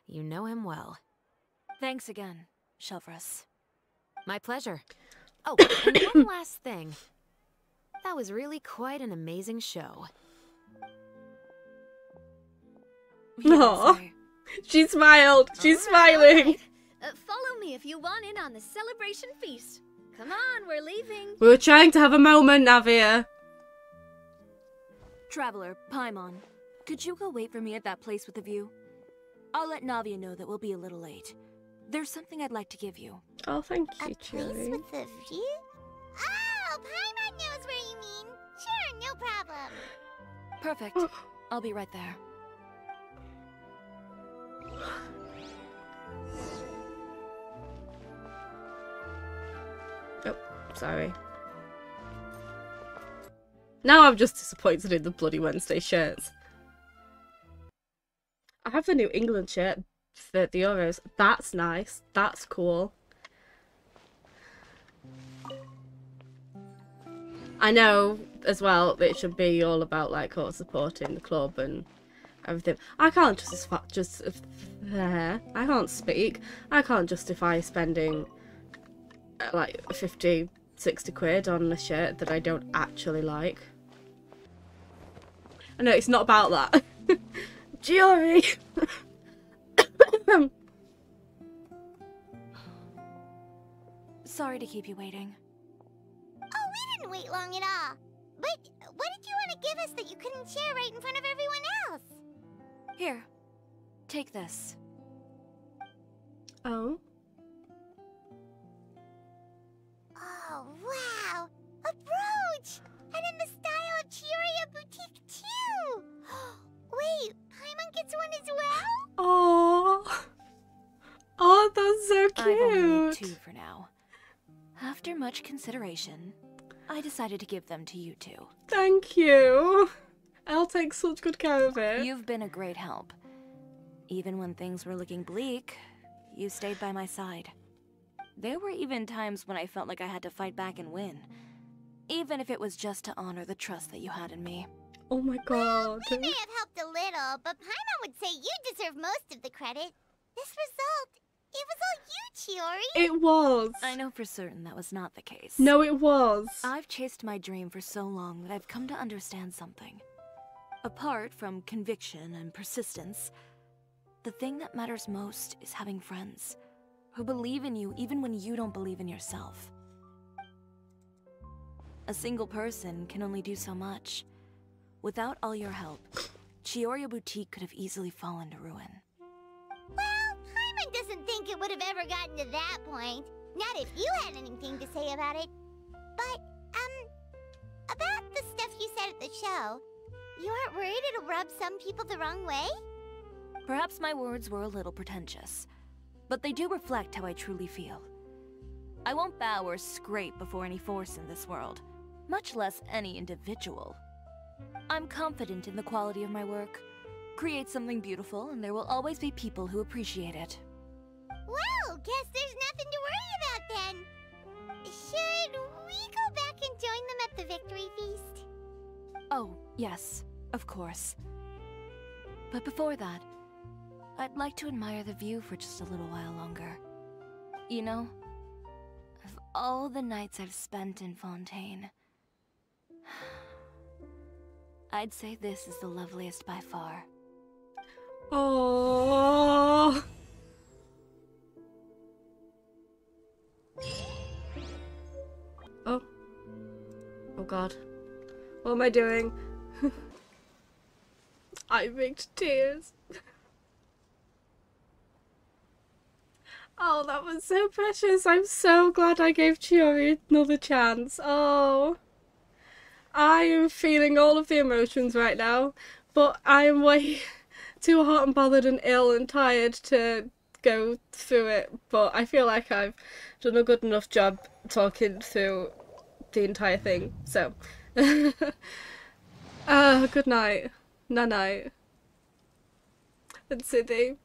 You know him well. Thanks again, Chevrolet. My pleasure. Oh, and one last thing. That was really quite an amazing show. Aw, she smiled. She's smiling. Follow me if you want in on the celebration feast. Come on, we're leaving. We were trying to have a moment, Navia. Traveler, Paimon, could you go wait for me at that place with the view? I'll let Navia know that we'll be a little late. There's something I'd like to give you. Oh, thank you, A place Chiori. with a view? Oh, Paimon knows where you mean. Sure, no problem. Perfect. I'll be right there. Oh, sorry. Now I'm just disappointed in the bloody Wednesday shirts. I have the New England shirt for the Euros. That's nice. That's cool. I know as well that it should be all about like supporting the club and everything. I can't I can't speak. I can't justify spending like 50, 60 quid on a shirt that I don't actually like. I know it's not about that. Chiori! Sorry to keep you waiting. Oh, we didn't wait long at all. But what did you want to give us that you couldn't share right in front of everyone else? Here, take this. Oh. Oh, wow! A brooch! And in the style of Chiori boutique, too! Wait, Paimon gets one as well? Oh. I've only need cute. 2 for now. After much consideration, I decided to give them to you 2. Thank you. I'll take such good care of it. You've been a great help. Even when things were looking bleak, you stayed by my side. There were even times when I felt like I had to fight back and win, even if it was just to honor the trust that you had in me. Oh my god. We may have helped a little, but Paimon would say you deserve most of the credit. This result, it was all you, Chiori. It was. I know for certain that was not the case. No, it was. I've chased my dream for so long that I've come to understand something. Apart from conviction and persistence, the thing that matters most is having friends who believe in you even when you don't believe in yourself. A single person can only do so much. Without all your help, Chiori Boutique could have easily fallen to ruin. Well, Paimon doesn't think it would have ever gotten to that point. Not if you had anything to say about it. But, about the stuff you said at the show, you aren't worried it'll rub some people the wrong way? Perhaps my words were a little pretentious, but they do reflect how I truly feel. I won't bow or scrape before any force in this world, much less any individual. I'm confident in the quality of my work. Create something beautiful, and there will always be people who appreciate it. Well, guess there's nothing to worry about then. Should we go back and join them at the victory feast? Oh, yes, of course. But before that, I'd like to admire the view for just a little while longer. You know, of all the nights I've spent in Fontaine, I'd say this is the loveliest by far. Oh. Oh. Oh god. What am I doing? I baked tears. Oh, that was so precious. I'm so glad I gave Chiori another chance. Oh. I am feeling all of the emotions right now, but I am way too hot and bothered and ill and tired to go through it. But I feel like I've done a good enough job talking through the entire thing. So, good night. Night-night. And Sydney.